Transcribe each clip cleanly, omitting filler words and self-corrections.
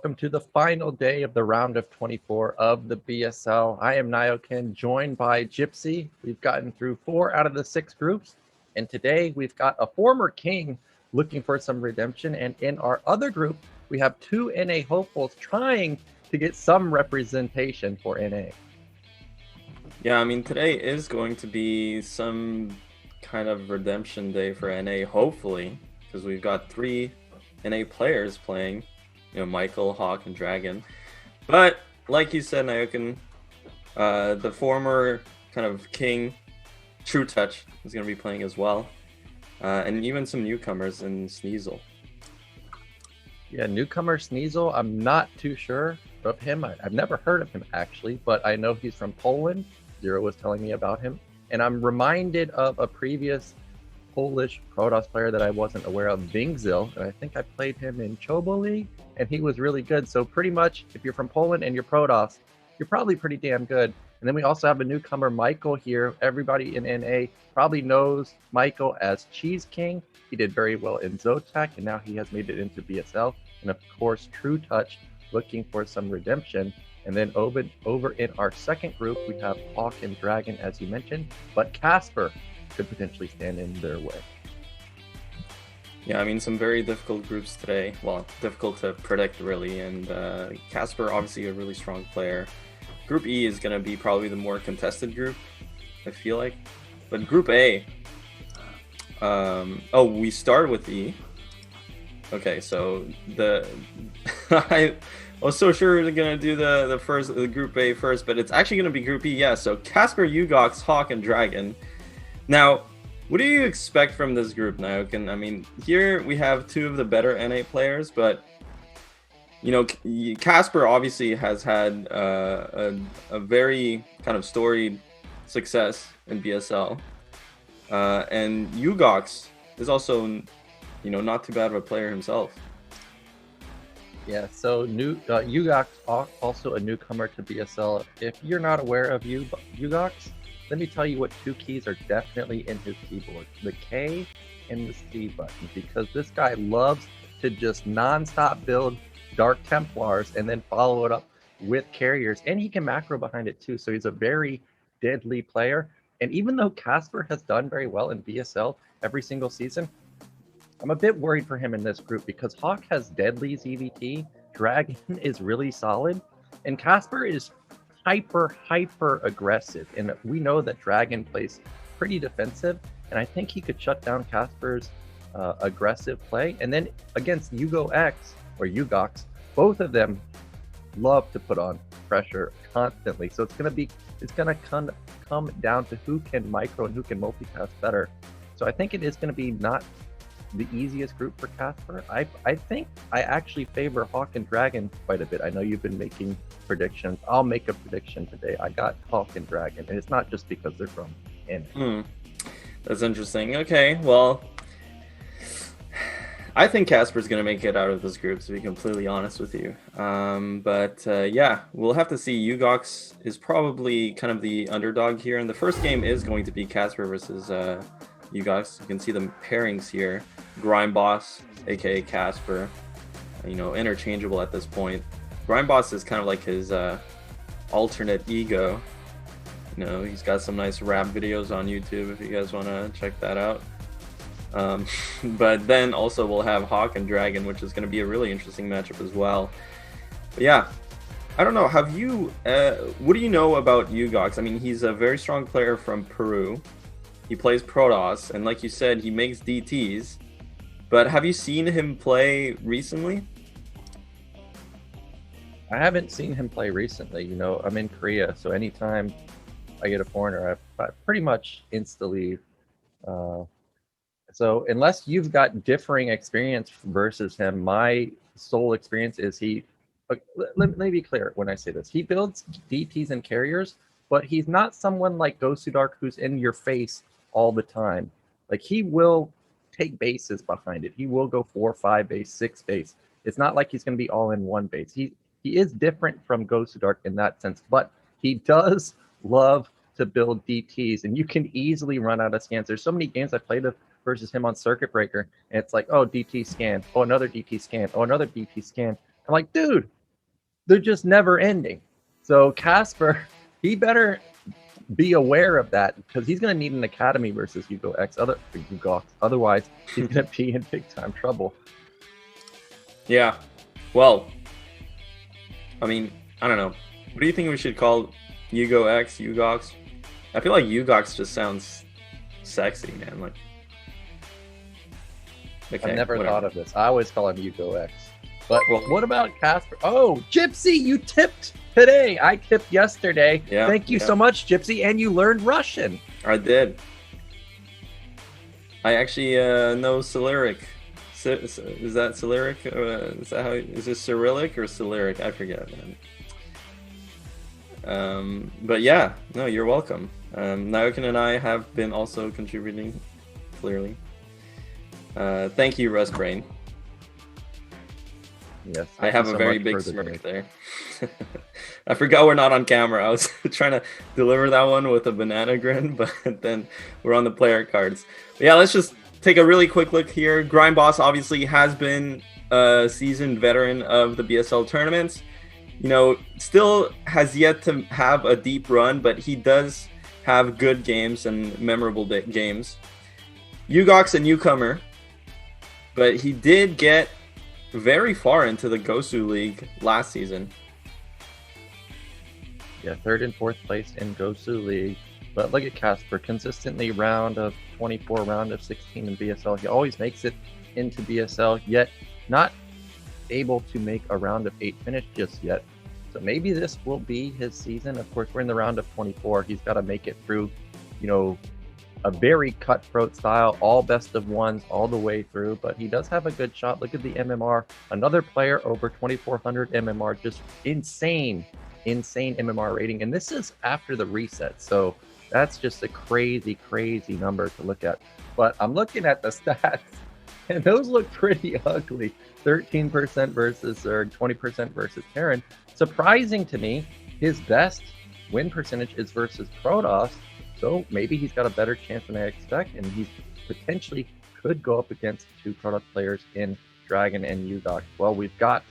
welcome to the final day of the round of 24 of the BSL. I am Nyokin, joined by Gypsy. We've gotten through 4 out of the 6 groups, and today we've got a former king looking for some redemption, and in our other group, we have 2 NA hopefuls trying to get some representation for NA. Yeah, I mean, today is going to be some kind of redemption day for NA, hopefully, because we've got 3 NA players playing, Michael, Hawk, and Dragon. But like you said, Nyokin, the former kind of king, True Touch, is going to be playing as well, and even some newcomers in Sneasel. Yeah, newcomer Sneasel, I'm not too sure of him. I've never heard of him actually, but I know he's from Poland. Zero was telling me about him, and I'm reminded of a previous Polish Protoss player that I wasn't aware of, Vingzil, and I think I played him in Chobo League, and he was really good. So pretty much, if you're from Poland and you're Protoss, you're probably pretty damn good. And then we also have a newcomer, Michael, here. Everybody in NA probably knows Michael as Cheese King. He did very well in Zotac, and now he has made it into BSL. And of course, True Touch, looking for some redemption. And then over in our second group, we have Hawk and Dragon, as you mentioned, but Casper could potentially stand in their way. Yeah, I mean, some very difficult groups today. Well, difficult to predict, really. And Casper, obviously a really strong player. Group E is going to be probably the more contested group, I feel like. But Group A... we start with E. Okay, so I was so sure we were going to do the Group A first, but it's actually going to be Group E, yeah. So Casper, Yugox, Hawk, and Dragon. Now, what do you expect from this group, Nyokin? I mean, here we have 2 of the better NA players, but Casper obviously has had a very kind of storied success in BSL, and Yugox is also, not too bad of a player himself. Yeah, so Yugox, also a newcomer to BSL. If you're not aware of Yugox, let me tell you what 2 keys are definitely in his keyboard: the K and the C button, because this guy loves to just non-stop build Dark Templars and then follow it up with carriers, and he can macro behind it too. So he's a very deadly player. And even though Casper has done very well in BSL every single season, I'm a bit worried for him in this group because Hawk has deadly ZVT, Dragon is really solid, and Casper is hyper aggressive. And we know that Dragon plays pretty defensive, and I think he could shut down Casper's aggressive play. And then against Yugox, both of them love to put on pressure constantly. So it's gonna come down to who can micro and who can multicast better. So I think it is gonna be not the easiest group for Casper. I think I actually favor Hawk and Dragon quite a bit. I know you've been making predictions. I'll make a prediction today. I got Hawk and Dragon, and it's not just because they're from NA. That's interesting. Okay, well, I think Casper's going to make it out of this group, to be completely honest with you. Yeah, we'll have to see. Yugox is probably kind of the underdog here, and the first game is going to be Casper versus Yugox. You can see the pairings here. Grime Boss, a.k.a. Casper, interchangeable at this point. Grime Boss is kind of like his alternate ego. He's got some nice rap videos on YouTube if you guys want to check that out. But then also we'll have Hawk and Dragon, which is going to be a really interesting matchup as well. But yeah, I don't know. What do you know about Yugox? I mean, he's a very strong player from Peru. He plays Protoss, and like you said, he makes DTs. But have you seen him play recently? I haven't seen him play recently. I'm in Korea, so anytime I get a foreigner, I pretty much insta-leave. So unless you've got differing experience versus him, my sole experience is let me be clear when I say this. He builds DTs and carriers, but he's not someone like Ghost Dark who's in your face all the time. Like, he will take bases behind it. He will go 4, 5 base, 6 base. It's not like he's going to be all in one base. He is different from Ghost Dark in that sense, but he does love to build DTs, and you can easily run out of scans. There's so many games I played versus him on Circuit Breaker, and it's like, oh, DT scan, oh, another DT scan, oh, another DT scan. I'm like, dude, they're just never ending. So Casper, he better be aware of that because he's going to need an academy versus Yugox. Otherwise, he's going to be in big time trouble. Yeah. Well, I mean, I don't know. What do you think we should call Yugox? I feel like Yugox just sounds sexy, man. Like, okay, I've never whatever. thought of this. I always call him Yugox. But what about Casper? Oh, Gypsy, you tipped today. I tipped yesterday. Yeah, Thank you so much, Gypsy. And you learned Russian. I did. I actually know Cyrillic. Is that Cyrillic? Is that how? Is this Cyrillic or Cyrillic? I forget, man. But yeah, no, you're welcome. Naokin and I have been also contributing, clearly. Thank you, Russ Brain. Yes, I have a very big smirk there. I forgot we're not on camera. I was trying to deliver that one with a banana grin, but then we're on the player cards. But yeah, let's just take a really quick look here. Grime Boss obviously has been a seasoned veteran of the BSL tournaments. You know, still has yet to have a deep run, but he does have good games and memorable games. Yugox, a newcomer, but he did get very far into the Gosu League last season. Yeah, 3rd and 4th place in Gosu League. But look at Casper, consistently round of 24, round of 16 in BSL. He always makes it into BSL, yet not able to make a round of 8 finish just yet. So maybe this will be his season. Of course, we're in the round of 24. He's got to make it through, you know, a very cutthroat style, all best of ones all the way through, but he does have a good shot. Look at the MMR. Another player over 2,400 MMR, just insane MMR rating. And this is after the reset. So that's just a crazy number to look at. But I'm looking at the stats and those look pretty ugly. 13% versus Zerg, 20% versus Terran. Surprising to me, his best win percentage is versus Protoss. So maybe he's got a better chance than I expect, and he potentially could go up against 2 Protoss players in Dragon and Yugox. Well, we've got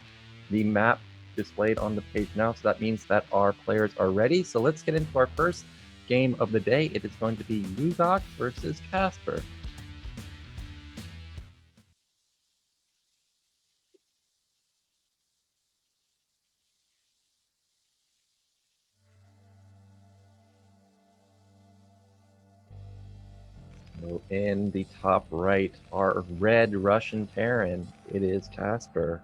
the map displayed on the page now, so that means that our players are ready. So let's get into our first game of the day. It is going to be Yugox versus Casper. In the top right, our red Russian Terran. It is Casper.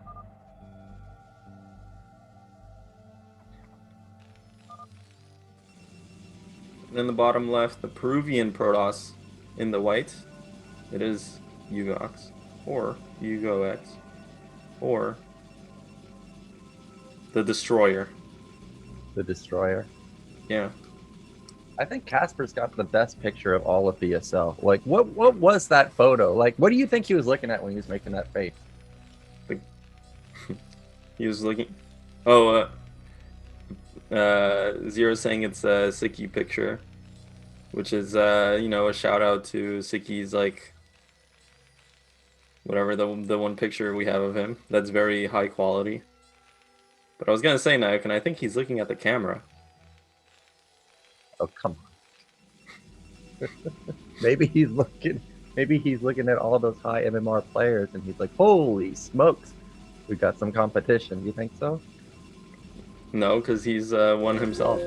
And in the bottom left, the Peruvian Protoss in the white. It is Yugox, or Yugox, or the Destroyer. The Destroyer. Yeah. I think Casper's got the best picture of all of BSL. Like, what was that photo? Like, what do you think he was looking at when he was making that face? He was looking... Oh, Zero saying it's a Siki picture, which is, you know, a shout out to Siki's, like, whatever, the one picture we have of him. That's very high quality. But I was gonna say, Naok, and I think he's looking at the camera. Oh, come on. Maybe he's looking at all those high MMR players and he's like, holy smokes, we got some competition. You think so? No, because he's one himself.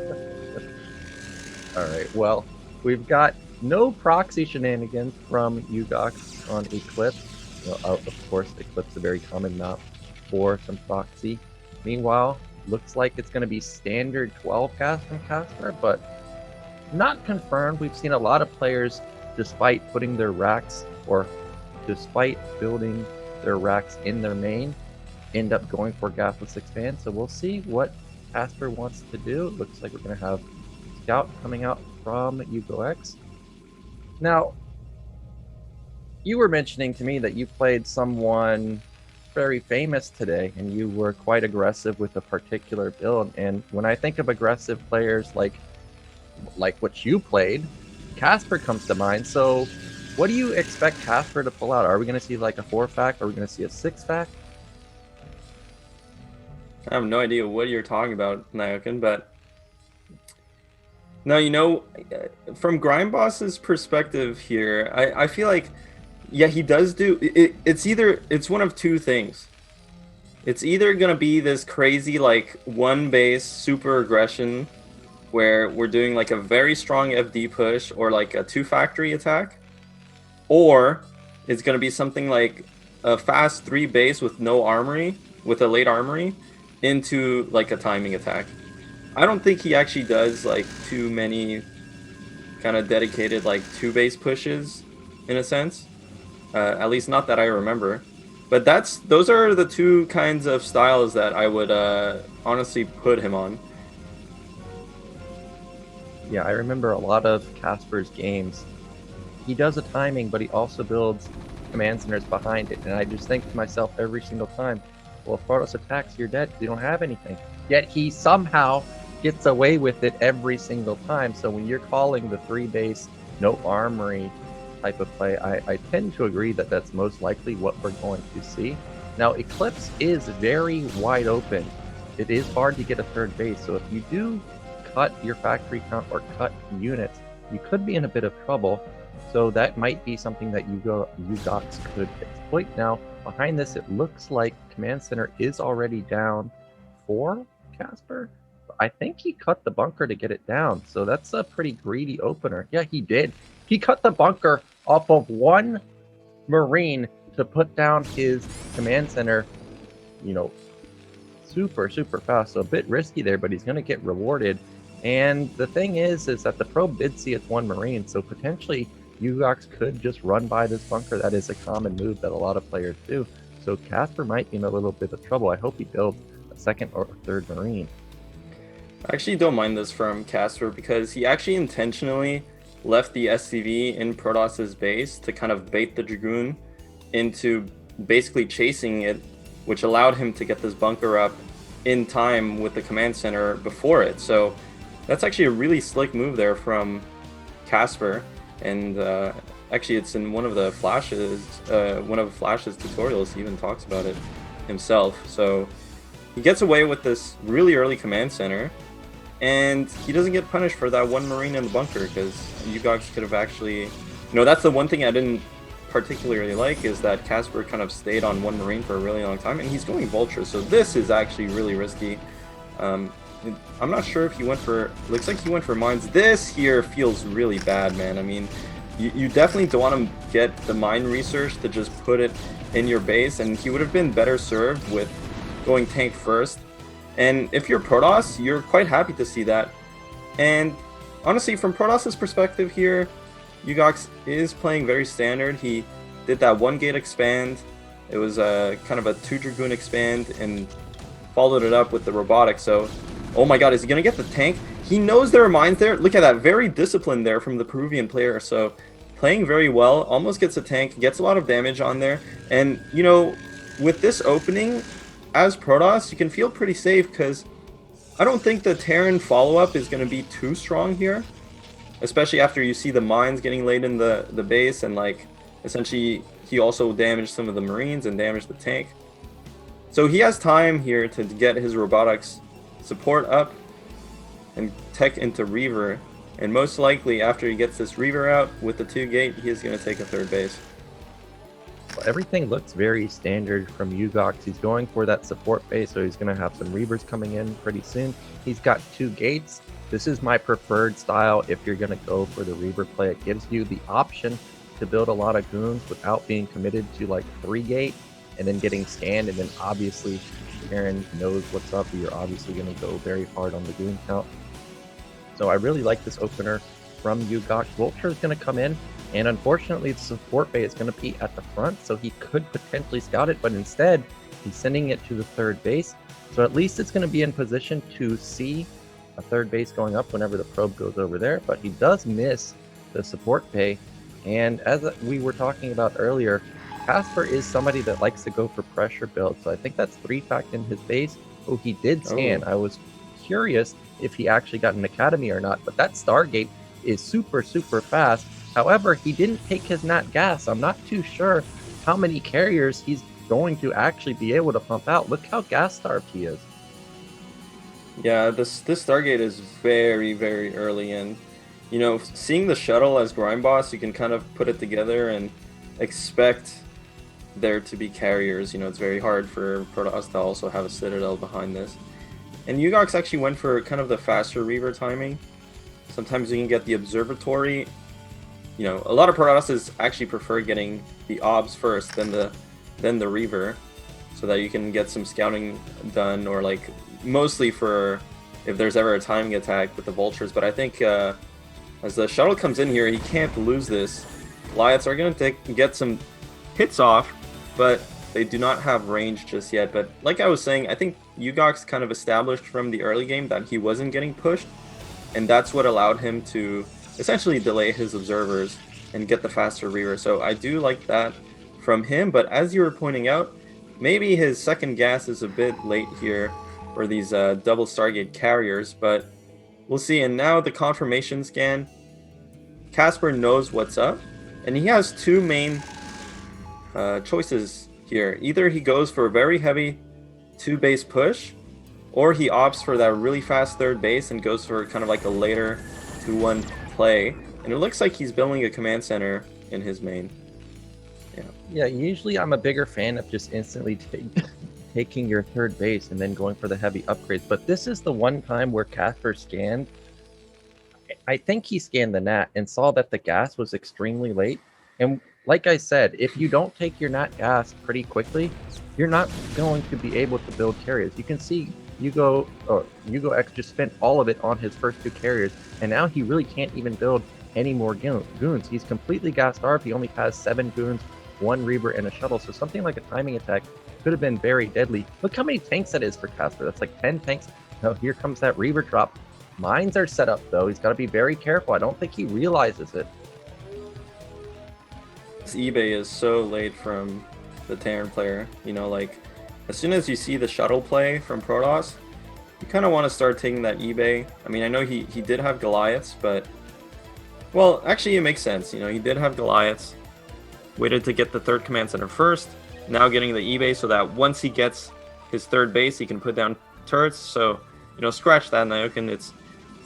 All right, well, we've got no proxy shenanigans from Yugox on Eclipse. Well, of course, Eclipse is a very common map for some proxy. Meanwhile, looks like it's going to be standard 12 cast from Casper, but not confirmed. We've seen a lot of players, despite putting their racks, or despite building their racks in their main, end up going for gasless expand. So we'll see what Casper wants to do. It looks like we're going to have Scout coming out from Yugox. Now, you were mentioning to me that you played someone very famous today, and you were quite aggressive with a particular build. And when I think of aggressive players like what you played, Casper comes to mind. So what do you expect Casper to pull out? Are we going to see like a 4-fact? Are we going to see a 6-fact? I have no idea what you're talking about, Naokin, but no, you know, from Grime Boss's perspective here, I feel like, yeah, he does do it. It's one of two things. It's either gonna be this crazy like one base super aggression where we're doing like a very strong FD push or like a 2 factory attack, or it's gonna be something like a fast 3 base with no armory, with a late armory, into like a timing attack. I don't think he actually does like too many kind of dedicated like 2 base pushes in a sense. At least not that I remember. But those are the two kinds of styles that I would honestly put him on. Yeah, I remember a lot of Casper's games. He does a timing, but he also builds command centers behind it. And I just think to myself every single time, well, if Protoss attacks, you're dead because you don't have anything. Yet he somehow gets away with it every single time. So when you're calling the 3 base, no armory type of play, I tend to agree that that's most likely what we're going to see. Now, Eclipse is very wide open. It is hard to get a 3rd base. So if you do cut your factory count or cut units, you could be in a bit of trouble. So that might be something that Yugox could exploit. Now, behind this, it looks like Command Center is already down for Casper. I think he cut the bunker to get it down. So that's a pretty greedy opener. Yeah, he did. He cut the bunker off of 1 Marine to put down his Command Center, you know, super fast. So a bit risky there, but he's going to get rewarded. And the thing is that the probe did see it's 1 Marine, so potentially Yugox could just run by this bunker. That is a common move that a lot of players do. So Casper might be in a little bit of trouble. I hope he builds a 2nd or 3rd Marine. I actually don't mind this from Casper because he actually intentionally left the SCV in Protoss's base to kind of bait the Dragoon into basically chasing it, which allowed him to get this bunker up in time with the command center before it. So that's actually a really slick move there from Casper. And actually, it's in one of the Flash's tutorials. He even talks about it himself. So he gets away with this really early command center, and he doesn't get punished for that 1 Marine in the bunker because Yugox could have actually, that's the one thing I didn't particularly like, is that Casper kind of stayed on 1 Marine for a really long time, and he's going Vulture. So this is actually really risky. I'm not sure if he went for, looks like he went for mines. This here feels really bad, man. I mean, you definitely don't want to get the mine research to just put it in your base, and he would have been better served with going tank first. And if you're Protoss, you're quite happy to see that. And honestly, from Protoss's perspective here, Yugox is playing very standard. He did that 1 gate expand. It was a kind of a 2 Dragoon expand and followed it up with the robotic. So, oh my god, is he going to get the tank? He knows there are mines there. Look at that, very disciplined there from the Peruvian player. So, playing very well, almost gets a tank, gets a lot of damage on there. And, with this opening, as Protoss, you can feel pretty safe because I don't think the Terran follow-up is going to be too strong here. Especially after you see the mines getting laid in the base, and like essentially he also damaged some of the Marines and damaged the tank. So he has time here to get his robotics support up and tech into Reaver, and most likely after he gets this Reaver out with the 2 gate, he is going to take a 3rd base. Well, everything looks very standard from Yugox. He's going for that support base, so he's going to have some Reavers coming in pretty soon. He's got 2 gates. This is my preferred style if you're going to go for the Reaver play. It gives you the option to build a lot of goons without being committed to like 3 gate and then getting scanned, and then obviously Terran knows what's up. You're obviously going to go very hard on the goon count. So I really like this opener from Yugox. Vulture is going to come in, and unfortunately the support bay is going to be at the front, so he could potentially scout it, but instead he's sending it to the 3rd base. So at least it's going to be in position to see a 3rd base going up whenever the probe goes over there, but he does miss the support bay. And as we were talking about earlier, Casper is somebody that likes to go for pressure builds, so I think that's 3-fact in his base. Oh, he did scan. I was curious if he actually got an academy or not, but that Stargate is super fast. However, he didn't take his nat gas. I'm not too sure how many carriers he's going to actually be able to pump out. Look how gas starved he is. Yeah, this Stargate is very, very early in. You know, seeing the shuttle as Grime Boss, you can kind of put it together and expect there to be carriers. You know, it's very hard for Protoss to also have a Citadel behind this. And Yugox actually went for kind of the faster Reaver timing. Sometimes you can get the Observatory. You know, a lot of Protosses actually prefer getting the Obs first, then the Reaver, so that you can get some scouting done, or like mostly for if there's ever a timing attack with the Vultures. But I think as the shuttle comes in here, he can't lose this. Goliaths are going to get some hits off, but they do not have range just yet. But like I was saying, I think Yugox kind of established from the early game that he wasn't getting pushed, and that's what allowed him to essentially delay his observers and get the faster Reaver. So I do like that from him, but as you were pointing out, maybe his second gas is a bit late here for these double Stargate carriers, but we'll see. And now the confirmation scan, Casper knows what's up, and he has two main choices here. Either he goes for a very heavy 2-base push, or he opts for that really fast third base and goes for kind of like a later 2-1 play. And it looks like he's building a command center in his main. Yeah, usually I'm a bigger fan of just instantly taking your third base and then going for the heavy upgrades. But this is the one time where Casper scanned. I think he scanned the NAT and saw that the gas was extremely late. And like I said, if you don't take your NAT gas pretty quickly, you're not going to be able to build carriers. You can see Yugo X just spent all of it on his first 2 carriers, and now he really can't even build any more goons. He's completely gas starved. He only has 7 goons, 1 Reaver, and a shuttle. So something like a timing attack could have been very deadly. Look how many tanks that is for Casper. That's like 10 tanks. Oh, here comes that Reaver drop. Mines are set up, though. He's got to be very careful. I don't think he realizes it. This eBay is so late from the Terran player. You know, like, as soon as you see the shuttle play from Protoss, you kind of want to start taking that eBay. I mean, I know he did have Goliaths, but... Well, actually, it makes sense. You know, he did have Goliaths. Waited to get the third command center first. Now getting the eBay so that once he gets his third base, he can put down turrets. So, you know, scratch that, Nyokin. It's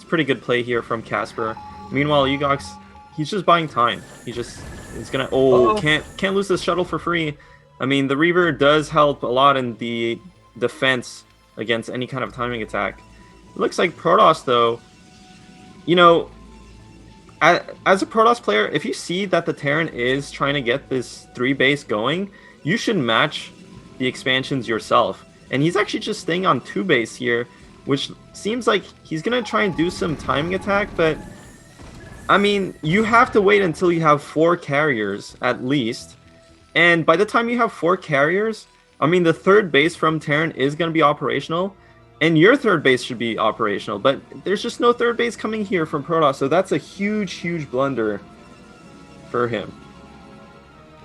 pretty good play here from Casper. Meanwhile, Yugox, he's just buying time. He's gonna... Oh, can't lose this shuttle for free. I mean, the Reaver does help a lot in the defense against any kind of timing attack. It looks like Protoss, though, you know, as a Protoss player, if you see that the Terran is trying to get this 3-base going, you should match the expansions yourself. And he's actually just staying on 2-base here, which seems like he's going to try and do some timing attack, but I mean, you have to wait until you have 4 carriers at least. And by the time you have 4 carriers, I mean, the third base from Terran is going to be operational, and your third base should be operational, but there's just no third base coming here from Protoss, so that's a huge, huge blunder for him.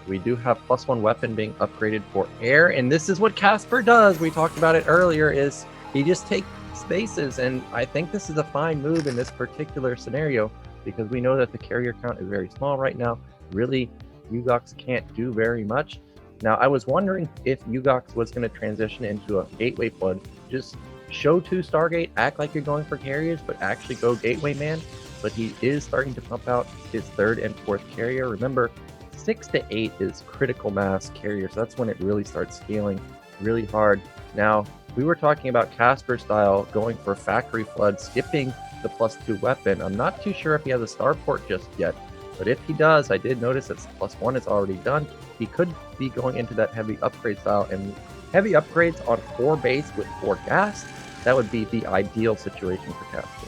We do have +1 weapon being upgraded for air, and this is what Casper does. We talked about it earlier, is he just takes spaces, and I think this is a fine move in this particular scenario, because we know that the carrier count is very small right now. Really, Yugox can't do very much. Now, I was wondering if Yugox was going to transition into a gateway flood. Just show 2 Stargate, act like you're going for carriers, but actually go gateway man. But he is starting to pump out his 3rd and 4th carrier. Remember, 6 to 8 is critical mass carrier, so that's when it really starts scaling really hard. Now, we were talking about Casper style going for factory flood, skipping the +2 weapon. I'm not too sure if he has a starport just yet, but if he does, I did notice that +1 is already done. He could be going into that heavy upgrade style, and heavy upgrades on 4 base with 4 gas, that would be the ideal situation for Casper.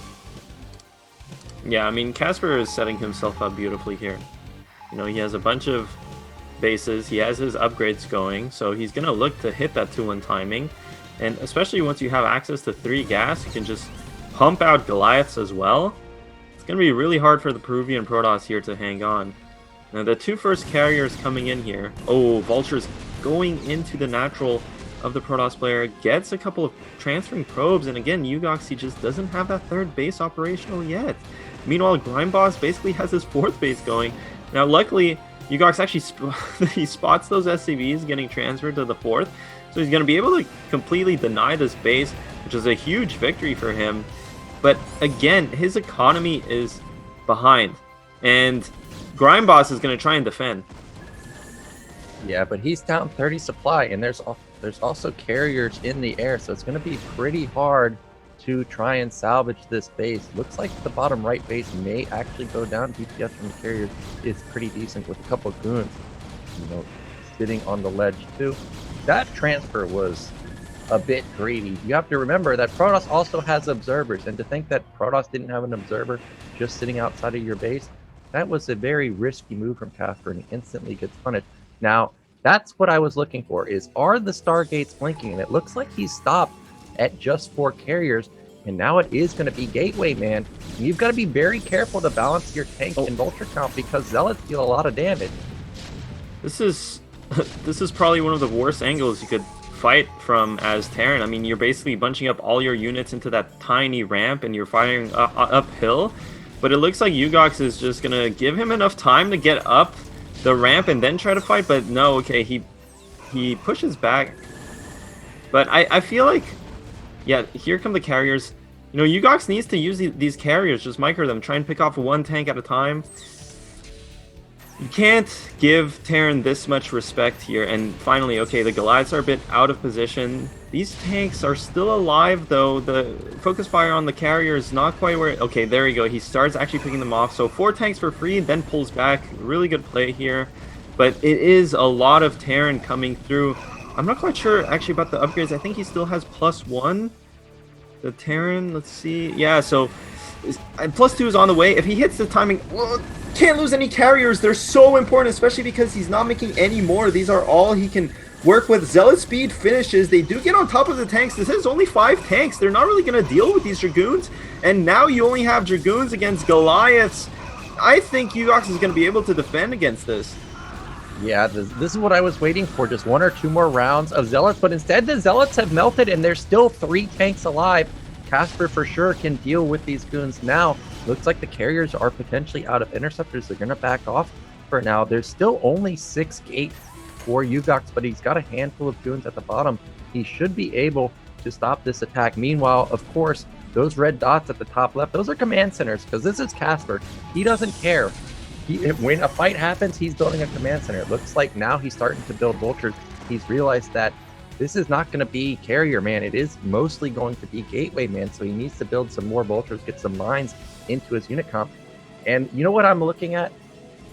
Yeah, I mean, Casper is setting himself up beautifully here. You know, he has a bunch of bases, he has his upgrades going, so he's going to look to hit that 2-1 timing. And especially once you have access to 3 gas, you can just pump out Goliaths as well. It's going to be really hard for the Peruvian Protoss here to hang on. Now, the 2 first carriers coming in here. Oh, Vultures going into the natural of the Protoss player, gets a couple of transferring probes, and again, Yugox, he just doesn't have that 3rd base operational yet. Meanwhile, Grime Boss basically has his 4th base going. Now, luckily, Yugox actually he spots those SCVs getting transferred to the 4th, So he's going to be able to completely deny this base, which is a huge victory for him. But again, his economy is behind, and Grime Boss is going to try and defend. Yeah, but he's down 30 supply, and there's also carriers in the air, so it's going to be pretty hard to try and salvage this base. Looks like the bottom right base may actually go down. DPS from the carriers is pretty decent with a couple of goons, sitting on the ledge too. That transfer was a bit greedy. You have to remember that Protoss also has observers, and to think that Protoss didn't have an observer just sitting outside of your base, that was a very risky move from Casper, and he instantly gets punished. Now, that's what I was looking for, are the Stargates blinking? And it looks like he's stopped at just 4 carriers, and now it is going to be Gateway, man. And you've got to be very careful to balance your tank and Vulture count, because Zealots deal a lot of damage. This is probably one of the worst angles you could fight from as Terran. I mean, you're basically bunching up all your units into that tiny ramp, and you're firing uphill. But it looks like Yugox is just going to give him enough time to get up the ramp and then try to fight, but no, okay, he pushes back. But I feel like, yeah, here come the carriers. Yugox needs to use these carriers, just micro them, try and pick off one tank at a time. You can't give Terran this much respect here. And finally, okay, the Goliaths are a bit out of position. These tanks are still alive, though. The focus fire on the carrier is not quite where... Okay, there you go. He starts actually picking them off. So 4 tanks for free, then pulls back. Really good play here. But it is a lot of Terran coming through. I'm not quite sure, actually, about the upgrades. I think he still has +1. The Terran, let's see. Yeah, so... And +2 is on the way. If he hits the timing... Well, can't lose any carriers. They're so important, especially because he's not making any more. These are all he can work with. Zealot speed finishes. They do get on top of the tanks. This is only 5 tanks. They're not really going to deal with these Dragoons. And now you only have Dragoons against Goliaths. I think Yugox is going to be able to defend against this. Yeah, this is what I was waiting for. Just 1 or 2 more rounds of Zealots. But instead, the Zealots have melted, and there's still 3 tanks alive. Casper for sure can deal with these goons now. Looks like the carriers are potentially out of interceptors. They're going to back off for now. There's still only 6 gate for Yugox, but he's got a handful of goons at the bottom. He should be able to stop this attack. Meanwhile, of course, those red dots at the top left, those are command centers, because this is Casper. He doesn't care. When a fight happens, he's building a command center. It looks like now he's starting to build vultures. He's realized that this is not going to be carrier man. It is mostly going to be gateway man. So he needs to build some more vultures, get some mines into his unit comp. And you know what I'm looking at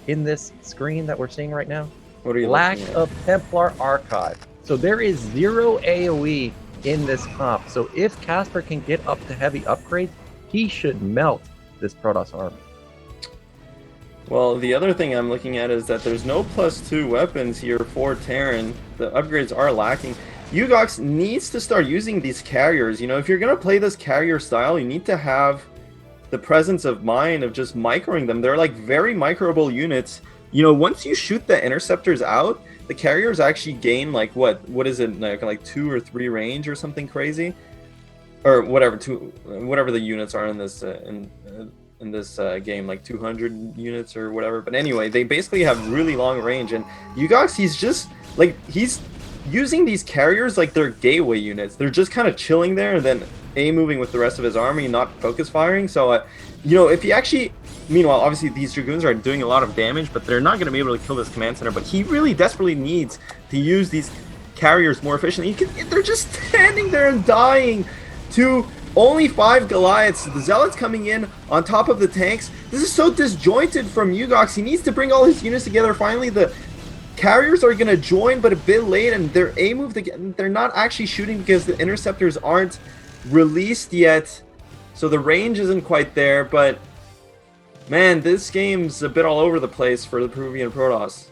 in this screen that we're seeing right now? What are you Lack looking at? of Templar Archive. So there is 0 AoE in this comp. So if Casper can get up to heavy upgrades, he should melt this Protoss army. Well, the other thing I'm looking at is that there's no +2 weapons here for Terran. The upgrades are lacking. Yugox needs to start using these carriers. If you're going to play this carrier style, you need to have the presence of mind of just microing them. They're like very microable units. Once you shoot the interceptors out, the carriers actually gain like what is it, like 2 or 3 range or something crazy, or whatever the units are in this game, like 200 units or whatever. But anyway, they basically have really long range, and Yugox, he's using these carriers like they're gateway units. They're just kind of chilling there and then moving with the rest of his army, not focus firing. So if he actually, meanwhile, obviously these Dragoons are doing a lot of damage, but they're not going to be able to kill this command center. But he really desperately needs to use these carriers more efficiently. They're just standing there and dying to only 5 Goliaths. The Zealots coming in on top of the tanks. This is so disjointed from Yugox. He needs to bring all his units together. Finally, the carriers are going to join, but a bit late, and their A move, they're not actually shooting because the interceptors aren't released yet. So the range isn't quite there, but man, this game's a bit all over the place for the Peruvian Protoss.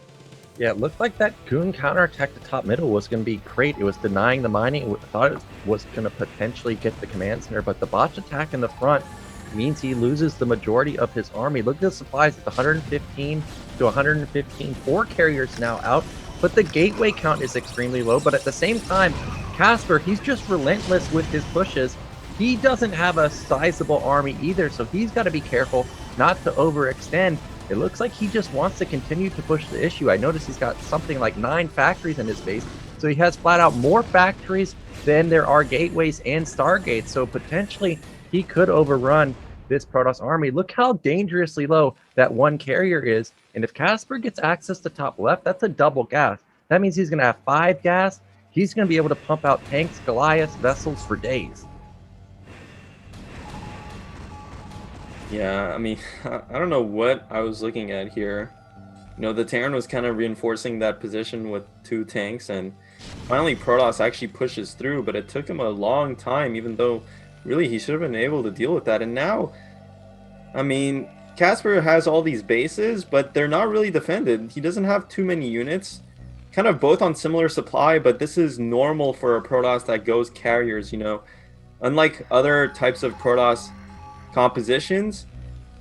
Yeah, it looked like that goon counterattack to top middle was going to be great. It was denying the mining. I thought it was going to potentially get the command center, but the botch attack in the front means he loses the majority of his army. Look at the supplies. It's 115 to 115. 4 carriers now out, but the gateway count is extremely low. But at the same time, Casper, he's just relentless with his pushes. He doesn't have a sizable army either, so he's got to be careful not to overextend. It looks like he just wants to continue to push the issue. I noticed he's got something like 9 factories in his base. So he has flat out more factories than there are gateways and stargates. So potentially he could overrun this Protoss army. Look how dangerously low that one carrier is. And if Casper gets access to top left, that's a double gas. That means he's going to have 5 gas. He's going to be able to pump out tanks, Goliaths, vessels for days. Yeah, I mean, I don't know what I was looking at here. You know, the Terran was kind of reinforcing that position with 2 tanks, and finally Protoss actually pushes through, but it took him a long time, even though really he should have been able to deal with that. And now, I mean, Casper has all these bases, but they're not really defended. He doesn't have too many units, kind of both on similar supply, but this is normal for a Protoss that goes carriers, you know. Unlike other types of Protoss compositions,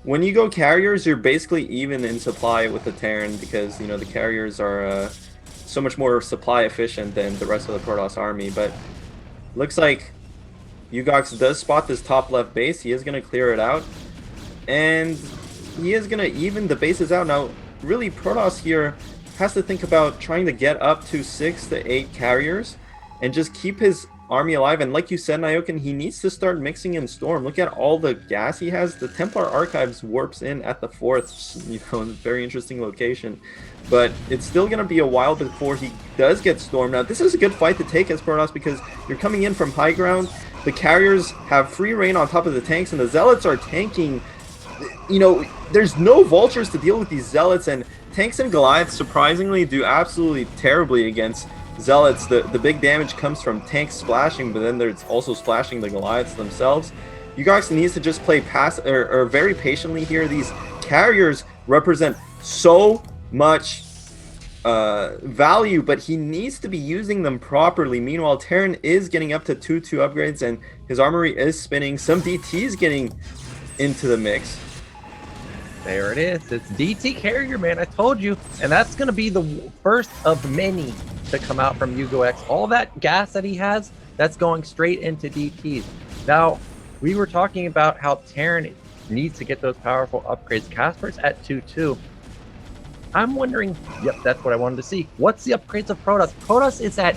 when you go carriers, you're basically even in supply with the Terran, because, you know, the carriers are so much more supply efficient than the rest of the Protoss army. But looks like Yugox does spot this top left base. He is going to clear it out, and he is going to even the bases out. Now, really, Protoss here has to think about trying to get up to 6 to 8 carriers and just keep his army alive. And like you said, Nyokin, he needs to start mixing in Storm. Look at all the gas he has. The Templar Archives warps in at the 4th, you know, very interesting location. But it's still going to be a while before he does get Storm. Now, this is a good fight to take as Protoss, because you're coming in from high ground. The carriers have free reign on top of the tanks, and the Zealots are tanking. You know, there's no vultures to deal with these Zealots, and tanks and Goliaths surprisingly do absolutely terribly against Zealots. The big damage comes from tanks splashing, but then there's also splashing the Goliaths themselves. Yugox needs to just play or very patiently here. These carriers represent so much value, but he needs to be using them properly. Meanwhile, Terran is getting up to 2-2 upgrades, and his armory is spinning. Some DT's getting into the mix. There it is. It's DT carrier, man. I told you. And that's going to be the first of many to come out from Yugox. All that gas that he has, that's going straight into DTs. Now, we were talking about how Terran needs to get those powerful upgrades. Casper's at 2-2. I'm wondering, yep, that's what I wanted to see. What's the upgrades of Protoss? Protoss is at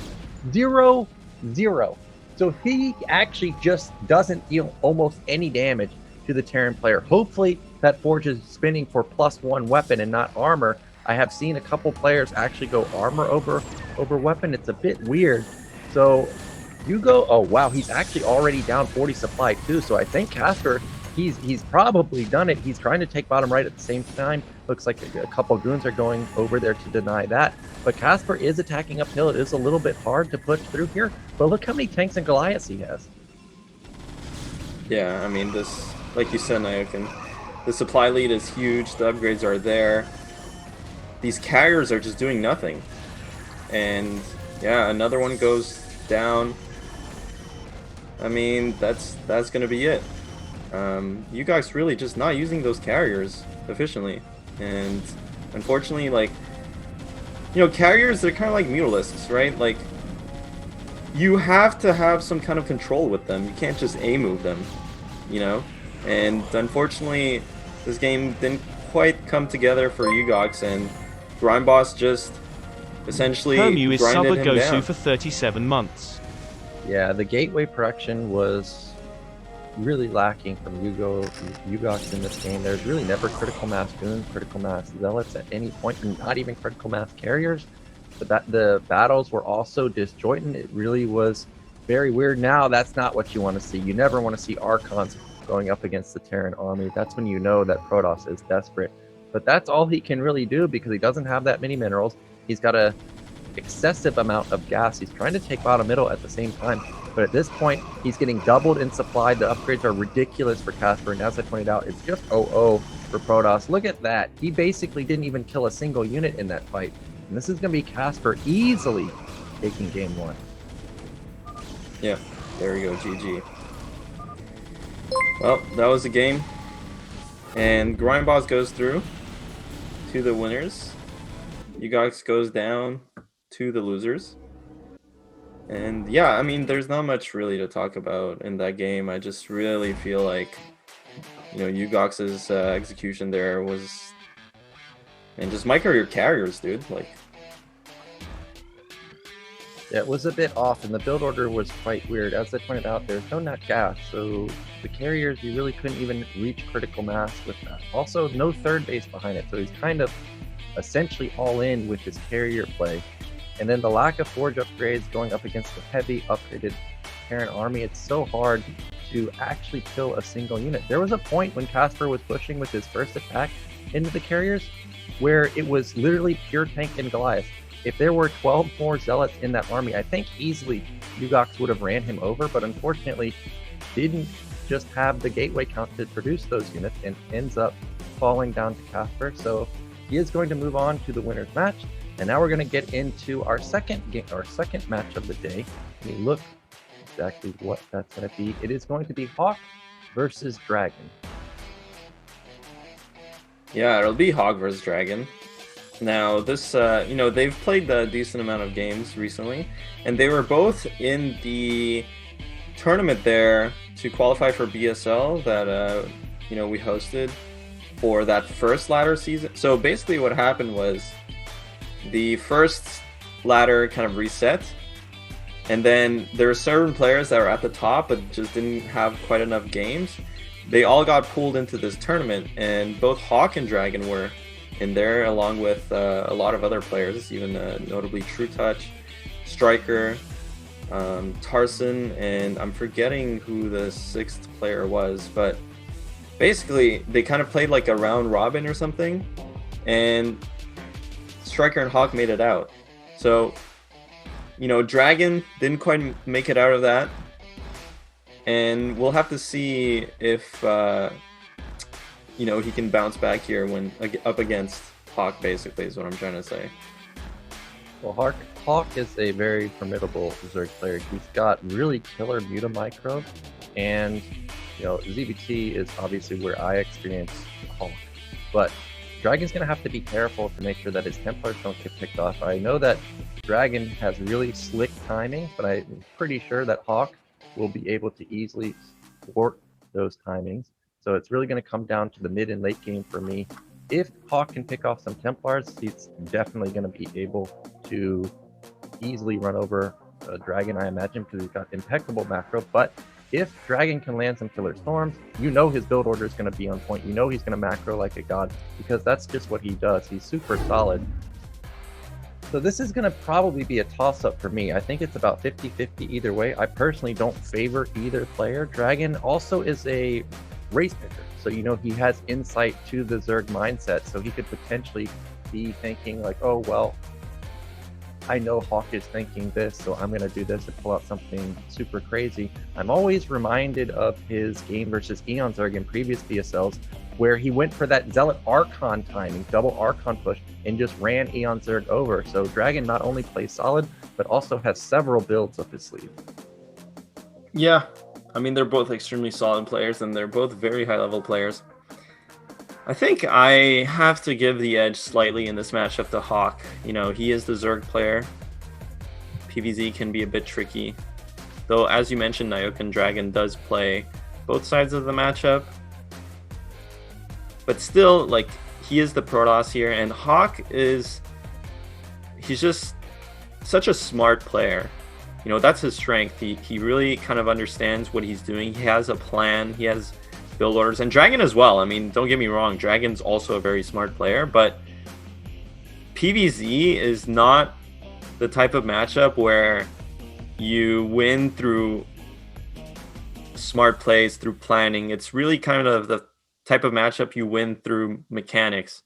0-0. So he actually just doesn't deal almost any damage to the Terran player. Hopefully that Forge is spinning for +1 weapon and not armor. I have seen a couple players actually go armor over weapon. It's a bit weird. So oh wow, he's actually already down 40 supply too. So I think Casper, he's probably done it. He's trying to take bottom right at the same time. Looks like a couple goons are going over there to deny that. But Casper is attacking uphill. It is a little bit hard to push through here. But look how many tanks and Goliaths he has. Yeah, I mean, this, like you said, Nyokin, the supply lead is huge. The upgrades are there. These carriers are just doing nothing. And yeah, another one goes down. I mean, that's going to be it. You guys really just not using those carriers efficiently. And unfortunately, like, you know, carriers, they're kind of like mutalisks, right? Like, you have to have some kind of control with them. You can't just A-move them, you know? And unfortunately, this game didn't quite come together for Yugox, and Grime Boss just essentially Permu is grinded him Gosu down. for 37 months. Yeah, the gateway production was really lacking from Yugox in this game. There's really never critical mass goons, critical mass zealots at any point, and not even critical mass carriers. But the battles were also disjointed. It really was very weird. Now, that's not what you want to see. You never want to see Archons going up against the Terran army. That's when you know that Protoss is desperate. But that's all he can really do, because he doesn't have that many minerals. He's got a excessive amount of gas. He's trying to take bottom middle at the same time. But at this point, he's getting doubled in supply. The upgrades are ridiculous for Casper. And as I pointed out, it's just 0-0 for Protoss. Look at that. He basically didn't even kill a single unit in that fight. And this is going to be Casper easily taking game 1. Yeah, there we go, GG. Well, that was the game. And Grime Boss goes through to the winners. Yugox goes down to the losers. And yeah, I mean, there's not much really to talk about in that game. I just really feel like, you know, Yugox's execution there was... And just micro your carriers, dude. Like, It was a bit off, and the build order was quite weird. As I pointed out, there's no net gas, so the carriers, you really couldn't even reach critical mass with that. Also, no third base behind it, so he's kind of essentially all in with his carrier play. And then the lack of forge upgrades going up against the heavy upgraded Terran army, it's so hard to actually kill a single unit. There was a point when Casper was pushing with his first attack into the carriers where it was literally pure tank and Goliath. If there were 12 more zealots in that army, I think easily Yugox would have ran him over, but unfortunately didn't just have the gateway count to produce those units and ends up falling down to Casper. So he is going to move on to the winner's match. And now we're going to get into our second match of the day. Let me look exactly what that's going to be. It is going to be Hawk versus Dragon. Yeah, it'll be Hawk versus Dragon. Now, this, they've played a decent amount of games recently, and they were both in the tournament there to qualify for BSL that, we hosted for that first ladder season. So basically what happened was the first ladder kind of reset, and then there were certain players that were at the top but just didn't have quite enough games. They all got pulled into this tournament, and both Hawk and Dragon were in there, along with a lot of other players, even notably True Touch, Striker, Tarson, and I'm forgetting who the sixth player was, but basically they kind of played like a round robin or something, and Striker and Hawk made it out. So, Dragon didn't quite make it out of that, and we'll have to see if he can bounce back here when up against Hawk, basically, is what I'm trying to say. Well, Hawk is a very formidable Zerg player. He's got really killer mutamicro, and ZBT is obviously where I experience Hawk. But Dragon's going to have to be careful to make sure that his Templars don't get picked off. I know that Dragon has really slick timings, but I'm pretty sure that Hawk will be able to easily thwart those timings. So it's really going to come down to the mid and late game for me. If Hawk can pick off some Templars, he's definitely going to be able to easily run over Dragon, I imagine, because he's got impeccable macro. But if Dragon can land some Killer Storms, his build order is going to be on point. He's going to macro like a god, because that's just what he does. He's super solid. So this is going to probably be a toss-up for me. I think it's about 50-50 either way. I personally don't favor either player. Dragon also is a race picker, so he has insight to the Zerg mindset, so he could potentially be thinking like, oh well, I know Hawk is thinking this, so I'm going to do this and pull out something super crazy. I'm always reminded of his game versus Eon Zerg in previous BSLs, where he went for that Zealot Archon timing, double Archon push, and just ran Eon Zerg over. So Dragon not only plays solid, but also has several builds up his sleeve. Yeah, I mean, they're both extremely solid players, and they're both very high-level players. I think I have to give the edge slightly in this matchup to Hawk. He is the Zerg player. PvZ can be a bit tricky. Though, as you mentioned, Nyokan Dragon does play both sides of the matchup. But still, he is the Protoss here, and Hawk he's just such a smart player. That's his strength. He really kind of understands what he's doing. He has a plan. He has build orders, and Dragon as well. I mean, don't get me wrong, Dragon's also a very smart player, but PvZ is not the type of matchup where you win through smart plays, through planning. It's really kind of the type of matchup you win through mechanics.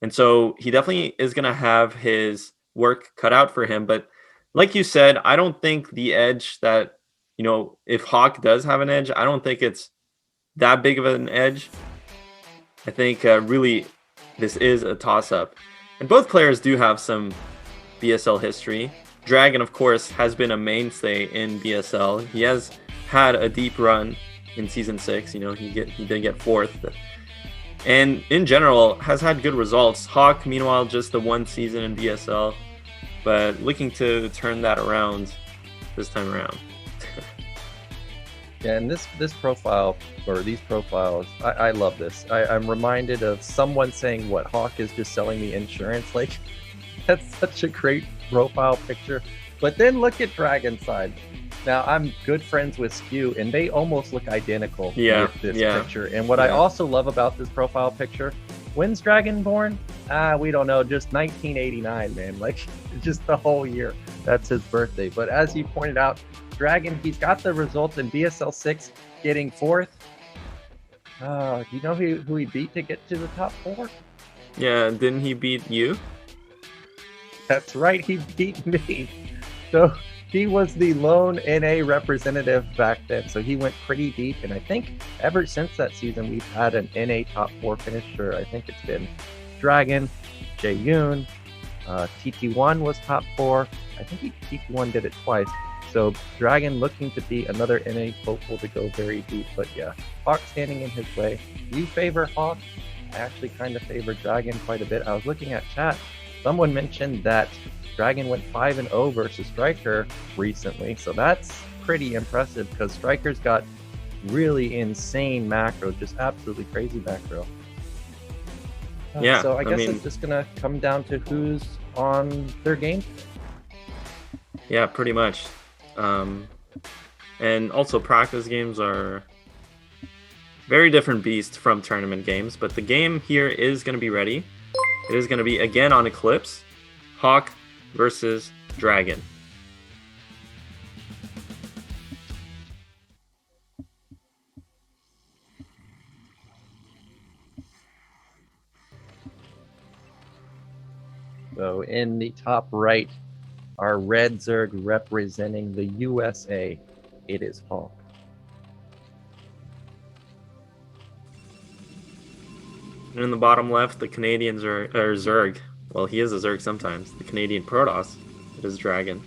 And so he definitely is going to have his work cut out for him. But like you said, I don't think the edge that, if Hawk does have an edge, I don't think it's that big of an edge. I think really this is a toss-up. And both players do have some BSL history. Dragon, of course, has been a mainstay in BSL. He has had a deep run in Season 6. He did get 4th. And in general, has had good results. Hawk, meanwhile, just the one season in BSL. But looking to turn that around this time around. Yeah, and this profile, or these profiles, I love this. I'm reminded of someone saying, what, Hawk is just selling me insurance? That's such a great profile picture. But then look at Dragon's side. Now, I'm good friends with Skew, and they almost look identical with this picture. And what I also love about this profile picture, when's Dragon born? We don't know, just 1989, man. Like, just the whole year. That's his birthday. But as you pointed out, Dragon, he's got the results in BSL 6, getting 4th. Do you know who he beat to get to the top 4? Yeah, didn't he beat you? That's right, he beat me. So he was the lone NA representative back then, so he went pretty deep. And I think ever since that season, we've had an NA top 4 finisher. I think it's been Dragon, Jaeyoon, TT1 was top 4. I think TT1 did it twice. So Dragon looking to be another NA hopeful to go very deep. But yeah, Hawk standing in his way. You favor Hawk? I actually kind of favor Dragon quite a bit. I was looking at chat. Someone mentioned that Dragon went 5-0 versus Striker recently. So that's pretty impressive because Striker's got really insane macro, just absolutely crazy macro. Yeah. So I guess it's just going to come down to who's on their game. Yeah, pretty much. And also practice games are very different beast from tournament games, but the game here is going to be ready. It is going to be again on Eclipse, Hawk versus Dragon. So in the top right, our red Zerg representing the USA, it is Hawk. And in the bottom left, the Canadians are Zerg. Well, he is a Zerg sometimes. The Canadian Protoss, it is Dragon.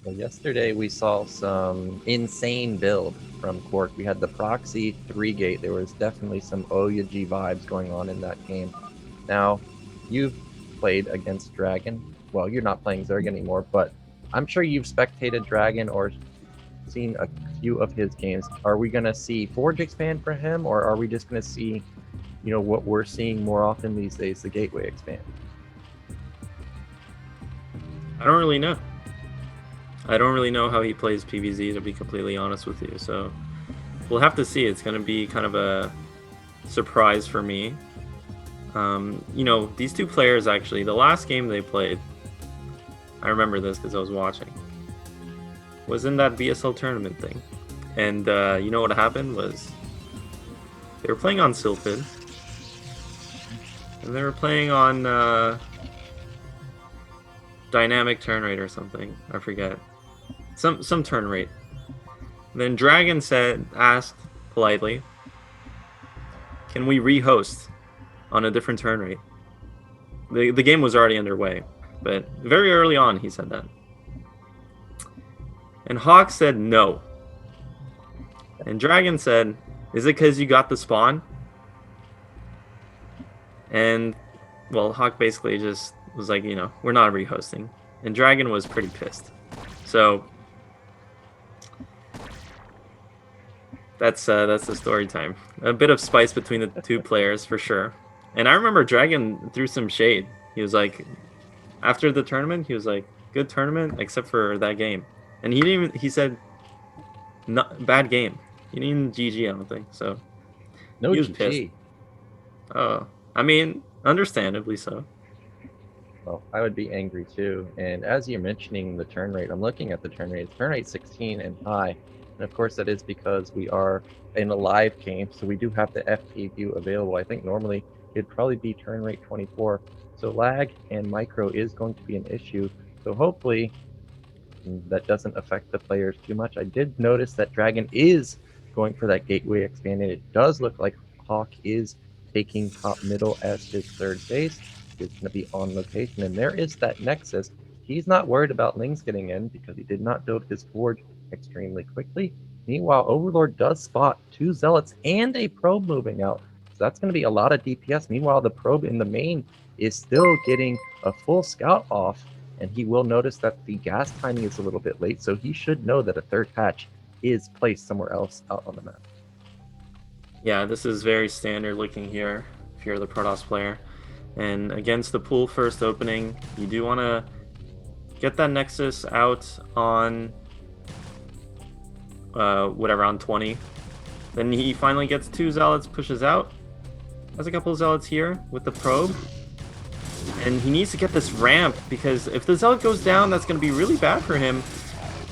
Well, yesterday we saw some insane build from Quark. We had the proxy 3-gate. There was definitely some Oyuji vibes going on in that game. Now, you've played against Dragon. Well, you're not playing Zerg anymore, but I'm sure you've spectated Dragon or seen a few of his games. Are we going to see Forge expand for him, or are we just going to see, you know, what we're seeing more often these days, the Gateway expand? I don't really know. I don't really know how he plays PvZ, to be completely honest with you. So we'll have to see. It's going to be kind of a surprise for me. You know, these two players, actually, the last game they played, I remember this because I was watching, was in that BSL tournament thing. And you know what happened was they were playing on Sylphid, and they were playing on dynamic turn rate or something. I forget. Some turn rate. Then Dragon asked politely, "Can we rehost on a different turn rate?" The game was already underway, but very early on he said that. And Hawk said no. And Dragon said, "Is it because you got the spawn?" And, well, Hawk basically just was like, you know, we're not rehosting. And Dragon was pretty pissed. So that's the story time. A bit of spice between the two players for sure. And I remember Dragon threw some shade. He was like, after the tournament, he was like, "Good tournament, except for that game." And he didn't even, he said, "No, bad game." He didn't GG, I don't think. So No he was GG. pissed. Oh, I mean, understandably so. Well, I would be angry too. And as you're mentioning the turn rate, I'm looking at the turn rate. It's turn rate 16 and high. And of course, that is because we are in a live game, so we do have the FP view available. I think normally it'd probably be turn rate 24. So lag and micro is going to be an issue. So hopefully that doesn't affect the players too much. I did notice that Dragon is going for that gateway expand, and it does look like Hawk is taking top middle as his third base. He's going to be on location, and there is that nexus. He's not worried about Lings getting in because he did not build his forge extremely quickly. Meanwhile, Overlord does spot 2 zealots and a probe moving out. So that's going to be a lot of DPS. Meanwhile, the probe in the main is still getting a full scout off, and he will notice that the gas timing is a little bit late, so he should know that a third patch is placed somewhere else out on the map. Yeah, this is very standard looking here if you're the Protoss player. And against the pool first opening, you do want to get that Nexus out on whatever, on 20. Then he finally gets 2 Zealots, pushes out. Has a couple of Zealots here with the probe. And he needs to get this ramp, because if the Zealot goes down, that's going to be really bad for him.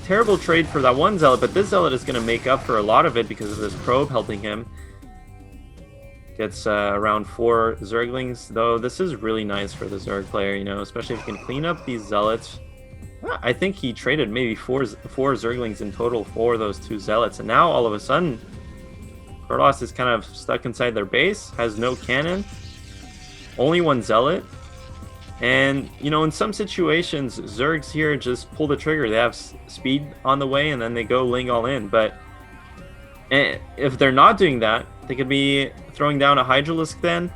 Terrible trade for that one Zealot, but this Zealot is going to make up for a lot of it because of this probe helping him. Gets around 4 Zerglings, though this is really nice for the Zerg player, you know, especially if you can clean up these Zealots. I think he traded maybe four Zerglings in total for those 2 Zealots, and now all of a sudden, Protoss is kind of stuck inside their base, has no cannon, only 1 Zealot. And, you know, in some situations, Zergs here just pull the trigger. They have speed on the way, and then they go ling all in. But if they're not doing that, they could be throwing down a Hydralisk then.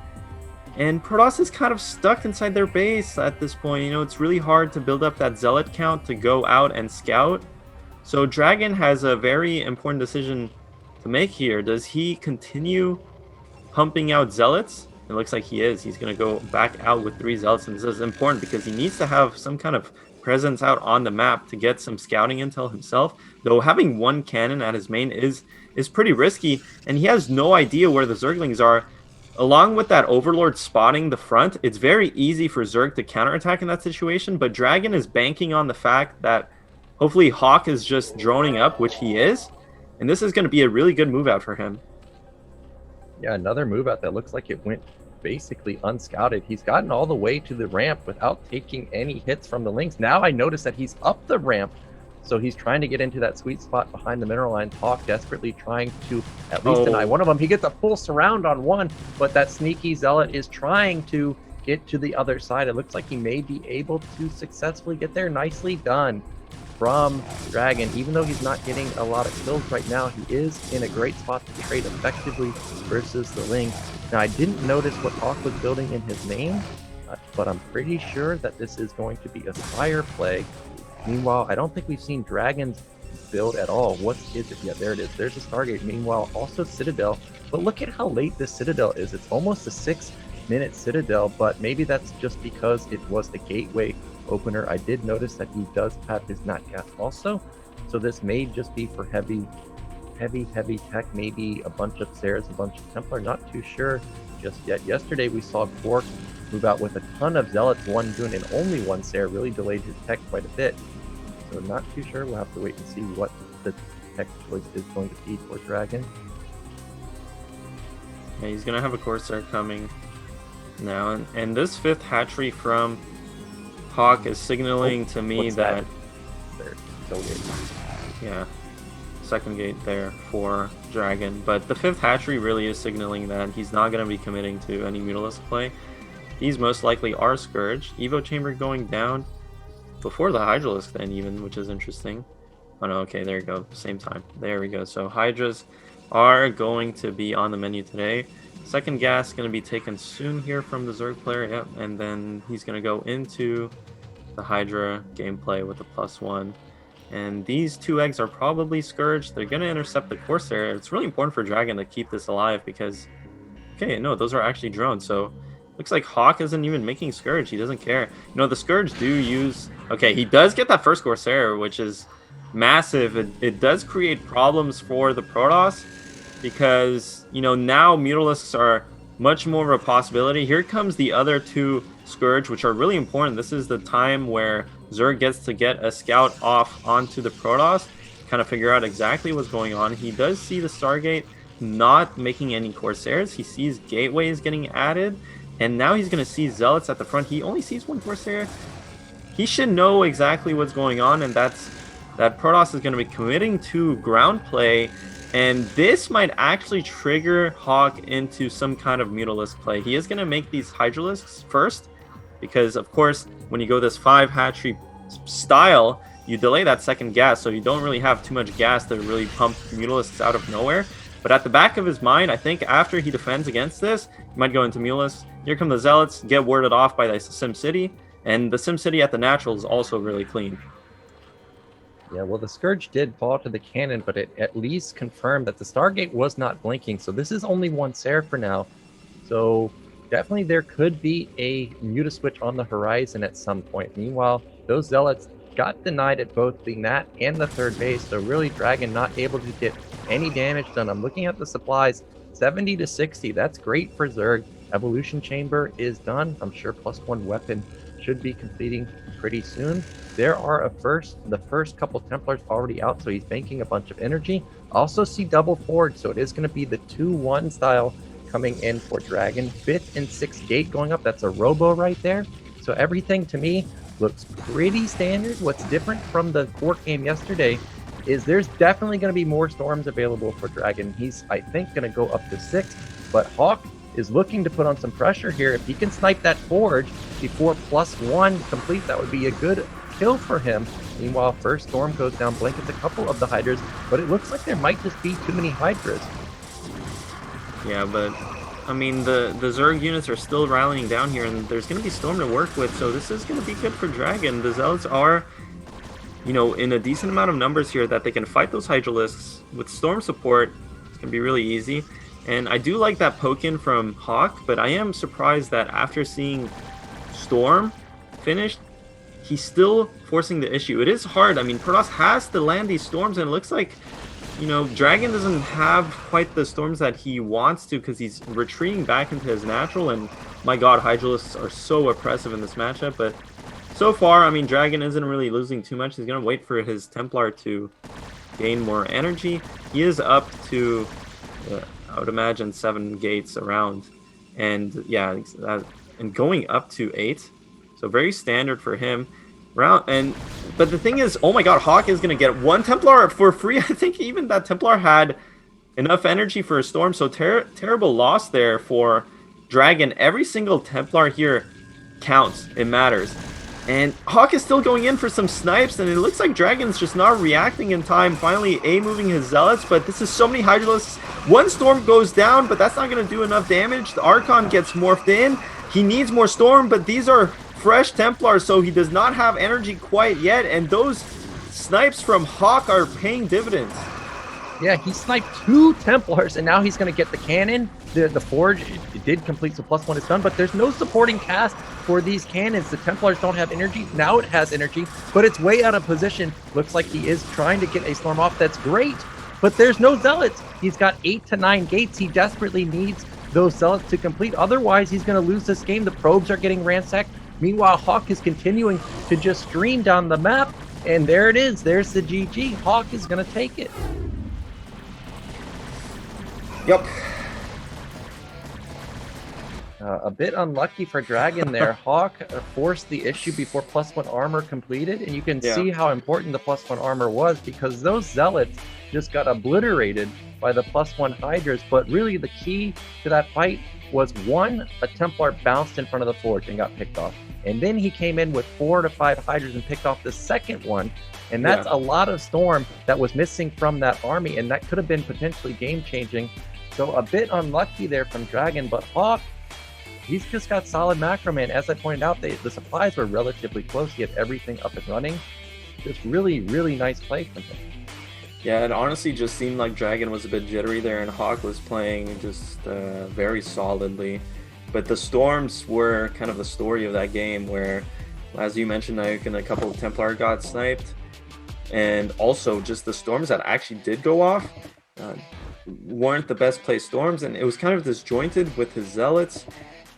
And Protoss is kind of stuck inside their base at this point. You know, it's really hard to build up that Zealot count to go out and scout. So Dragon has a very important decision to make here. Does he continue pumping out Zealots? It looks like he is. He's going to go back out with 3 Zealots, and this is important because he needs to have some kind of presence out on the map to get some scouting intel himself. Though having 1 cannon at his main is pretty risky, and he has no idea where the Zerglings are. Along with that Overlord spotting the front, it's very easy for Zerg to counterattack in that situation, but Dragon is banking on the fact that hopefully Hawk is just droning up, which he is, and this is going to be a really good move out for him. Yeah, another move out that looks like it went basically unscouted. He's gotten all the way to the ramp without taking any hits from the links. Now I notice that he's up the ramp, so he's trying to get into that sweet spot behind the mineral line. Hawk desperately trying to at least deny one of them. He gets a full surround on one, but that sneaky Zealot is trying to get to the other side. It looks like he may be able to successfully get there. Nicely done from Dragon. Even though he's not getting a lot of kills right now, he is in a great spot to trade effectively versus the Ling. Now, I didn't notice what Hawk was building in his main, but I'm pretty sure that this is going to be a Spire play. Meanwhile, I don't think we've seen Dragon's build at all. What is it? Yeah, there it is. There's a Stargate. Meanwhile, also Citadel. But look at how late this Citadel is. It's almost a 6-minute Citadel, but maybe that's just because it was the gateway opener. I did notice that he does have his Natgas also, so this may just be for heavy tech, maybe a bunch of Saras, a bunch of Templar, not too sure just yet. Yesterday we saw Bork move out with a ton of Zealots, 1 Goon and only 1 Sare, really delayed his tech quite a bit, so not too sure. We'll have to wait and see what the tech choice is going to be for Dragon. Yeah, he's gonna have a Corsair coming now, and this 5th hatchery from Hawk is signaling to me that yeah, 2nd gate there for Dragon, but the 5th hatchery really is signaling that he's not going to be committing to any Mutalisk play. These most likely are Scourge. Evo Chamber going down before the Hydralisk then even, which is interesting. Oh no, okay, there you go, same time. There we go. So Hydras are going to be on the menu today. 2nd gas going to be taken soon here from the Zerg player, yep, and then he's going to go into the Hydra gameplay with a +1. And these 2 eggs are probably Scourge. They're going to intercept the Corsair. It's really important for Dragon to keep this alive because, okay, no, those are actually drones. So looks like Hawk isn't even making Scourge. He doesn't care. You know, the Scourge do use, okay, he does get that first Corsair, which is massive. It does create problems for the Protoss because, you know, now Mutalisks are much more of a possibility. Here comes the other 2 Scourge, which are really important. This is the time where Zerg gets to get a scout off onto the Protoss, kind of figure out exactly what's going on. He does see the Stargate not making any Corsairs. He sees gateways getting added, and now he's going to see Zealots at the front. He only sees 1 Corsair. He should know exactly what's going on, and that Protoss is going to be committing to ground play. And this might actually trigger Hawk into some kind of Mutalisk play. He is going to make these Hydralisks first, because of course, when you go this 5 hatchery style, you delay that 2nd gas, so you don't really have too much gas to really pump Mutalisks out of nowhere. But at the back of his mind, I think after he defends against this, he might go into Mutalisks. Here come the Zealots, get warded off by the SimCity, and the SimCity at the natural is also really clean. Yeah, well, the Scourge did fall to the cannon, but it at least confirmed that the Stargate was not blinking. So this is only 1 Sare for now. So definitely there could be a Muta switch on the horizon at some point. Meanwhile, those Zealots got denied at both the Nat and the third base, so really Dragon not able to get any damage done. I'm looking at the supplies, 70 to 60. That's great for Zerg. Evolution Chamber is done. I'm sure +1 weapon should be completing pretty soon. There are the first couple Templars already out, so he's banking a bunch of energy. Also see double forge, so it is going to be the 2-1 style coming in for Dragon. 5th and 6th gate going up. That's a robo right there. So everything to me looks pretty standard. What's different from the court game yesterday is there's definitely going to be more storms available for Dragon. He's, I think, going to go up to 6, but Hawk is looking to put on some pressure here. If he can snipe that forge before +1 complete, that would be a good kill for him. Meanwhile, first storm goes down, blankets a couple of the Hydras, but it looks like there might just be too many Hydras. Yeah, but I mean, the Zerg units are still rallying down here, and there's going to be Storm to work with, so this is going to be good for Dragon. The Zealots are, you know, in a decent amount of numbers here that they can fight those Hydralisks. With Storm support, it's going to be really easy. And I do like that poke-in from Hawk, but I am surprised that after seeing Storm finished, he's still forcing the issue. It is hard. I mean, Protoss has to land these storms, and it looks like, you know, Dragon doesn't have quite the storms that he wants to because he's retreating back into his natural, and my god, Hydralisks are so oppressive in this matchup. But so far, I mean, Dragon isn't really losing too much. He's going to wait for his Templar to gain more energy. He is up to, I would imagine, 7 gates around. And yeah, and going up to 8. So very standard for him. But the thing is, oh my god, Hawk is going to get 1 Templar for free. I think even that Templar had enough energy for a storm, so terrible loss there for Dragon. Every single Templar here counts. It matters. And Hawk is still going in for some snipes, and it looks like Dragon's just not reacting in time. Finally, moving his Zealots, but this is so many Hydralisks. 1 storm goes down, but that's not going to do enough damage. The Archon gets morphed in. He needs more storm, but these are fresh Templars, so he does not have energy quite yet, and those snipes from Hawk are paying dividends. Yeah, he sniped 2 Templars, and now he's going to get the cannon. The Forge, it did complete, so +1 is done, but there's no supporting cast for these cannons. The Templars don't have energy. Now it has energy, but it's way out of position. Looks like he is trying to get a storm off. That's great, but there's no Zealots. He's got 8 to 9 gates. He desperately needs those Zealots to complete. Otherwise, he's going to lose this game. The probes are getting ransacked. Meanwhile, Hawk is continuing to just stream down the map, and there it is. There's the GG. Hawk is going to take it. Yep. A bit unlucky for Dragon there. Hawk forced the issue before +1 armor completed, and you can see how important the +1 armor was, because those Zealots just got obliterated by the +1 Hydras. But really the key to that fight was, 1, a Templar bounced in front of the Forge and got picked off. And then he came in with 4 to 5 Hydras and picked off the second one. And that's a lot of storm that was missing from that army, and that could have been potentially game-changing. So a bit unlucky there from Dragon, but Hawk, he's just got solid macro, man. As I pointed out, the supplies were relatively close. He had everything up and running. Just really, really nice play from him. Yeah, it honestly just seemed like Dragon was a bit jittery there, and Hawk was playing just very solidly. But the storms were kind of the story of that game, where, as you mentioned, Nayak, and a couple of Templar got sniped. And also just the storms that actually did go off weren't the best placed storms, and it was kind of disjointed with his Zealots.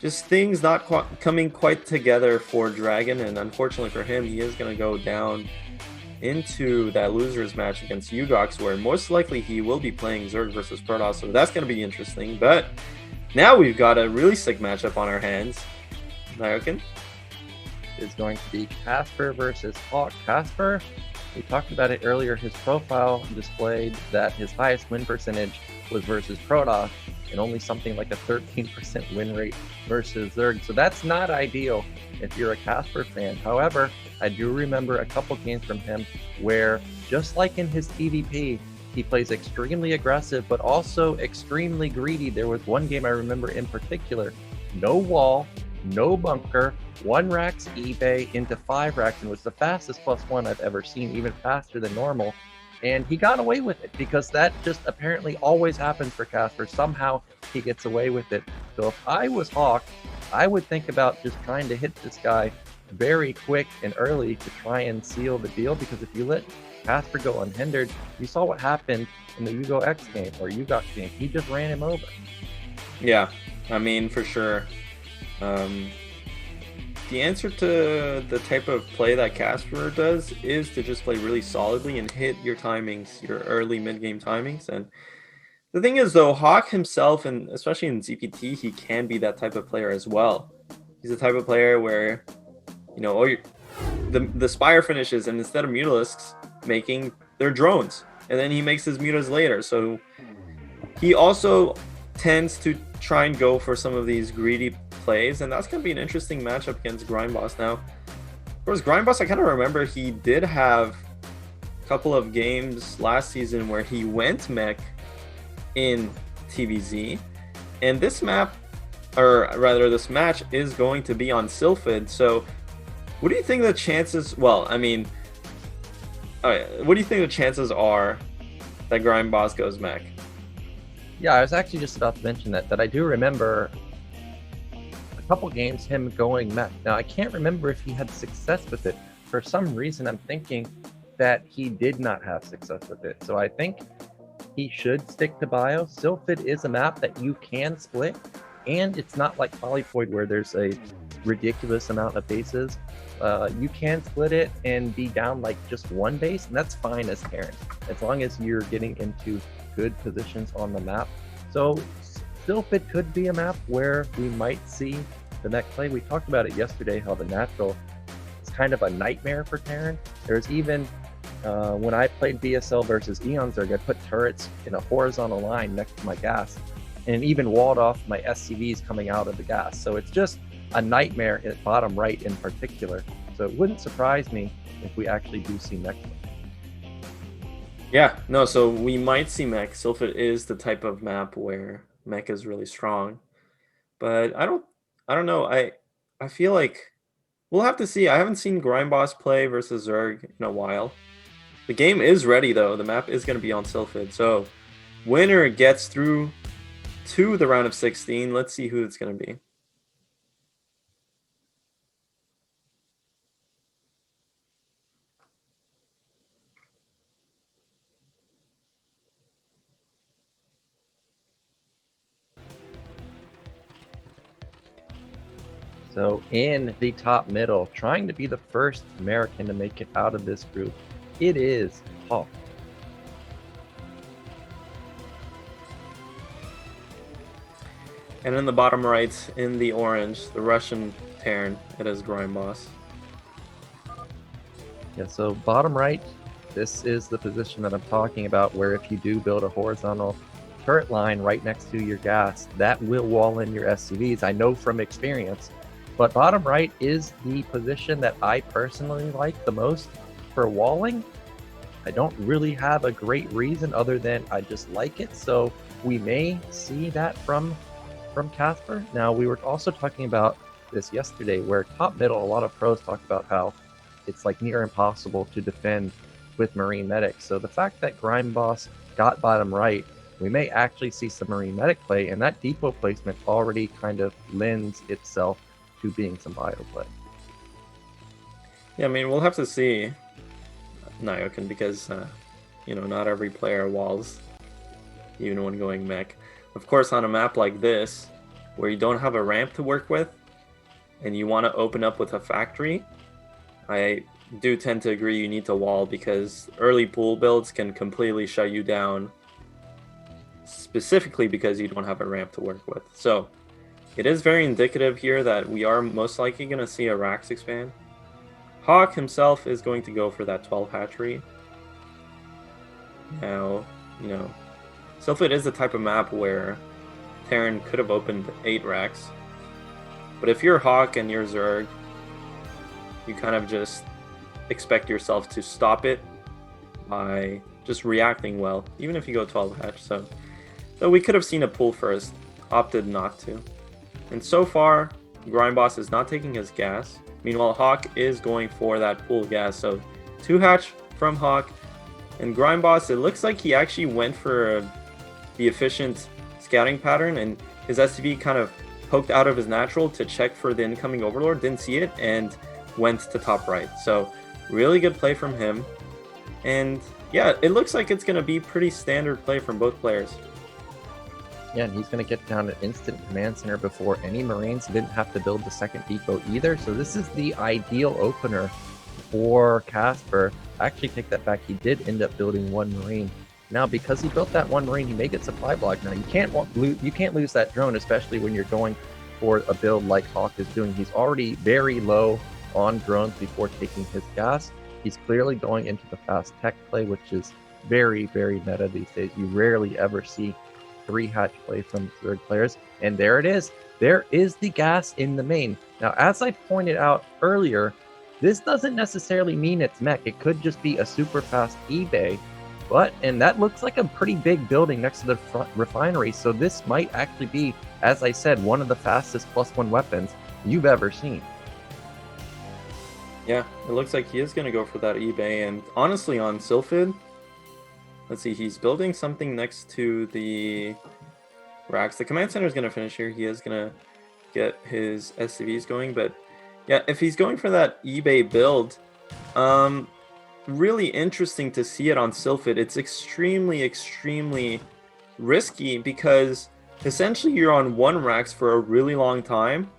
Just things not coming quite together for Dragon, and unfortunately for him, he is going to go down into that losers match against Yugox, where most likely he will be playing Zerg versus Protoss, so that's going to be interesting. But now we've got a really sick matchup on our hands. Nayokin is going to be Casper versus Hawk. Casper, we talked about it earlier, his profile displayed that his highest win percentage was versus Protoss, and only something like a 13% win rate versus Zerg. So that's not ideal if you're a Casper fan. However, I do remember a couple games from him where, just like in his PvP, he plays extremely aggressive, but also extremely greedy. There was one game I remember in particular, no wall, no bunker, 1 racks eBay into 5 racks, and was the fastest +1 I've ever seen, even faster than normal. And he got away with it because that just apparently always happens for Casper. Somehow he gets away with it. So if I was Hawk, I would think about just trying to hit this guy very quick and early to try and seal the deal, because if you let Casper go unhindered, you saw what happened in the Yugox game or Yugox game. He just ran him over. Yeah, I mean, for sure. The answer to the type of play that Casper does is to just play really solidly and hit your timings, your early mid-game timings. And the thing is, though, Hawk himself, and especially in ZPT, he can be that type of player as well. He's the type of player where, you know, the Spire finishes, and instead of Mutalisks making their drones, and then he makes his Mutas later. So he also tends to try and go for some of these greedy plays, and that's going to be an interesting matchup against Grime Boss. Now, of course, Grime Boss, I kind of remember he did have a couple of games last season where he went mech in TVZ, and this map, or rather this match, is going to be on Sylphid. So what do you think the chances, well, I mean, what do you think the chances are that Grime Boss goes mech? Yeah, I was actually just about to mention that I do remember a couple games him going mech. Now, I can't remember if he had success with it. For some reason, I'm thinking that he did not have success with it. So I think he should stick to Bio. Sylphid is a map that you can split, and it's not like Polypoid where there's a ridiculous amount of bases. You can split it and be down like just one base, and that's fine as Terran, as long as you're getting into good positions on the map. So Sylphid could be a map where we might see the mech play. We talked about it yesterday, how the natural is kind of a nightmare for Terran. There's even when I played BSL versus Eon Zerg, I put turrets in a horizontal line next to my gas, and even walled off my SCVs coming out of the gas. So it's just a nightmare at bottom right in particular. So it wouldn't surprise me if we actually do see mech. Yeah, no, so we might see mech. Sylphid is the type of map where mech is really strong. But I don't know. I feel like we'll have to see. I haven't seen Grime Boss play versus Zerg in a while. The game is ready though. The map is going to be on Sylphid. So winner gets through to the round of 16. Let's see who it's going to be. So in the top middle, trying to be the first American to make it out of this group, it is Hawk. And in the bottom right, in the orange, the Russian Terran, it is Grime Boss. Yeah, so bottom right, this is the position that I'm talking about, where if you do build a horizontal turret line right next to your gas, that will wall in your SCVs. I know from experience. But bottom right is the position that I personally like the most for walling. I don't really have a great reason other than I just like it. So we may see that from Casper. Now, we were also talking about this yesterday, where top middle, a lot of pros talk about how it's like near impossible to defend with Marine Medic. So the fact that Grime Boss got bottom right, we may actually see some Marine Medic play, and that depot placement already kind of lends itself to being some bio play. Yeah, I mean, we'll have to see Nyokin, because you know, not every player walls even when going mech. Of course, on a map like this, where you don't have a ramp to work with, and you want to open up with a factory, I do tend to agree you need to wall, because early pool builds can completely shut you down, specifically because you don't have a ramp to work with. So it is very indicative here that we are most likely going to see a Rax expand. Hawk himself is going to go for that 12 hatchery. Now, you know, Sylphid is the type of map where Terran could have opened 8 Rax. But if you're Hawk and you're Zerg, you kind of just expect yourself to stop it by just reacting well, even if you go 12 hatch. So we could have seen a pull first, opted not to. And so far, Grime Boss is not taking his gas. Meanwhile, Hawk is going for that pool gas. So 2 hatch from Hawk, And Grime Boss, it looks like he actually went for the efficient scouting pattern, and his SCV kind of poked out of his natural to check for the incoming Overlord, didn't see it, and went to top right. So really good play from him. And yeah, it looks like it's going to be pretty standard play from both players. Yeah, and he's going to get down an instant command center before any Marines. He didn't have to build the second depot either. So this is the ideal opener for Casper. Actually, take that back. He did end up building one Marine. Now, because he built that one Marine, he may get supply block. Now, you can't lose that drone, especially when you're going for a build like Hawk is doing. He's already very low on drones before taking his gas. He's clearly going into the fast tech play, which is very, very meta these days. You rarely ever see 3-hatch play from Zerg players. And there it is. There is the gas in the main. Now, as I pointed out earlier, this doesn't necessarily mean it's mech. It could just be a super fast eBay. And that looks like a pretty big building next to the front refinery. So this might actually be, as I said, one of the fastest +1 weapons you've ever seen. Yeah, it looks like he is going to go for that eBay. And honestly, on Sylphid, let's see, he's building something next to the racks. The command center is going to finish here. He is going to get his SCVs going. But yeah, if he's going for that eBay build, really interesting to see it on Sylphid. It's extremely, extremely risky because essentially you're on 1 racks for a really long time.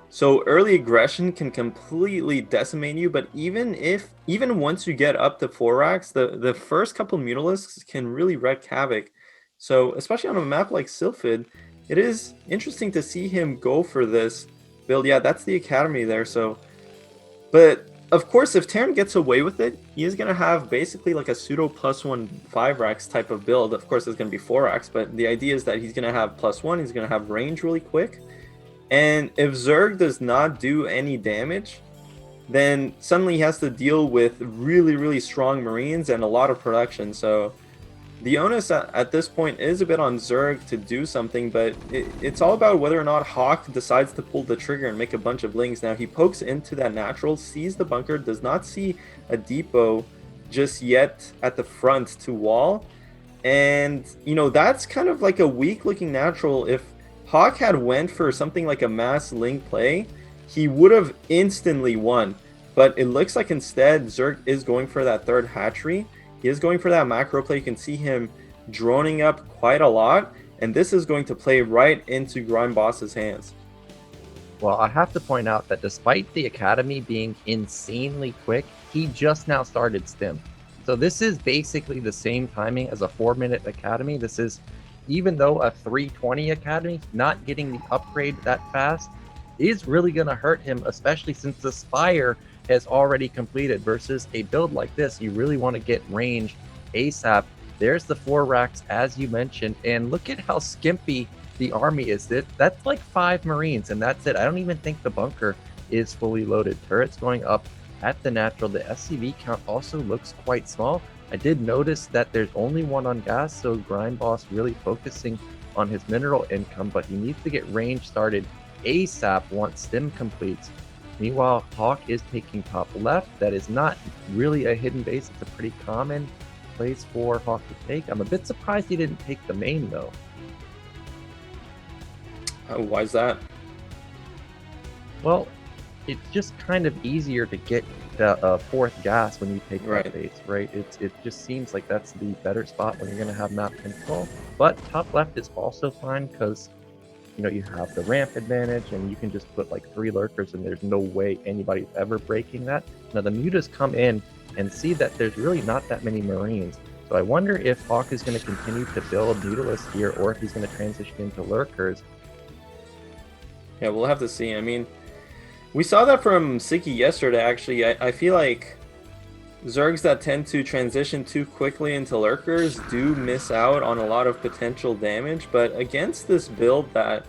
So early aggression can completely decimate you, but even once you get up to 4 racks, the first couple Mutalisks can really wreak havoc. So especially on a map like Sylphid, it is interesting to see him go for this build. Yeah, that's the Academy there. So, but of course, if Terran gets away with it, he is going to have basically like a pseudo +1 5 racks type of build. Of course, it's going to be 4 racks, but the idea is that he's going to have +1, he's going to have range really quick. And if Zerg does not do any damage, then suddenly he has to deal with really, really strong Marines and a lot of production. So the onus at this point is a bit on Zerg to do something, but it's all about whether or not Hawk decides to pull the trigger and make a bunch of lings. Now he pokes into that natural, sees the bunker, does not see a depot just yet at the front to wall. And, you know, that's kind of like a weak looking natural. If Hawk had went for something like a mass link play, he would have instantly won. But it looks like instead Zerg is going for that 3rd hatchery. He is going for that macro play. You can see him droning up quite a lot. And this is going to play right into Grime Boss's hands. Well, I have to point out that despite the Academy being insanely quick, he just now started Stim. So this is basically the same timing as a 4-minute Academy. This is, even though a 320 Academy, not getting the upgrade that fast is really going to hurt him, especially since the Spire has already completed. Versus a build like this, you really want to get range ASAP. There's the 4 racks, as you mentioned, and look at how skimpy the army is. That's like 5 Marines, and that's it. I don't even think the bunker is fully loaded. Turrets going up at the natural. The SCV count also looks quite small. I did notice that there's only 1 on gas, so Grime Boss really focusing on his mineral income, but he needs to get range started ASAP once Stim completes. Meanwhile, Hawk is taking top left. That is not really a hidden base. It's a pretty common place for Hawk to take. I'm a bit surprised he didn't take the main, though. Why is that? Well, it's just kind of easier to get the 4th gas when you take that base, right? It just seems like that's the better spot when you're going to have map control. But top left is also fine because, you know, you have the ramp advantage and you can just put like 3 lurkers and there's no way anybody's ever breaking that. Now the mutas come in and see that there's really not that many Marines. So I wonder if Hawk is going to continue to build Mutalists here or if he's going to transition into lurkers. Yeah, we'll have to see. I mean, we saw that from Siki yesterday, actually. I feel like Zergs that tend to transition too quickly into lurkers do miss out on a lot of potential damage, but against this build that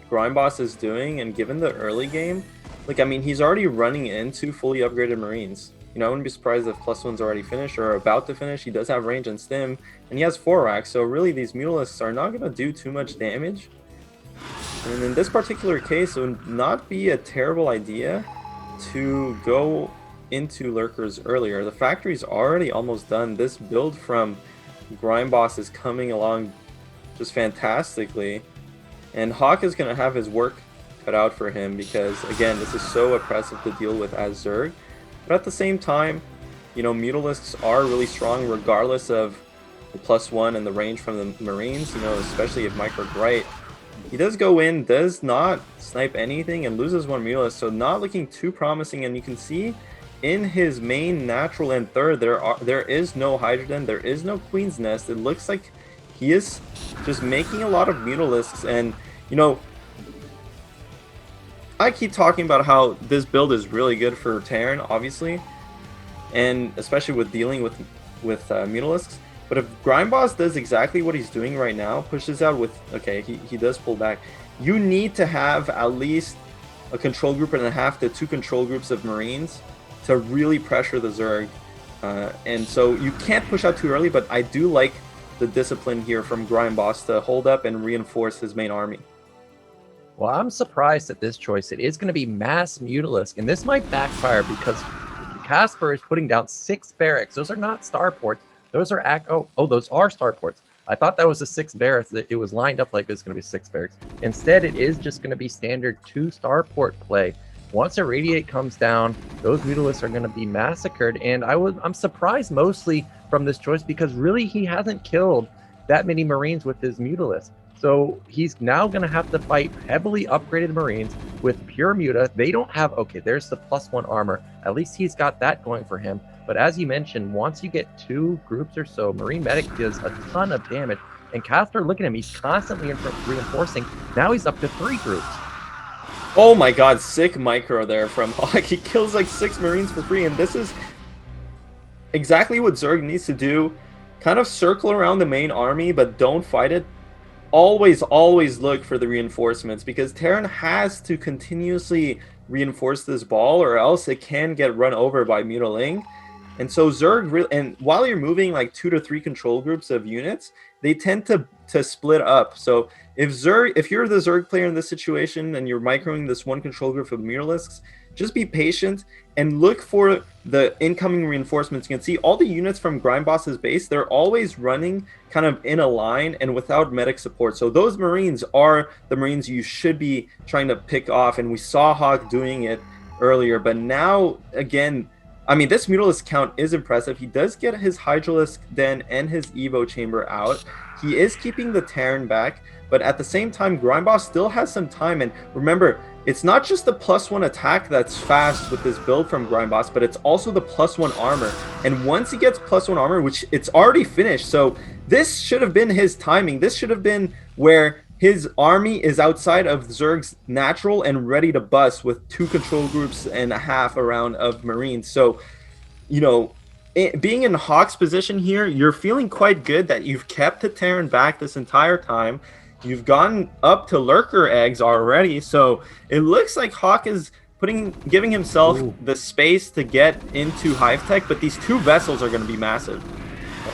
Grime Boss is doing, and given the early game, like, I mean, he's already running into fully upgraded Marines. You know, I wouldn't be surprised if +1's already finished or about to finish. He does have range and stim, and he has 4 racks, so really these Mutalisks are not going to do too much damage. And in this particular case, it would not be a terrible idea to go into lurkers earlier. The factory's already almost done. This build from Grime Boss is coming along just fantastically, and Hawk is going to have his work cut out for him because, again, this is so oppressive to deal with as Zerg. But at the same time, you know, Mutalisks are really strong regardless of the +1 and the range from the Marines, you know, especially if Micro's right. He does go in, does not snipe anything, and loses 1 Mutalisk, so not looking too promising. And you can see in his main natural and third, there is no Hydrogen, there is no Queen's Nest. It looks like he is just making a lot of Mutalisks. And, you know, I keep talking about how this build is really good for Terran, obviously, and especially with dealing with Mutalisks. But if Grime Boss does exactly what he's doing right now, pushes out with, okay, he does pull back, you need to have at least a control group and a half to 2 control groups of Marines to really pressure the Zerg. And so you can't push out too early, but I do like the discipline here from Grime Boss to hold up and reinforce his main army. Well, I'm surprised at this choice. It is going to be mass Mutalisk, and this might backfire because Casper is putting down 6 barracks. Those are not starports. Those are those are starports. I thought that was a 6 barracks. It was lined up like it's going to be 6 barracks. Instead, it is just going to be standard 2 starport play. Once a radiate comes down, those Mutalisks are going to be massacred. And I'm surprised mostly from this choice because really he hasn't killed that many Marines with his Mutalisk. So he's now going to have to fight heavily upgraded Marines with pure Muta. They don't have, okay, there's the +1 armor. At least he's got that going for him. But as you mentioned, once you get 2 groups or so, Marine Medic does a ton of damage. And Casper, look at him, he's constantly reinforcing. Now he's up to 3 groups. Oh my god, sick micro there from Hawk. He kills like 6 Marines for free, and this is exactly what Zerg needs to do. Kind of circle around the main army, but don't fight it. Always look for the reinforcements, because Terran has to continuously reinforce this ball, or else it can get run over by Mutaling. And so Zerg, and while you're moving like 2 to 3 control groups of units, they tend to split up. So if you're the Zerg player in this situation and you're microing this 1 control group of Mutalisks, just be patient and look for the incoming reinforcements. You can see all the units from Grime Boss's base, they're always running kind of in a line and without medic support. So those Marines are the Marines you should be trying to pick off. And we saw Hawk doing it earlier, but now again, I mean, this Mutalisk count is impressive. He does get his Hydralisk Den and his Evo Chamber out. He is keeping the Terran back, but at the same time, Grime Boss still has some time. And remember, it's not just the +1 attack that's fast with this build from Grime Boss, but it's also the +1 armor. And once he gets +1 armor, which it's already finished, so this should have been his timing. This should have been where his army is outside of Zerg's natural and ready to bust with 2 control groups and a half around of Marines. So, you know, being in Hawk's position here, you're feeling quite good that you've kept the Terran back this entire time. You've gone up to Lurker eggs already, so it looks like Hawk is giving himself the space to get into Hive Tech, but these 2 vessels are going to be massive.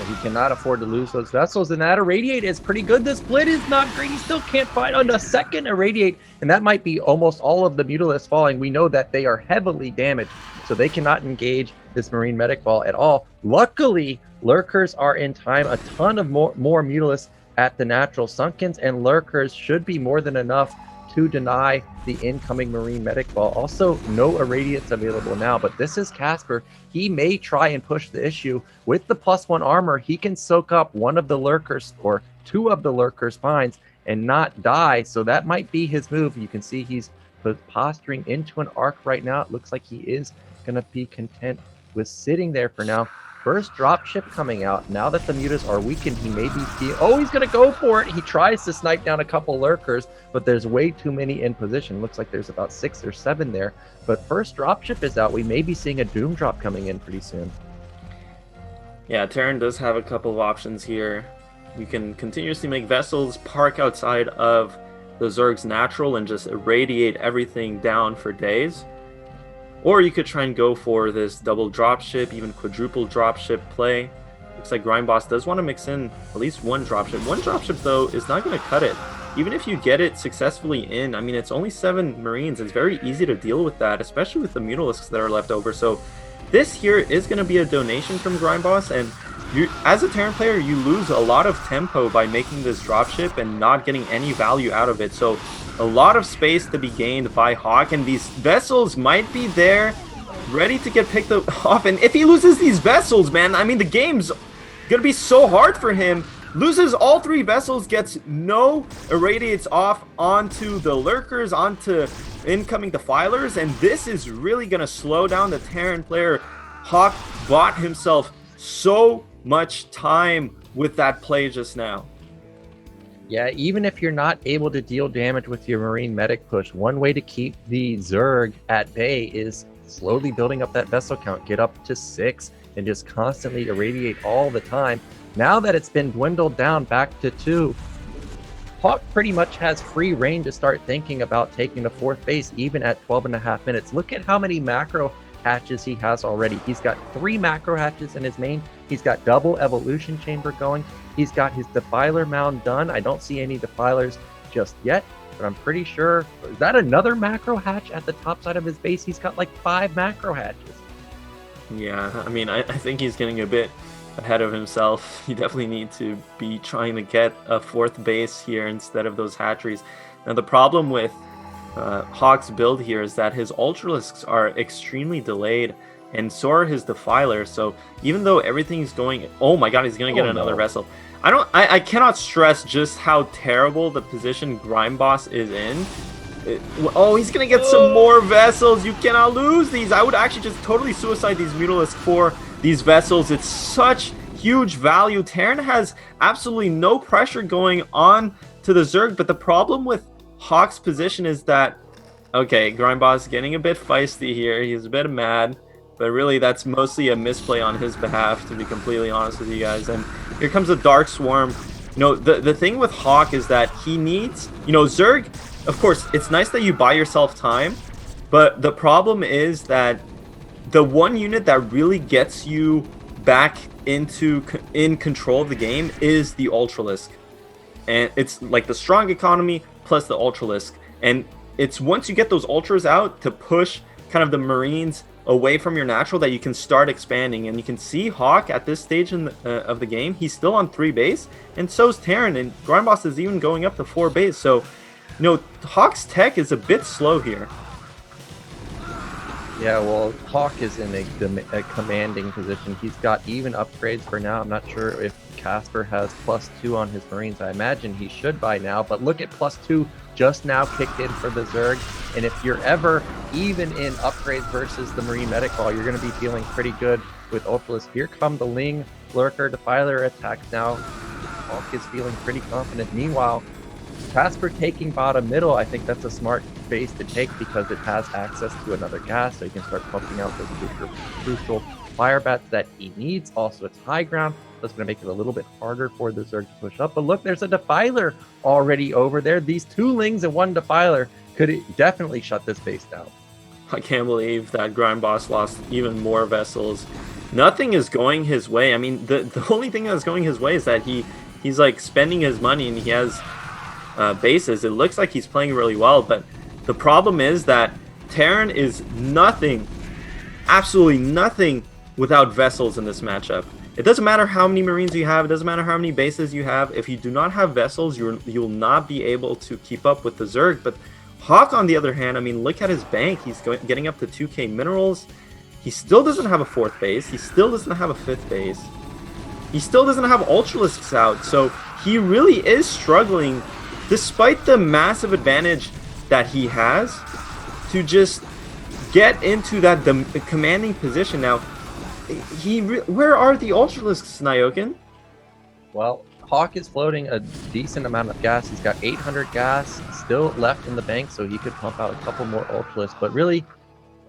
He cannot afford to lose those vessels, and that irradiate is pretty good. The split is not great. He still can't fight on the second irradiate, and that might be almost all of the Mutalisks falling. We know that they are heavily damaged, so they cannot engage this Marine Medic ball at all. Luckily, Lurkers are in time. A ton of more Mutalisks at the natural. Sunkens and Lurkers should be more than enough to deny the incoming Marine Medic ball. Also, no irradiates available now, but this is Casper. He may try and push the issue. With the +1 armor, he can soak up 1 of the Lurkers or 2 of the Lurkers' spines and not die, so that might be his move. You can see he's posturing into an arc right now. It looks like he is going to be content with sitting there for now. First dropship coming out. Now that the mutas are weakened, he may be... Oh, he's going to go for it. He tries to snipe down a couple Lurkers, but there's way too many in position. Looks like there's about 6 or 7 there. But first dropship is out. We may be seeing a Doom drop coming in pretty soon. Yeah, Terran does have a couple of options here. You can continuously make vessels park outside of the Zerg's natural and just irradiate everything down for days. Or you could try and go for this double dropship, even quadruple dropship play. Looks like Grime Boss does want to mix in at least 1 dropship. 1 dropship, though, is not going to cut it. Even if you get it successfully in, I mean, it's only 7 Marines. It's very easy to deal with that, especially with the Mutalisks that are left over. So this here is going to be a donation from Grime Boss, and you, as a Terran player, you lose a lot of tempo by making this dropship and not getting any value out of it. So a lot of space to be gained by Hawk, and these vessels might be there, ready to get picked off. And if he loses these vessels, man, I mean, the game's gonna be so hard for him. Loses all 3 vessels, gets no irradiates off onto the lurkers, onto incoming defilers, and this is really gonna slow down the Terran player. Hawk bought himself so much time with that play just now. Yeah, even if you're not able to deal damage with your Marine medic push, one way to keep the Zerg at bay is slowly building up that vessel count, get up to 6, and just constantly irradiate all the time. Now that it's been dwindled down back to 2, Hawk pretty much has free reign to start thinking about taking the 4th base, even at 12.5 minutes. Look at how many macro hatches he has already. He's got 3 macro hatches in his main. He's got double evolution chamber going. He's got his defiler mound done. I don't see any defilers just yet, but I'm pretty sure, is that another macro hatch at the top side of his base? He's got like 5 macro hatches. Yeah, I mean, I think he's getting a bit ahead of himself. You definitely need to be trying to get a 4th base here instead of those hatcheries. Now, the problem with Hawk's build here is that his Ultralisks are extremely delayed, and so are his defilers. So even though everything's going, oh my god, he's gonna get another vessel. I cannot stress just how terrible the position Grime Boss is in. Oh, he's gonna get some more vessels. You cannot lose these. I would actually just totally suicide these Mutalisks for these vessels. It's such huge value. Terran has absolutely no pressure going on to the Zerg, but the problem with Hawk's position is that, okay, Grime Boss getting a bit feisty here. He's a bit mad, but really that's mostly a misplay on his behalf, to be completely honest with you guys. And here comes a Dark Swarm. You know, the thing with Hawk is that he needs, you know, Zerg, of course, it's nice that you buy yourself time, but the problem is that the one unit that really gets you back in control of the game is the Ultralisk. And it's like the strong economy plus the Ultralisk. And it's once you get those Ultras out to push kind of the Marines away from your natural that you can start expanding. And you can see Hawk at this stage of the game, he's still on 3 base, and so's Terran, and Grime Boss is even going up to 4 base. So, you know, Hawk's tech is a bit slow here. Yeah, well, Hawk is in a commanding position. He's got even upgrades for now. I'm not sure if Casper has +2 on his Marines. I imagine he should by now, but look at +2 just now kicked in for the Zerg. And if you're ever even in upgrades versus the Marine Medic Ball, you're going to be feeling pretty good with Ultralisk. Here come the Ling, Lurker, Defiler attacks now. Hawk is feeling pretty confident. Meanwhile, Casper taking bottom middle, I think that's a smart base to take because it has access to another gas, so you can start pumping out those crucial fire bats that he needs. Also, it's high ground, so it's going to make it a little bit harder for the Zerg to push up. But look, there's a Defiler already over there. These 2 Lings and 1 Defiler could definitely shut this base down. I can't believe that Grime Boss lost even more vessels. Nothing is going his way. I mean, the only thing that's going his way is that he's like spending his money and he has bases. It looks like he's playing really well, but the problem is that Terran is nothing, absolutely nothing without vessels in this matchup. It doesn't matter how many Marines you have, it doesn't matter how many bases you have. If you do not have vessels, you'll not be able to keep up with the Zerg. But Hawk, on the other hand, I mean, look at his bank. He's getting up to 2k minerals. He still doesn't have a 4th base. He still doesn't have a 5th base. He still doesn't have Ultralisks out. So he really is struggling, despite the massive advantage that he has, to just get into that commanding position. Now, where are the Ultralisks, Nyokin? Well, Hawk is floating a decent amount of gas. He's got 800 gas still left in the bank, so he could pump out a couple more Ultralisks. But really,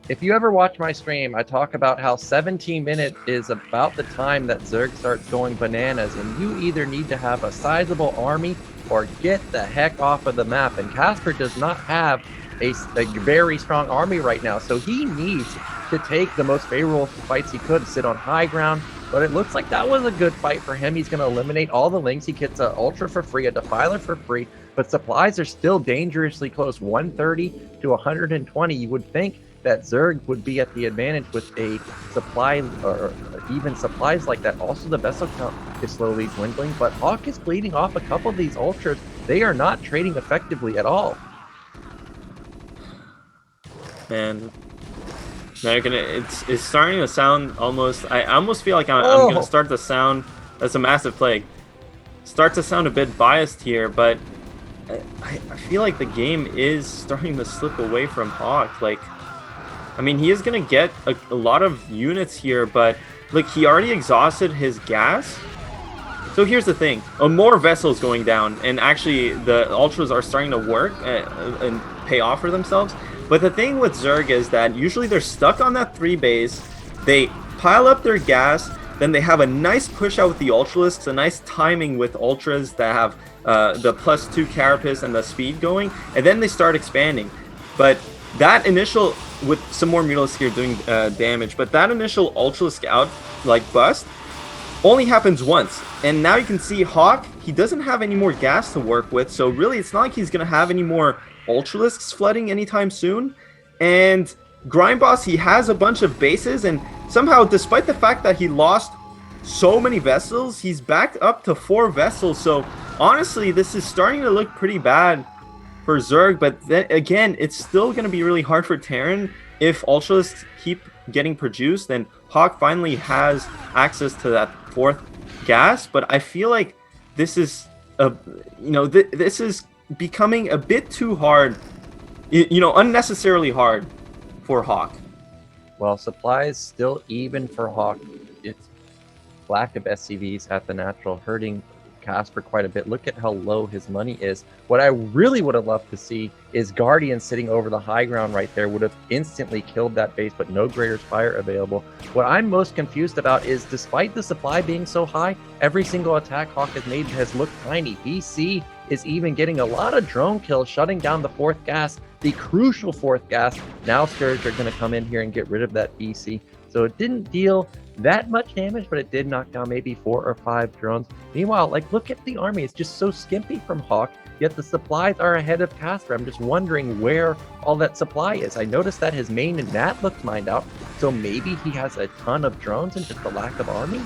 if you ever watch my stream, I talk about how 17 minutes is about the time that Zerg starts going bananas, and you either need to have a sizable army or get the heck off of the map. And Casper does not have a very strong army right now, so he needs to take the most favorable fights he could, sit on high ground. But it looks like that was a good fight for him. He's going to eliminate all the Lings. He gets an Ultra for free, a Defiler for free, but supplies are still dangerously close, 130 to 120. You would think that Zerg would be at the advantage with a supply or even supplies like that. Also, the vessel count is slowly dwindling, but Hawk is bleeding off a couple of these ultras. They are not trading effectively at all. Man, American, it's starting to sound almost. I almost feel like I'm gonna start to sound. That's a massive plague. Start to sound a bit biased here, but I feel like the game is starting to slip away from Hawk. Like, I mean, he is gonna get a lot of units here, but look, he already exhausted his gas. So here's the thing: more vessels going down, and actually the ultras are starting to work and pay off for themselves. But the thing with Zerg is that usually they're stuck on that 3 base, they pile up their gas, then they have a nice push out with the Ultralisks, a nice timing with Ultras that have the +2 carapace and the speed going, and then they start expanding. But that initial, with some more Mutalisks here doing damage, but that initial Ultralisk out, like bust, only happens once. And now you can see Hawk, he doesn't have any more gas to work with, so really it's not like he's going to have any more Ultralisks flooding anytime soon. And Grime Boss, he has a bunch of bases, and somehow, despite the fact that he lost so many vessels, he's backed up to 4 vessels. So honestly, this is starting to look pretty bad for Zerg, but then again, it's still going to be really hard for Terran if Ultralisks keep getting produced, and Hawk finally has access to that 4th gas. But I feel like this is this is becoming a bit too hard, unnecessarily hard for Hawk. Well, supplies still even for Hawk. It's lack of SCVs at the natural hurting Casper quite a bit. Look at how low his money is. What I really would have loved to see is Guardian sitting over the high ground right there would have instantly killed that base, but no Greater Spire available. What I'm most confused about is, despite the supply being so high, every single attack Hawk has made has looked tiny. BC is even getting a lot of drone kills, shutting down the 4th gas, the crucial 4th gas. Now Scourge are going to come in here and get rid of that BC. So it didn't deal that much damage, but it did knock down maybe 4 or 5 drones. Meanwhile, like, look at the army. It's just so skimpy from Hawk, yet the supplies are ahead of Casper. I'm just wondering where all that supply is. I noticed that his main Nat looks mined out, so maybe he has a ton of drones and just a lack of army?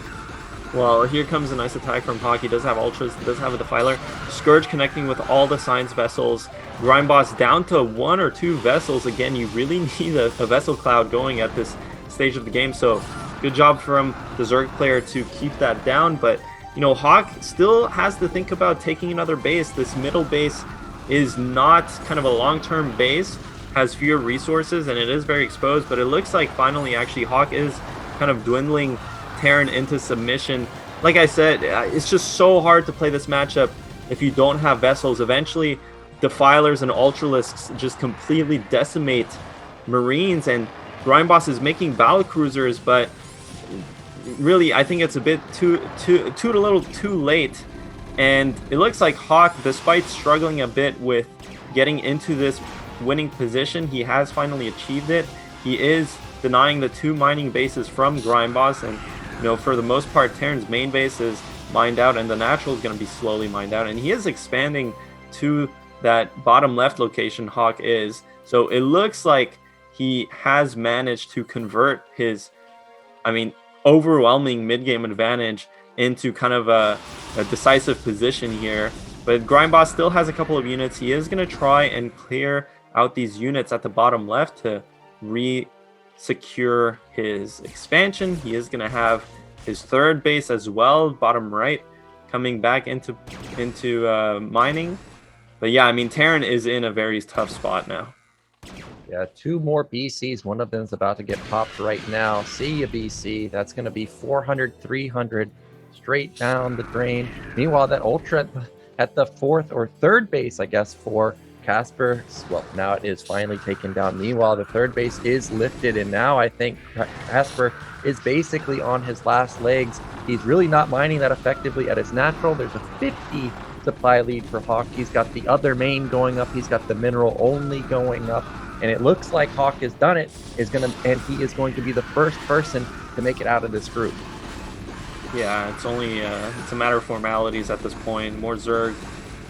Well, here comes a nice attack from Hawk. He does have Ultras, he does have a Defiler. Scourge connecting with all the Science vessels. Grime Boss down to 1 or 2 vessels. Again, you really need a vessel cloud going at this stage of the game, so good job from the Zerg player to keep that down. But Hawk still has to think about taking another base. This middle base is not kind of a long-term base, has fewer resources, and it is very exposed. But it looks like finally actually Hawk is kind of dwindling Terran into submission. Like I said, it's just so hard to play this matchup if you don't have vessels. Eventually Defilers and Ultralisks just completely decimate Marines, and Grime Boss is making battle cruisers, but really I think it's a bit too little too late. And it looks like Hawk, despite struggling a bit with getting into this winning position, he has finally achieved it. He is denying the 2 mining bases from Grime Boss, and for the most part Terran's main base is mined out, and the natural is going to be slowly mined out, and he is expanding to that bottom left location Hawk is. So it looks like he has managed to convert his, overwhelming mid-game advantage into kind of a decisive position here. But Grime Boss still has a couple of units. He is going to try and clear out these units at the bottom left to secure his expansion. He is going to have his 3rd base as well, bottom right, coming back into mining. But yeah, Terran is in a very tough spot now. Yeah, 2 more BCs. One of them is about to get popped right now. See ya, BC. That's going to be 400, 300 straight down the drain. Meanwhile, that Ultra at the 4th or 3rd base, I guess, for Casper, well, now it is finally taken down. Meanwhile, the 3rd base is lifted, and now I think Casper is basically on his last legs. He's really not mining that effectively at his natural. There's a 50 supply lead for Hawk. He's got the other main going up. He's got the mineral only going up. And it looks like Hawk has done it, and he is going to be the first person to make it out of this group. Yeah, it's only it's a matter of formalities at this point. More Zerg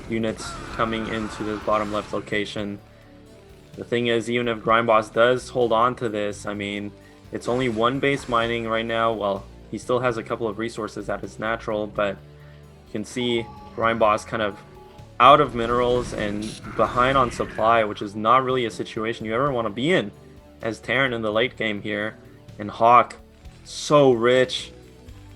units coming into the bottom left location. The thing is, even if Grime Boss does hold on to this, I mean, it's only one base mining right now. Well, he still has a couple of resources that is natural, but you can see Grime Boss kind of out of minerals and behind on supply, which is not really a situation you ever want to be in as Terran in the late game here. And Hawk, so rich,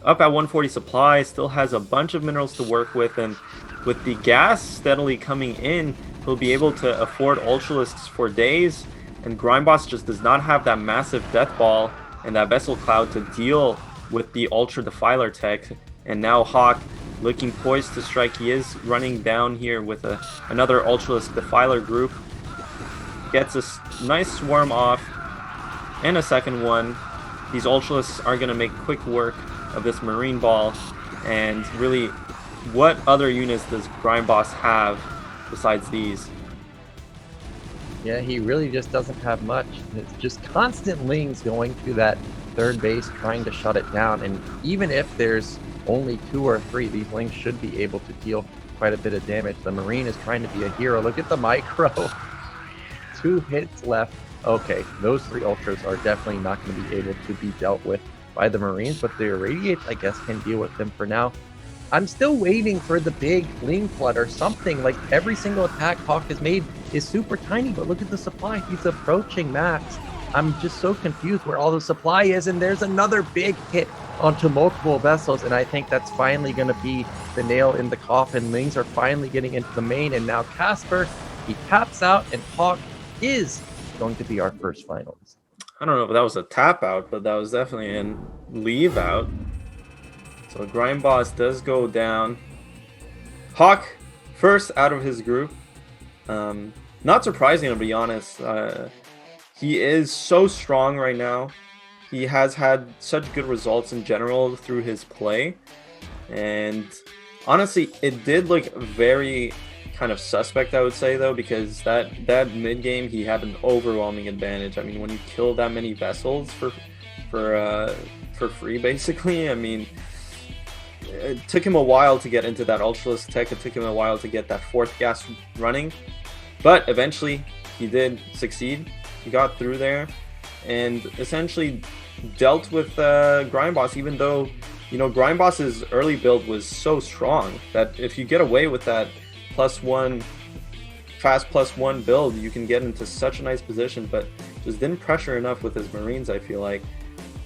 up at 140 supply, still has a bunch of minerals to work with, and with the gas steadily coming in, he'll be able to afford Ultralisks for days, and Grime Boss just does not have that massive death ball and that vessel cloud to deal with the Ultra Defiler tech. And now Hawk looking poised to strike. He is running down here with another Ultralisk Defiler group. Gets a nice swarm off and a second one. These Ultralisks are going to make quick work of this Marine Ball. And really, what other units does Grime Boss have besides these? Yeah, he really just doesn't have much. It's just constant lings going to that third base trying to shut it down. And even if there's only 2 or 3, these lings should be able to deal quite a bit of damage. The Marine is trying to be a hero. Look at the micro. 2 hits left. Okay, those 3 ultras are definitely not going to be able to be dealt with by the Marines, but the Irradiates, I guess, can deal with them for now. I'm still waiting for the big ling flood or something. Like, every single attack Hawk has made is super tiny, but look at the supply. He's approaching max. I'm just so confused where all the supply is, and there's another big hit onto multiple vessels, and I think that's finally going to be the nail in the coffin. Lings are finally getting into the main, and now Casper, he taps out, and Hawk is going to be our first finalist. I don't know if that was a tap out, but that was definitely a leave out. So Grime Boss does go down. Hawk first out of his group. Not surprising, to be honest. He is so strong right now. He has had such good results in general through his play. And honestly, it did look very kind of suspect, I would say, though, because that mid game he had an overwhelming advantage. I mean, when you kill that many vessels for free, basically, I mean, it took him a while to get into that Ultralisk tech. It took him a while to get that 4th gas running, but eventually he did succeed. He got through there and essentially dealt with Grime Boss, even though, you know, Grime Boss's early build was so strong that if you get away with that +1 fast +1 build, you can get into such a nice position, but just didn't pressure enough with his Marines, I feel like.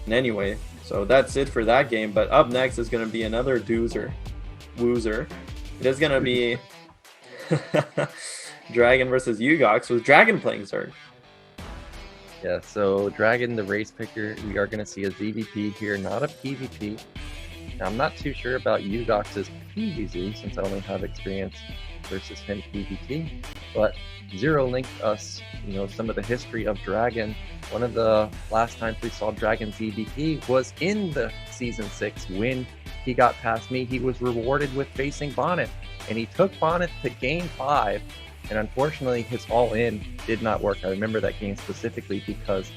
And anyway, so that's it for that game. But up next is going to be another woozer. It is going to be Dragon versus Yugox, with Dragon playing Zerg. Yeah, so Dragon, the race picker, we are going to see a ZVP here, not a PvP. Now, I'm not too sure about Yugox's PvZ, since I only have experience versus him PvP, but Zero linked us, you know, some of the history of Dragon. One of the last times we saw Dragon ZVP was in the Season 6 when he got past me. He was rewarded with facing Bonnet, and he took Bonnet to Game 5, and unfortunately his all-in did not work. I remember that game specifically because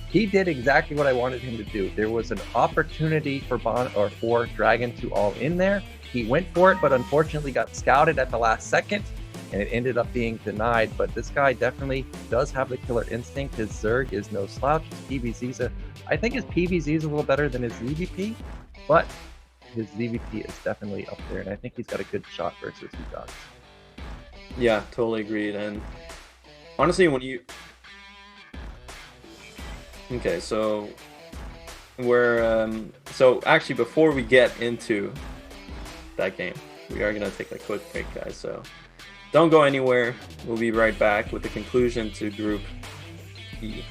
he did exactly what I wanted him to do. There was an opportunity for for Dragon to all in there. He went for it, but unfortunately got scouted at the last second, and it ended up being denied. But this guy definitely does have the killer instinct. His Zerg is no slouch. His PvZ's I think his PvZ is a little better than his ZVP, but his ZVP is definitely up there, and I think he's got a good shot versus Yugox. Yeah, totally agreed. And honestly, when you... Okay, so we're... So actually, before we get into that game, we are going to take a quick break, guys. So don't go anywhere. We'll be right back with the conclusion to Group E.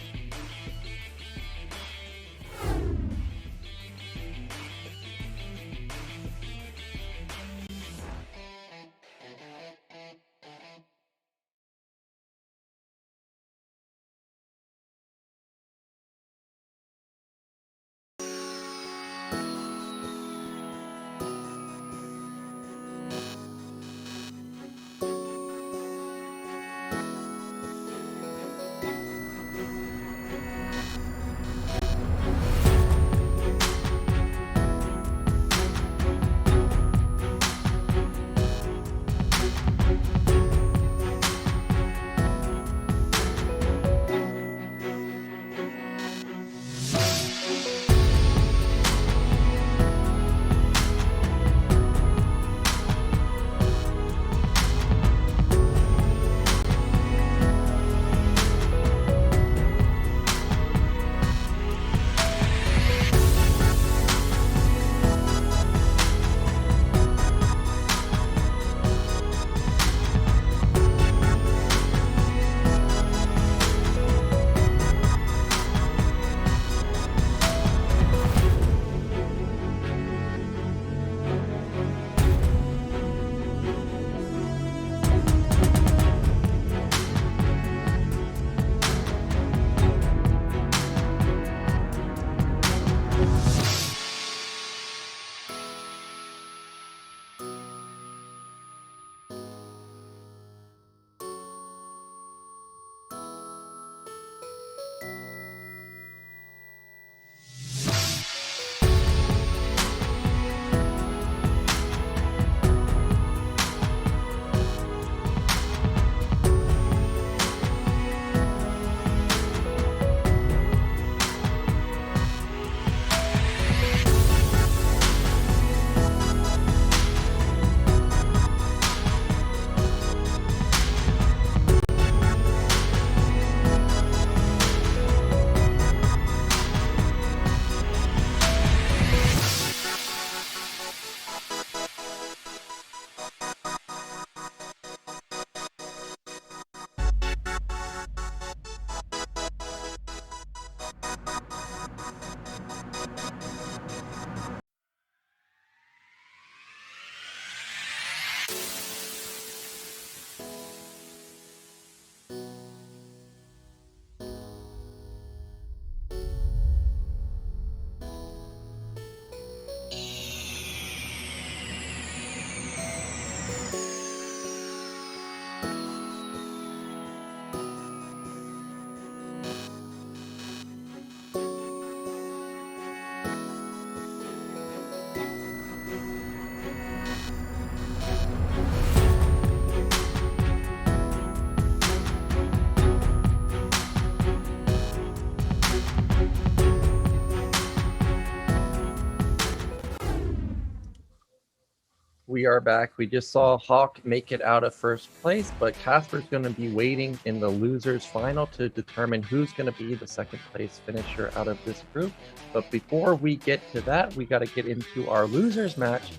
We are back. We just saw Hawk make it out of first place, but Casper's going to be waiting in the losers final to determine who's going to be the second place finisher out of this group. But before we get to that, we got to get into our losers match,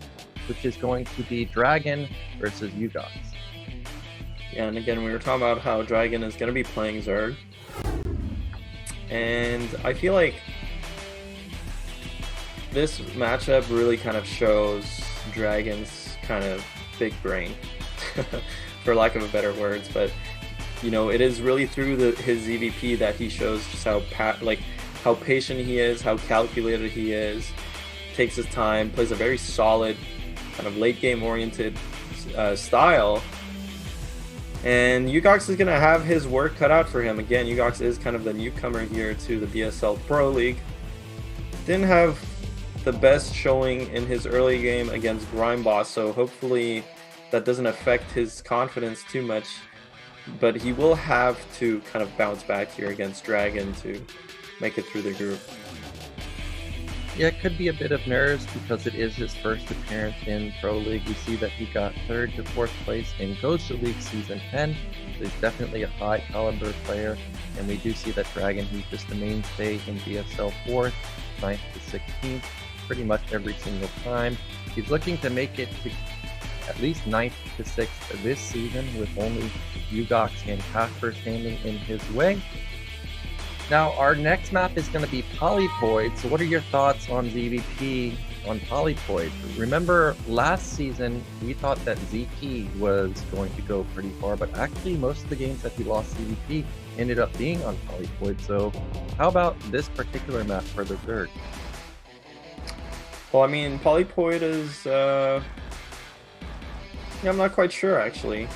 which is going to be Dragon versus Yugox. Yeah, and again, we were talking about how Dragon is going to be playing Zerg. And I feel like this matchup really kind of shows Dragon's kind of big brain, for lack of better words. But you know, it is really through his EVP that he shows just how patient he is, how calculated he is, takes his time, plays a very solid kind of late game oriented style. And Yugox is going to have his work cut out for him. Again, Yugox is kind of the newcomer here to the BSL Pro League. Didn't have the best showing in his early game against Grime Boss, so hopefully that doesn't affect his confidence too much. But he will have to kind of bounce back here against Dragon to make it through the group. Yeah, it could be a bit of nerves because it is his first appearance in Pro League. We see that he got 3rd to 4th place in Ghost League Season 10. So he's definitely a high caliber player. And we do see that Dragon, who's just the mainstay in BSL 4th, 9th to 16th, pretty much every single time. He's looking to make it to at least 9th to 6th this season with only Yugox and Casper standing in his way. Now, our next map is going to be Polypoid. So what are your thoughts on ZVP on Polypoid? Remember, last season, we thought that ZP was going to go pretty far, but actually most of the games that he lost ZVP ended up being on Polypoid. So how about this particular map for the Zerg? Well, I mean, Polypoid is... I'm not quite sure, actually.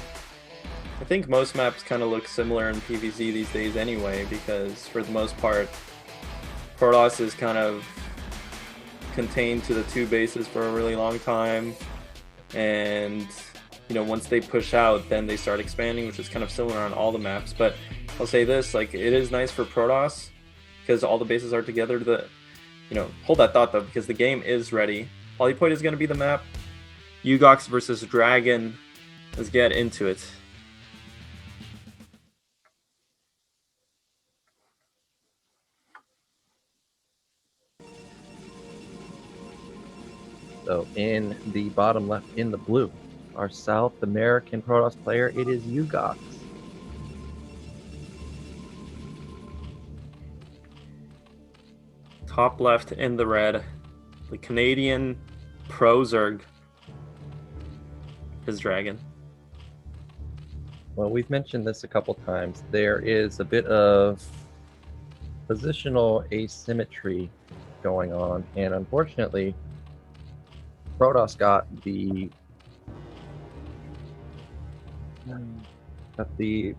I think most maps kind of look similar in PvZ these days anyway, because for the most part, Protoss is kind of contained to the 2 bases for a really long time, and you know, once they push out, then they start expanding, which is kind of similar on all the maps. But I'll say this, like, it is nice for Protoss because all the bases are together. Hold that thought though, because the game is ready. Polypoid is going to be the map. Yugox versus Dragon. Let's get into it. So in the bottom left, in the blue, our South American Protoss player, it is Yugox. Top left in the red, the Canadian Pro Zerg is Dragon. Well, we've mentioned this a couple times. There is a bit of positional asymmetry going on, and unfortunately, Protoss got the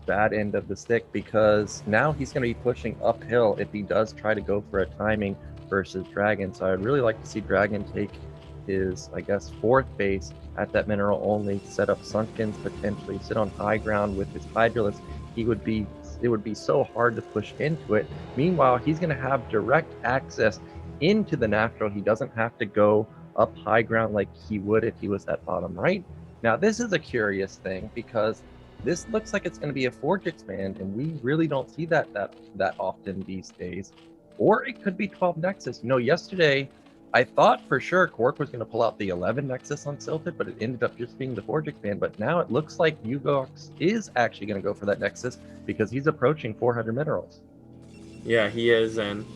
bad end of the stick, because now he's going to be pushing uphill if he does try to go for a timing versus Dragon. So I'd really like to see Dragon take his, I guess, 4th base at that mineral only, set up Sunkens, potentially sit on high ground with his Hydralisk. It would be so hard to push into it. Meanwhile, he's going to have direct access into the natural. He doesn't have to go up high ground like he would if he was at bottom right. Now, this is a curious thing because this looks like it's going to be a Forge expand, and we really don't see that often these days. Or it could be 12 Nexus. You know, yesterday I thought for sure Quark was going to pull out the 11 Nexus on Silted, but it ended up just being the Forge expand. But now it looks like Yugox is actually going to go for that Nexus because he's approaching 400 minerals. Yeah, he is, and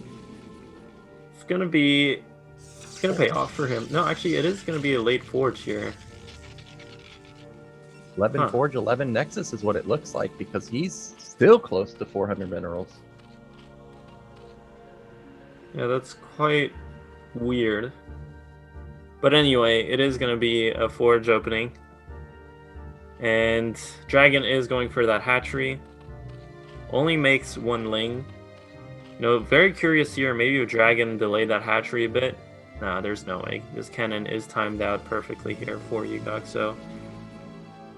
it's going to pay off for him. No, actually, it is going to be a late Forge here. 11 Forge, 11 Nexus is what it looks like, because he's still close to 400 minerals. Yeah, that's quite weird. But anyway, it is going to be a Forge opening. And Dragon is going for that hatchery. Only makes 1 Ling. You know, very curious here. Maybe if Dragon delayed that hatchery a bit. Nah, there's no way. This cannon is timed out perfectly here for Yugox, so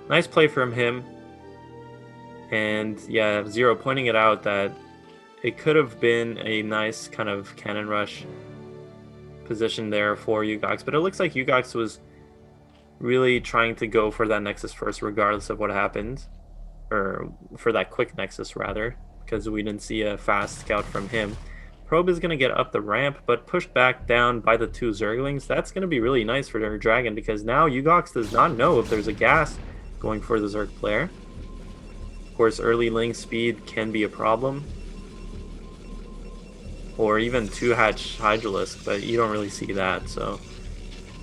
nice play from him. And yeah, Zero pointing it out that it could have been a nice kind of cannon rush position there for Yugox, but it looks like Yugox was really trying to go for that Nexus first, regardless of what happens, or for that quick Nexus rather, because we didn't see a fast scout from him. Probe is going to get up the ramp, but pushed back down by the 2 Zerglings. That's going to be really nice for their Dragon, because now Yugox does not know if there's a gas going for the Zerg player. Of course, early Ling speed can be a problem, or even 2-hatch Hydralisk, but you don't really see that, so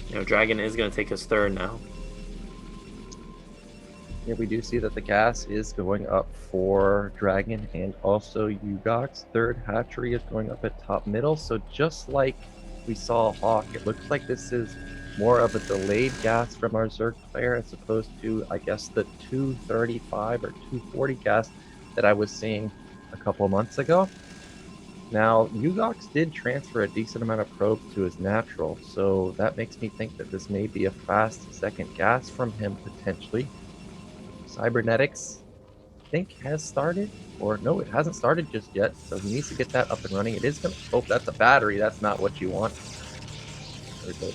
you know, Dragon is going to take his third now. Yeah, we do see that the gas is going up for Dragon and also Yugox. Third hatchery is going up at top middle. So just like we saw Hawk, it looks like this is more of a delayed gas from our Zerg player as opposed to, I guess, the 235 or 240 gas that I was seeing a couple months ago. Now, Yugox did transfer a decent amount of probes to his natural, so that makes me think that this may be a fast second gas from him potentially. Cybernetics, I think, has started, or no, it hasn't started just yet, so he needs to get that up and running. It is going to, oh, that's a battery, that's not what you want.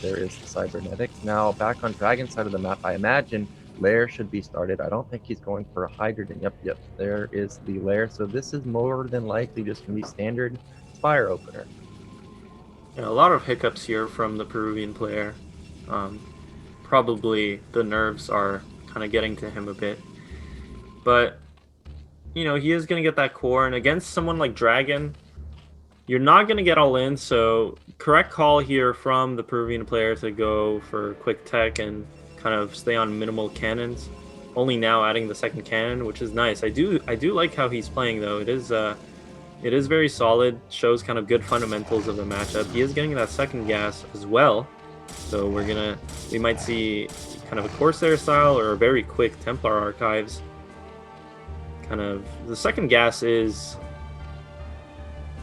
There is the Cybernetics. Now, back on Dragon's side of the map, I imagine Lair should be started. I don't think he's going for a Hydrogen. Yep, there is the Lair. So this is more than likely just going to be standard Spire opener. Yeah, a lot of hiccups here from the Peruvian player. Probably the nerves are kind of getting to him a bit. But, you know, he is going to get that core. And against someone like Dragon, you're not going to get all in. So correct call here from the Peruvian player to go for quick tech and kind of stay on minimal cannons. Only now adding the second cannon, which is nice. I do like how he's playing, though. It is very solid. Shows kind of good fundamentals of the matchup. He is getting that second gas as well. So we might see kind of a Corsair style or a very quick Templar Archives. Kind of the second gas is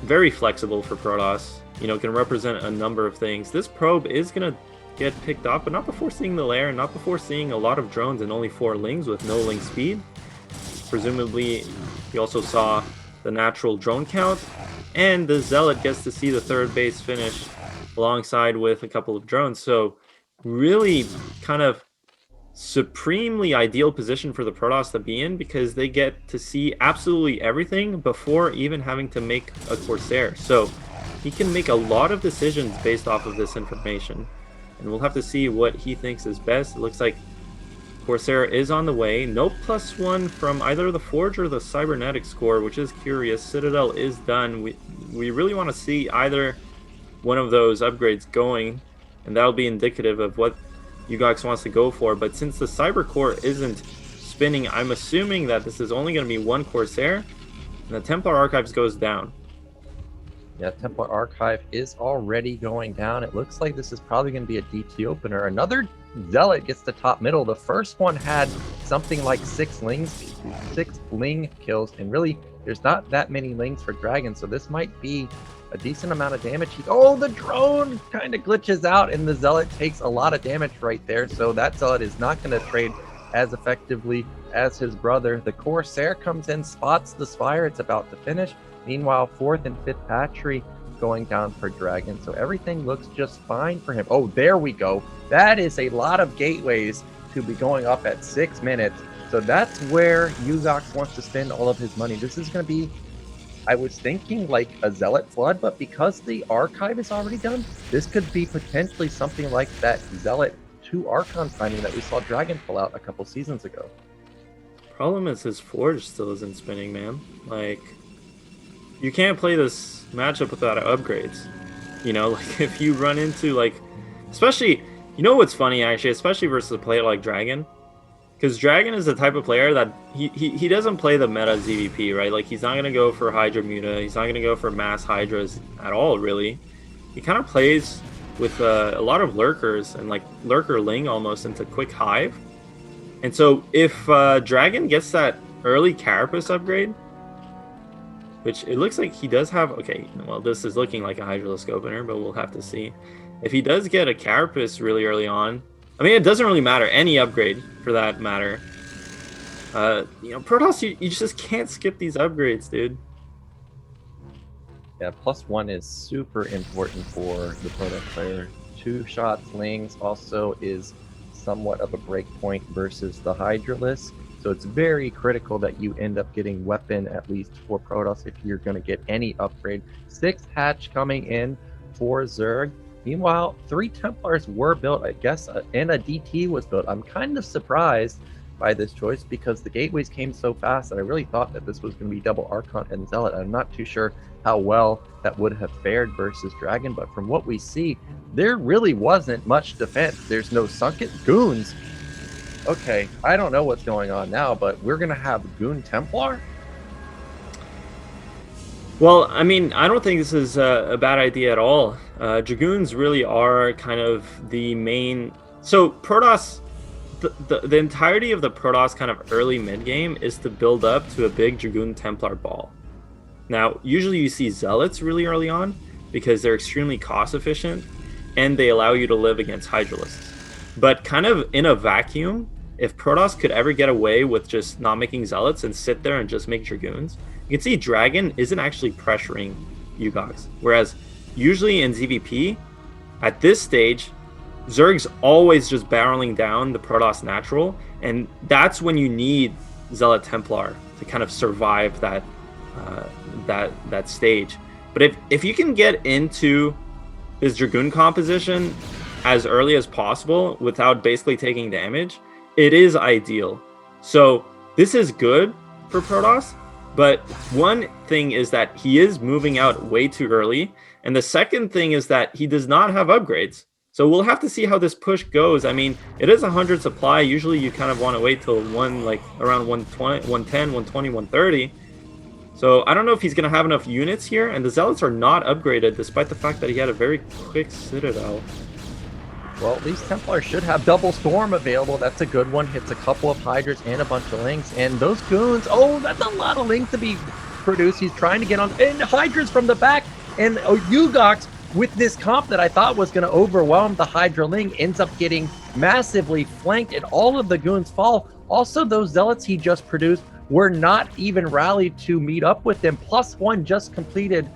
very flexible for Protoss. You know, can represent a number of things. This probe is gonna get picked up, but not before seeing the lair, and not before seeing a lot of drones and only 4 lings with no ling speed. Presumably, he also saw the natural drone count, and the Zealot gets to see the third base finish alongside with a couple of drones. So really kind of supremely ideal position for the Protoss to be in, because they get to see absolutely everything before even having to make a Corsair. So he can make a lot of decisions based off of this information, and we'll have to see what he thinks is best. It looks like Corsair is on the way. No +1 from either the Forge or the Cybernetic score, which is curious. Citadel is done. We really want to see either one of those upgrades going, and that'll be indicative of what Yugox wants to go for. But since the Cyber Core isn't spinning, I'm assuming that this is only going to be 1 Corsair, and the Templar Archives goes down. Yeah, Templar Archive is already going down. It looks like this is probably going to be a DT opener. Another Zealot gets the top middle. The first one had something like 6 ling kills, and really there's not that many lings for Dragon, so this might be a decent amount of damage. Oh, the drone kind of glitches out, and the Zealot takes a lot of damage right there, so that Zealot is not going to trade as effectively as his brother. The Corsair comes in, spots the Spire, it's about to finish. Meanwhile, 4th and 5th hatchery going down for Dragon, so everything looks just fine for him. Oh, there we go. That is a lot of gateways to be going up at 6 minutes, so that's where Yugox wants to spend all of his money. This is going to be, I was thinking like a Zealot Flood, but because the Archive is already done, this could be potentially something like that Zealot 2 Archon timing that we saw Dragon pull out a couple seasons ago. Problem is his Forge still isn't spinning, man. Like, you can't play this matchup without upgrades. You know, like if you run into like, especially, you know what's funny actually, especially versus a player like Dragon, because Dragon is the type of player that he doesn't play the meta ZVP, right? Like he's not gonna go for Hydra Muta, he's not gonna go for mass Hydras at all, really. He kind of plays with a lot of lurkers and like lurker ling almost into quick hive. And so if Dragon gets that early Carapace upgrade, which it looks like he does have, okay, well, this is looking like a Hydralisk opener, but we'll have to see. If he does get a Carapace really early on, I mean, it doesn't really matter, any upgrade for that matter. You know, Protoss, you just can't skip these upgrades, dude. Yeah, +1 is super important for the Protoss player. 2 shots lings also is somewhat of a break point versus the Hydralisk. So it's very critical that you end up getting weapon, at least for Protoss, if you're going to get any upgrade. 6 hatch coming in for Zerg. Meanwhile, 3 Templars were built, I guess, and a DT was built. I'm kind of surprised by this choice because the gateways came so fast that I really thought that this was going to be double Archon and Zealot. I'm not too sure how well that would have fared versus Dragon, but from what we see, there really wasn't much defense. There's no sunken goons. Okay, I don't know what's going on now, but we're going to have Goon Templar? Well, I mean, I don't think this is a bad idea at all. Dragoons really are kind of the main... So Protoss, the entirety of the Protoss kind of early mid-game is to build up to a big Dragoon Templar ball. Now, usually you see Zealots really early on because they're extremely cost efficient and they allow you to live against Hydralisks. But kind of in a vacuum, if Protoss could ever get away with just not making Zealots and sit there and just make Dragoons, you can see Dragon isn't actually pressuring Yugox. Whereas usually in ZVP, at this stage, Zerg's always just barreling down the Protoss natural, and that's when you need Zealot Templar to kind of survive that that stage. But if you can get into this Dragoon composition as early as possible without basically taking damage, it is ideal. So this is good for Protoss, but one thing is that he is moving out way too early, and the second thing is that he does not have upgrades. So we'll have to see how this push goes. I mean, it is 100 supply. Usually you kind of want to wait till around 120, 110, 120, 130. So I don't know if he's going to have enough units here, and the Zealots are not upgraded despite the fact that he had a very quick Citadel. Well, these Templars should have double Storm available. That's a good one. Hits a couple of Hydras and a bunch of Lings. And those Goons, oh, that's a lot of Lings to be produced. He's trying to get on, and Hydras from the back. And Yugox, with this comp that I thought was going to overwhelm the Hydra Ling, ends up getting massively flanked, and all of the Goons fall. Also, those Zealots he just produced were not even rallied to meet up with him. +1 just completed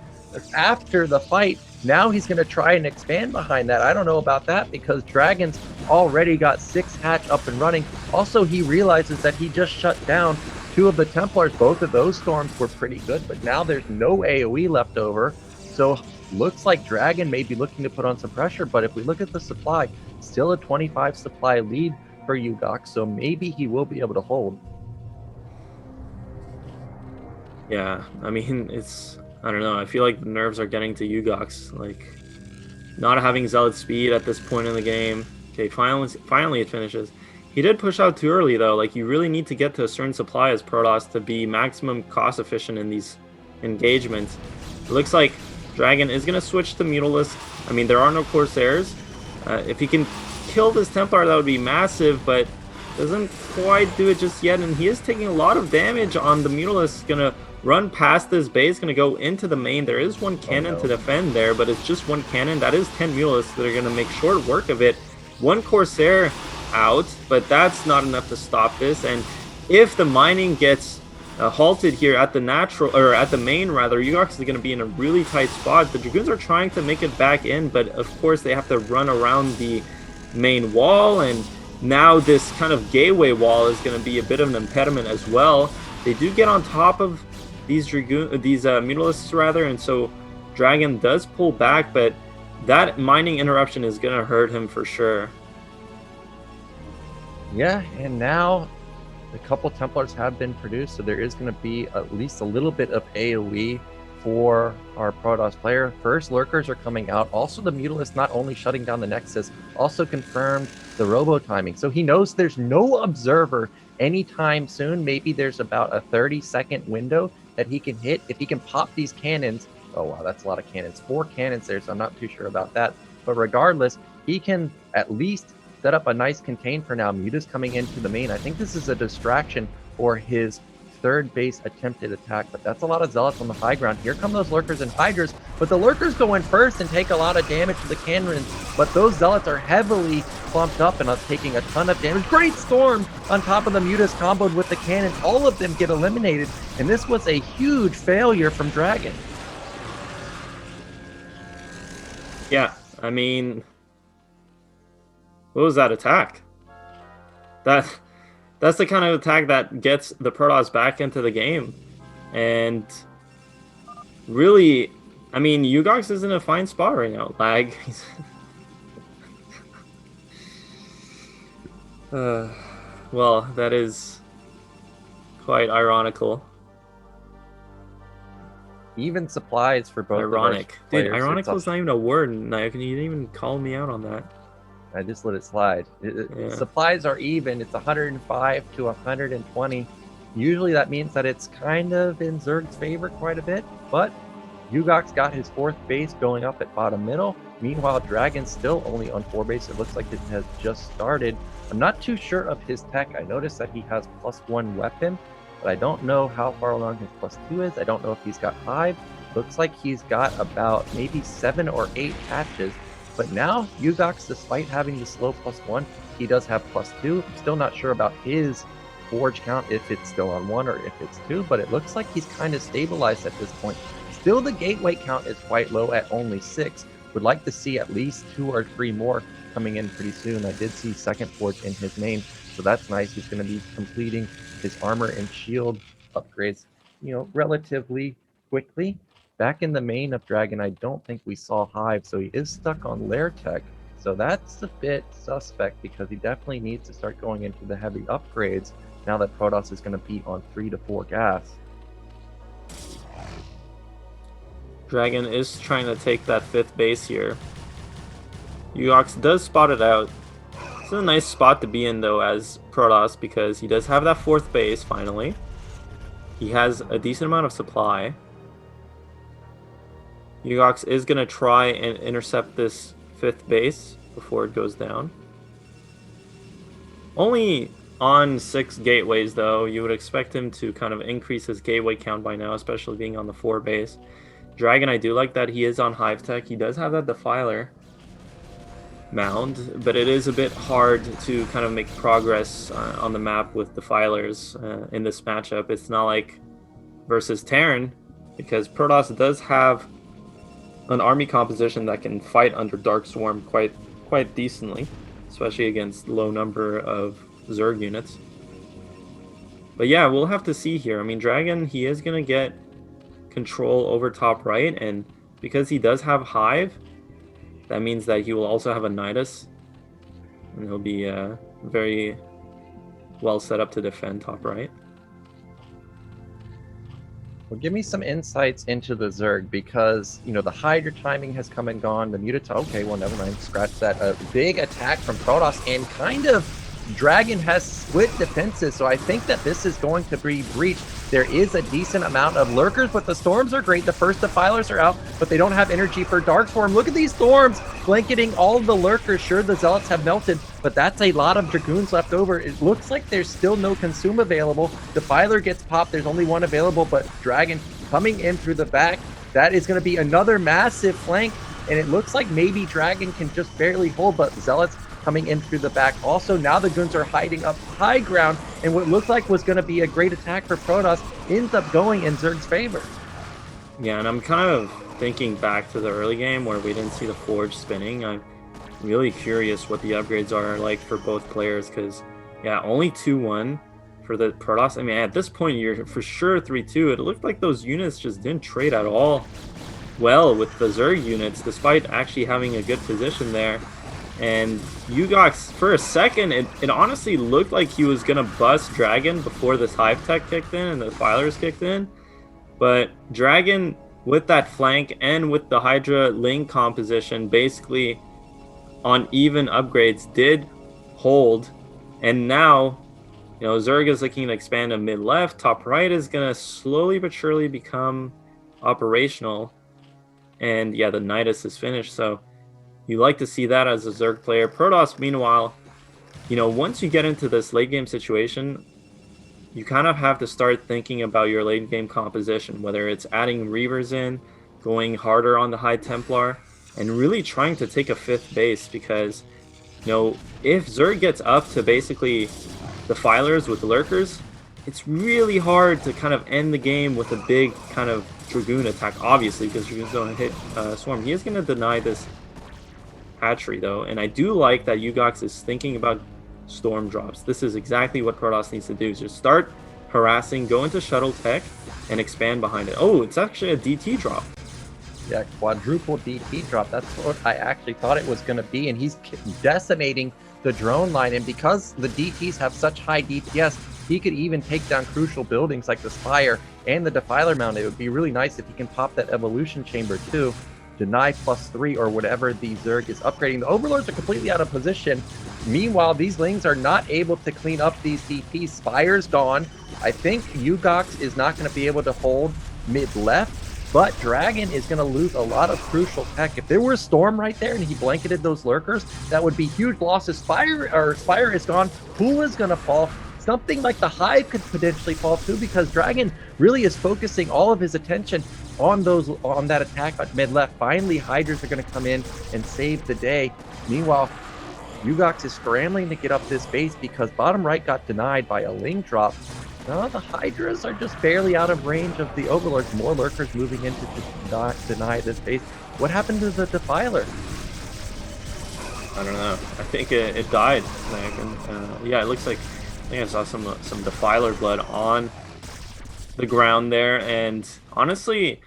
after the fight. Now he's going to try and expand behind that. I don't know about that because Dragon's already got 6 hatch up and running. Also, he realizes that he just shut down 2 of the Templars. Both of those storms were pretty good, but now there's no AoE left over. So looks like Dragon may be looking to put on some pressure, but if we look at the supply, still a 25 supply lead for Yugox, so maybe he will be able to hold. Yeah, I mean, I don't know. I feel like the nerves are getting to Yugox. Like, not having Zealot speed at this point in the game. Okay, finally it finishes. He did push out too early, though. Like, you really need to get to a certain supply as Protoss to be maximum cost efficient in these engagements. It looks like Dragon is going to switch to Mutalisk. I mean, there are no Corsairs. If he can kill this Templar, that would be massive, but doesn't quite do it just yet. And he is taking a lot of damage on the Mutalisk. Going to run past this base, going to go into the main. There is one cannon to defend there, but it's just one cannon. That is 10 Mutalisks that are going to make short work of it. One Corsair out, but that's not enough to stop this. And if the mining gets halted here at the main, Yugox is going to be in a really tight spot. The Dragoons are trying to make it back in, but of course they have to run around the main wall, and now this kind of gateway wall is going to be a bit of an impediment as well. They do get on top of these Mutalisks rather, and so Dragon does pull back, but that mining interruption is going to hurt him for sure. Yeah, and now a couple Templars have been produced, so there is going to be at least a little bit of AoE for our Protoss player. First lurkers are coming out. Also, the Mutalist not only shutting down the Nexus, also confirmed the robo timing. So he knows there's no observer anytime soon. Maybe there's about a 30-second window that he can hit. If he can pop these cannons, oh wow, that's a lot of cannons. 4 cannons there, so I'm not too sure about that. But regardless, he can at least set up a nice contain for now. Muta's coming into the main. I think this is a distraction for his third base attempted attack, but that's a lot of Zealots on the high ground. Here come those Lurkers and Hydras, but the Lurkers go in first and take a lot of damage to the cannons, but those Zealots are heavily clumped up and are taking a ton of damage. Great Storm on top of the Mutas comboed with the cannons. All of them get eliminated, and this was a huge failure from Dragon. Yeah, I mean, what was that attack? that's the kind of attack that gets the Protoss back into the game. And really, I mean, Yugox is in a fine spot right now. Lag. Well, that is quite ironical. Even supplies for both. Ironic. Dude, ironical is not even a word. You didn't even call me out on that. I just let it slide. Yeah. Supplies are even. It's 105 to 120. Usually that means that it's kind of in Zerg's favor quite a bit, but Yugox got his 4th base going up at bottom middle. Meanwhile, Dragon's still only on 4 base. It looks like it has just started. I'm not too sure of his tech. I noticed that he has +1 weapon, but I don't know how far along his +2 is. I don't know if he's got Hive. Looks like he's got about maybe 7 or 8 patches. But now, Yugox, despite having the slow +1, he does have +2. I'm still not sure about his forge count, if it's still on 1 or if it's 2, but it looks like he's kind of stabilized at this point. Still, the gateway count is quite low at only 6. Would like to see at least 2 or 3 more coming in pretty soon. I did see second forge in his main, so that's nice. He's going to be completing his armor and shield upgrades, relatively quickly. Back in the main of Dragon, I don't think we saw Hive, so he is stuck on Lair Tech. So that's a bit suspect because he definitely needs to start going into the heavy upgrades now that Protoss is going to be on 3 to 4 gas. Dragon is trying to take that 5th base here. Yugox does spot it out. It's a nice spot to be in though as Protoss because he does have that 4th base finally. He has a decent amount of supply. Yugox is going to try and intercept this 5th base before it goes down. Only on 6 gateways though. You would expect him to kind of increase his gateway count by now, especially being on the 4 base. Dragon, I do like that he is on Hive Tech. He does have that Defiler mound, but it is a bit hard to kind of make progress on the map with Defilers in this matchup. It's not like versus Terran, because Protoss does have an army composition that can fight under Dark Swarm quite decently, especially against low number of Zerg units. But yeah, we'll have to see here. I mean, Dragon, he is going to get control over top right, and because he does have Hive, that means that he will also have a Nidus, and he'll be very well set up to defend top right. Well, give me some insights into the Zerg, because, the Hydra timing has come and gone. The Mutata, okay, well, never mind. Scratch that. A big attack from Protoss, and kind of Dragon has split defenses, so I think that this is going to be breached. There is a decent amount of lurkers, but the storms are great. The first Defilers are out, but they don't have energy for Dark Swarm. Look at these storms blanketing all of the lurkers. Sure, the Zealots have melted, but that's a lot of Dragoons left over. It looks like there's still no consume available. Defiler gets popped. There's only one available, but Dragon coming in through the back. That is going to be another massive flank, and it looks like maybe Dragon can just barely hold, but Zealots coming in through the back. Also, now the Goons are hiding up high ground, and what looked like was going to be a great attack for Protoss ends up going in Zerg's favor. Yeah, and I'm kind of thinking back to the early game where we didn't see the Forge spinning. I'm really curious what the upgrades are like for both players, because, yeah, only 2-1 for the Protoss. I mean, at this point, you're for sure 3-2. It looked like those units just didn't trade at all well with the Zerg units, despite actually having a good position there. And Yugox, for a second, it honestly looked like he was going to bust Dragon before this Hive Tech kicked in and the Defilers kicked in. But Dragon, with that flank and with the Hydra Ling composition, basically on even upgrades, did hold. And now, Zerg is looking to expand to mid-left. Top right is going to slowly but surely become operational. And yeah, the Nidus is finished, so you like to see that as a Zerg player. Protoss, meanwhile, once you get into this late game situation, you kind of have to start thinking about your late game composition, whether it's adding Reavers in, going harder on the High Templar, and really trying to take a 5th base, because, if Zerg gets up to basically Defilers with Lurkers, it's really hard to kind of end the game with a big kind of Dragoon attack, obviously, because Dragoons don't hit Swarm. He is going to deny this hatchery though, and I do like that Yugox is thinking about storm drops. This is exactly what Protoss needs to do. Just start harassing, go into shuttle tech, and expand behind it. Oh, it's actually a DT drop. Yeah, quadruple DT drop. That's what I actually thought it was going to be. And he's decimating the drone line. And because the DTs have such high DPS, he could even take down crucial buildings like the Spire and the Defiler Mound. It would be really nice if he can pop that Evolution Chamber too. Deny +3 or whatever the Zerg is upgrading. The Overlords are completely out of position. Meanwhile, these Lings are not able to clean up these DPs. Spire's gone. I think Yugox is not going to be able to hold mid-left. But Dragon is going to lose a lot of crucial tech. If there were a Storm right there and he blanketed those Lurkers, that would be huge losses. Spire is gone. Pool is going to fall. Something like the Hive could potentially fall too, because Dragon really is focusing all of his attention on that attack at mid-left. Finally, Hydras are going to come in and save the day. Meanwhile, Yugox is scrambling to get up this base because bottom right got denied by a Ling drop. No, the Hydras are just barely out of range of the Overlords. More Lurkers moving in to deny this base. What happened to the Defiler? I don't know. I think it died. Yeah, it looks like I think I saw some Defiler blood on the ground there. And honestly,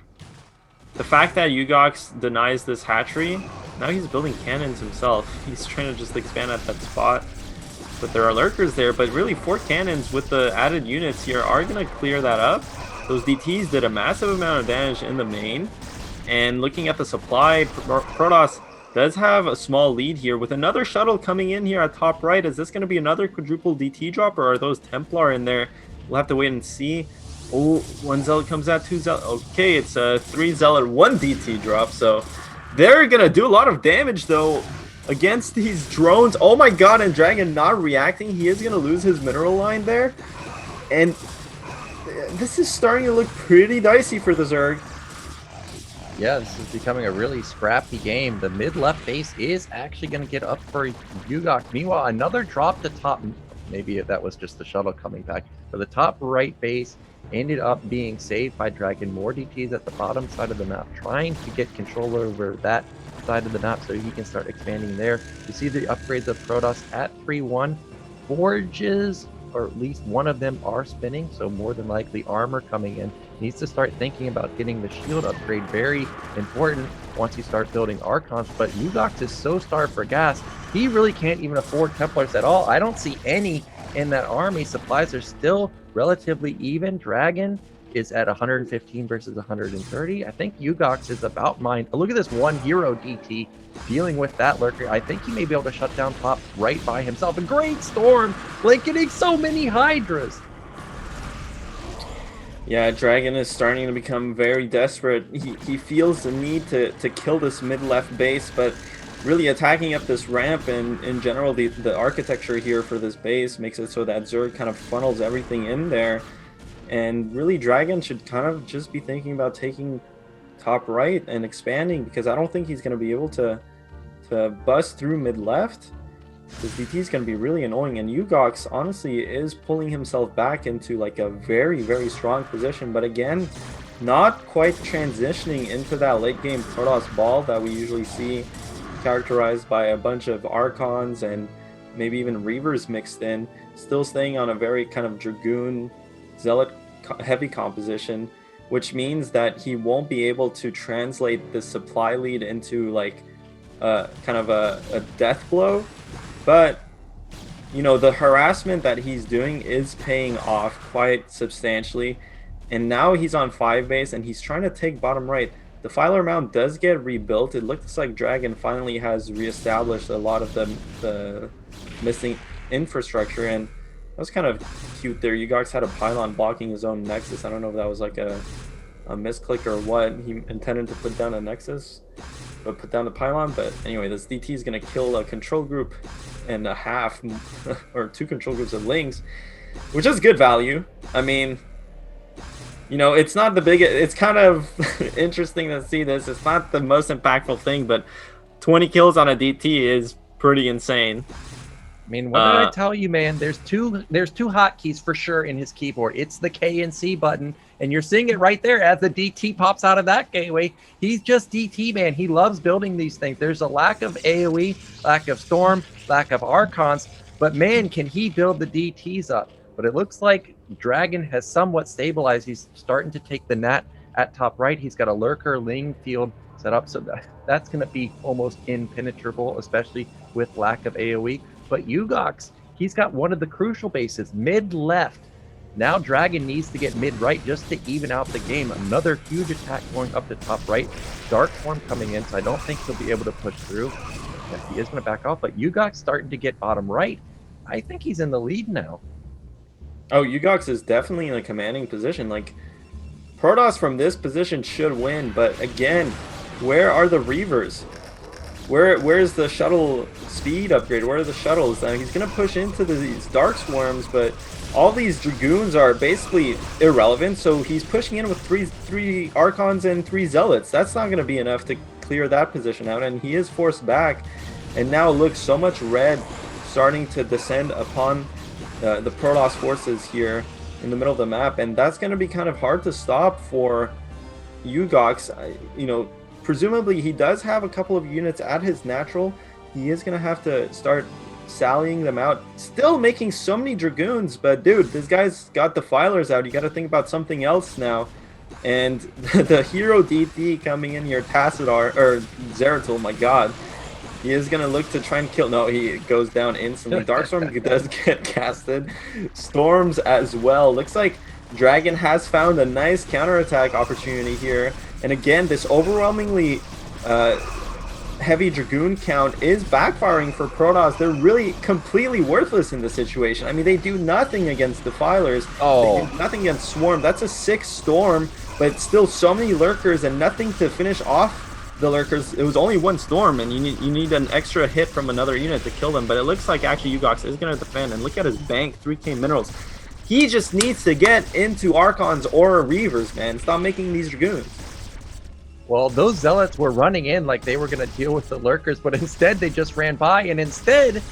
the fact that Yugox denies this hatchery, now he's building cannons himself. He's trying to just expand at that spot. But there are Lurkers there, but really 4 cannons with the added units here are going to clear that up. Those DTs did a massive amount of damage in the main. And looking at the supply, Protoss does have a small lead here with another shuttle coming in here at top right. Is this going to be another quadruple DT drop, or are those Templar in there? We'll have to wait and see. Oh, 1 Zealot comes out, 2 Zealot. Okay, it's a 3 Zealot, 1 DT drop. So they're going to do a lot of damage, though, against these drones. Oh my god, and Dragon not reacting. He is going to lose his mineral line there. And this is starting to look pretty dicey for the Zerg. Yeah, this is becoming a really scrappy game. The mid-left base is actually going to get up for Yugox. Meanwhile, another drop to top. Maybe that was just the shuttle coming back. But the top right base ended up being saved by Dragon. More DTs at the bottom side of the map, trying to get control over that side of the map so he can start expanding there. You see the upgrades of Protoss at 3-1. Forges, or at least one of them, are spinning, so more than likely armor coming in. Needs to start thinking about getting the shield upgrade. Very important once you start building Archons, but Yugox is so starved for gas, he really can't even afford Templars at all. I don't see any in that army. Supplies are still relatively even. Dragon is at 115 versus 130. I think Yugox is about mine. Look at this one hero DT dealing with that Lurker. I think he may be able to shut down top right by himself. A great storm, blanketing so many Hydras. Yeah, Dragon is starting to become very desperate. He feels the need to kill this mid-left base, but really attacking up this ramp, and in general the architecture here for this base makes it so that Zerg kind of funnels everything in there. And really Dragon should kind of just be thinking about taking top right and expanding, because I don't think he's going to be able to bust through mid-left. This DT is going to be really annoying, and Yugox honestly is pulling himself back into like a very, very strong position, but again, not quite transitioning into that late game Protoss ball that we usually see, characterized by a bunch of Archons and maybe even Reavers mixed in. Still staying on a very kind of Dragoon Zealot heavy composition, which means that he won't be able to translate the supply lead into like kind of a death blow. But you know, the harassment that he's doing is paying off quite substantially, and now he's on 5 base and he's trying to take bottom right. The Defiler Mound does get rebuilt. It looks like Dragon finally has reestablished a lot of the missing infrastructure, and that was kind of cute there. Yugox had a pylon blocking his own Nexus. I don't know if that was like a misclick or what. He intended to put down a Nexus, but put down the pylon. But anyway, this DT is going to kill a control group and a half, or 2 control groups of Lings, which is good value. I mean, you know, it's not the biggest. It's kind of interesting to see this. It's not the most impactful thing, but 20 kills on a DT is pretty insane. I mean, what did I tell you, man? There's two hotkeys for sure in his keyboard. It's the K and C button, and you're seeing it right there as the DT pops out of that gateway. He's just DT, man. He loves building these things. There's a lack of AoE, lack of Storm, lack of Archons, But man, can he build the DTs up? But it looks like Dragon has somewhat stabilized. He's starting to take the Nat at top right. He's got a Lurker Ling field set up, so that's going to be almost impenetrable, especially with lack of AoE. But Yugox, he's got one of the crucial bases, mid-left. Now Dragon needs to get mid-right just to even out the game. Another huge attack going up to top right. Dark Swarm coming in, so I don't think he'll be able to push through. Yes, he is going to back off, but Yugox starting to get bottom right. I think he's in the lead now. Oh, Yugox is definitely in a commanding position. Like, Protoss from this position should win, but again, where are the Reavers? Where's the shuttle speed upgrade? Where are the shuttles? He's going to push into these Dark Swarms, but all these Dragoons are basically irrelevant, so he's pushing in with three Archons and 3 Zealots. That's not going to be enough to clear that position out, and he is forced back. And now look, so much red starting to descend upon the Protoss forces here in the middle of the map, and that's going to be kind of hard to stop for Yugox. You know, presumably he does have a couple of units at his natural. He is going to have to start sallying them out. Still making so many Dragoons, but dude, this guy's got the Filers out. You got to think about something else now. And the hero DT coming in here, Tassadar, or Zeratul, my god. He is going to look to try and kill. No, he goes down instantly. Darkstorm does get casted. Storms as well. Looks like Dragon has found a nice counterattack opportunity here. And again, this overwhelmingly heavy Dragoon count is backfiring for Protoss. They're really completely worthless in this situation. I mean, they do nothing against Defilers. They do nothing against Swarm. That's a 6 Storm, but still so many Lurkers and nothing to finish off the Lurkers. It was only 1 Storm, and you need an extra hit from another unit to kill them. But it looks like actually Yugox is going to defend. And look at his bank, 3k minerals. He just needs to get into Archons or Reavers, man. Stop making these Dragoons. Well, those Zealots were running in like they were going to deal with the Lurkers, but instead they just ran by, and instead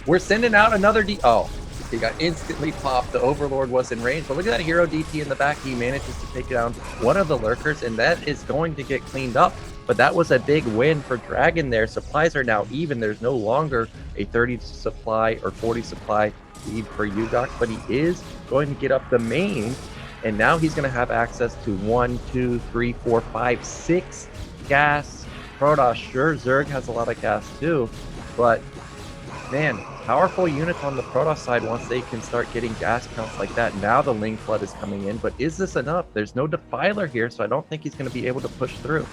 we're sending out another Oh, he got instantly popped. The Overlord was in range, but look at that hero DT in the back. He manages to take down one of the Lurkers, and that is going to get cleaned up. But that was a big win for Dragon there. Supplies are now even. There's no longer a 30 supply or 40 supply lead for Yugox, but he is going to get up the main. And now he's going to have access to 1, 2, 3, 4, 5, 6 gas. Protoss, sure, Zerg has a lot of gas too, but man, powerful units on the Protoss side once they can start getting gas counts like that. Now the Ling Flood is coming in, but is this enough? There's no Defiler here, so I don't think he's going to be able to push through.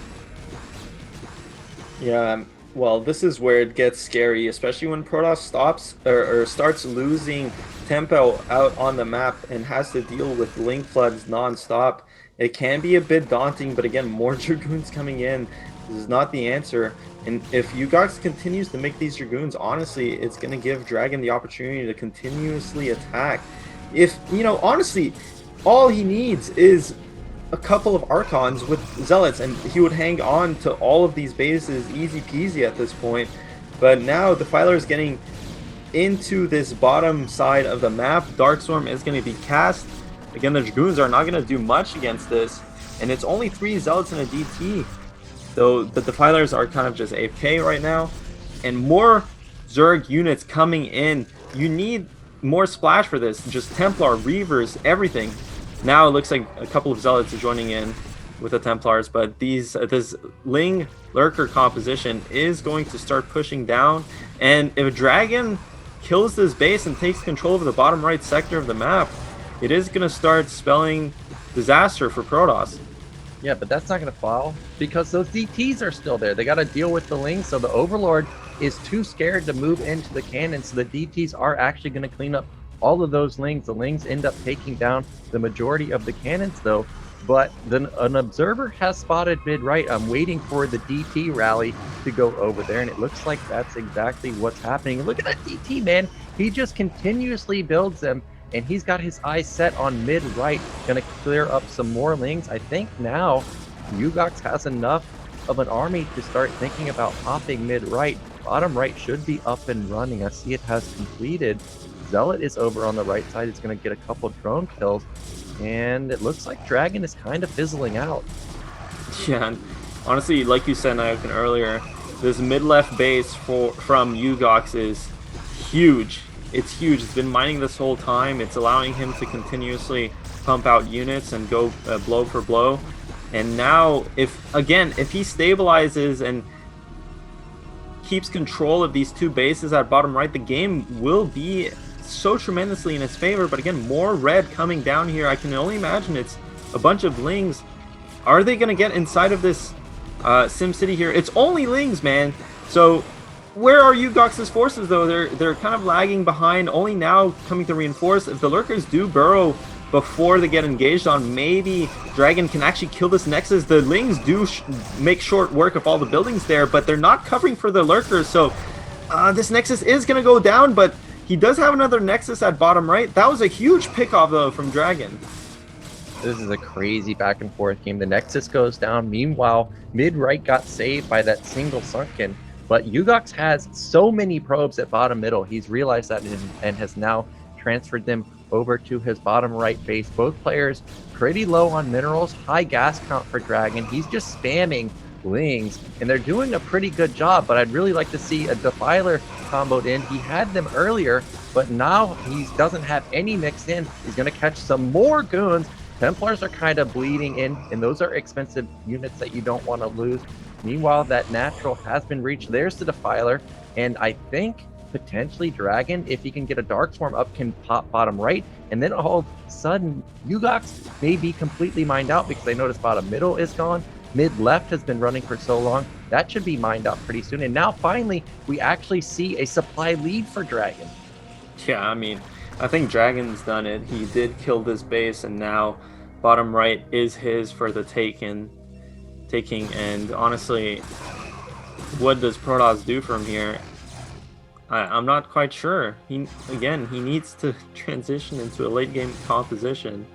Yeah, well, this is where it gets scary, especially when Protoss stops or starts losing tempo out on the map and has to deal with Ling Floods non-stop. It can be a bit daunting, but again, more Dragoons coming in. This is not the answer. And if Yugox continues to make these Dragoons, honestly, it's going to give Dragon the opportunity to continuously attack. If, you know, honestly, all he needs is a couple of Archons with Zealots, and he would hang on to all of these bases easy peasy at this point. But now Defiler is getting into this bottom side of the map. Darkstorm is going to be cast. Again, the Dragoons are not going to do much against this, and it's only 3 Zealots and a DT. So the Defilers are kind of just AFK right now. And more Zerg units coming in. You need more splash for this. Just Templar, Reavers, everything. Now it looks like a couple of Zealots are joining in with the Templars, but this Ling Lurker composition is going to start pushing down. And if a Dragon kills this base and takes control of the bottom right sector of the map, it is going to start spelling disaster for Protoss. Yeah, but that's not going to fall because those DTs are still there. They got to deal with the Ling, so the Overlord is too scared to move into the cannon, so the DTs are actually going to clean up all of those Lings. The Lings end up taking down the majority of the cannons, though. But then an observer has spotted mid-right. I'm waiting for the DT rally to go over there, and it looks like that's exactly what's happening. Look at that DT, man. He just continuously builds them, and he's got his eyes set on mid-right. Going to clear up some more Lings. I think now Yugox has enough of an army to start thinking about popping mid-right. Bottom right should be up and running. I see it has completed. Zealot is over on the right side. It's going to get a couple drone kills, and it looks like Dragon is kind of fizzling out. Yeah, and honestly, like you said, Nayokin, earlier, this mid-left base from Yugox is huge. it's huge. It's been mining this whole time. It's allowing him to continuously pump out units and go blow for blow. And now, if he stabilizes and keeps control of these two bases at bottom right, the game will be so tremendously in his favor. But again, more red coming down here. I can only imagine it's a bunch of Lings. Are they going to get inside of this Sim City here? It's only Lings, man. So where are Yugox's forces, though? They're kind of lagging behind, only now coming to reinforce. If the Lurkers do burrow before they get engaged on, maybe Dragon can actually kill this Nexus. The Lings do make short work of all the buildings there, but they're not covering for the Lurkers, so this Nexus is going to go down, but he does have another Nexus at bottom right. That was a huge pick-off, though, from Dragon. This is a crazy back and forth game. The Nexus goes down. Meanwhile, mid-right got saved by that single Sunken, but Yugox has so many probes at bottom middle. He's realized that and has now transferred them over to his bottom right base. Both players pretty low on minerals, high gas count for Dragon. He's just spamming Lings, and they're doing a pretty good job, but I'd really like to see a Defiler comboed in. He had them earlier, but now he doesn't have any mixed in. He's going to catch some more goons. Templars are kind of bleeding in, and those are expensive units that you don't want to lose. Meanwhile, that natural has been reached. There's the Defiler, and I think potentially Dragon, if he can get a Dark Swarm up, can pop bottom right, and then all of a sudden Yugox may be completely mined out because I noticed bottom middle is gone. Mid left has been running for so long. That should be mined out pretty soon. And now finally we actually see a supply lead for Dragon. Yeah, I mean, I think Dragon's done it. He did kill this base, and now bottom right is his for the taking. And honestly, what does Protoss do from here? I'm not quite sure. He needs to transition into a late game composition.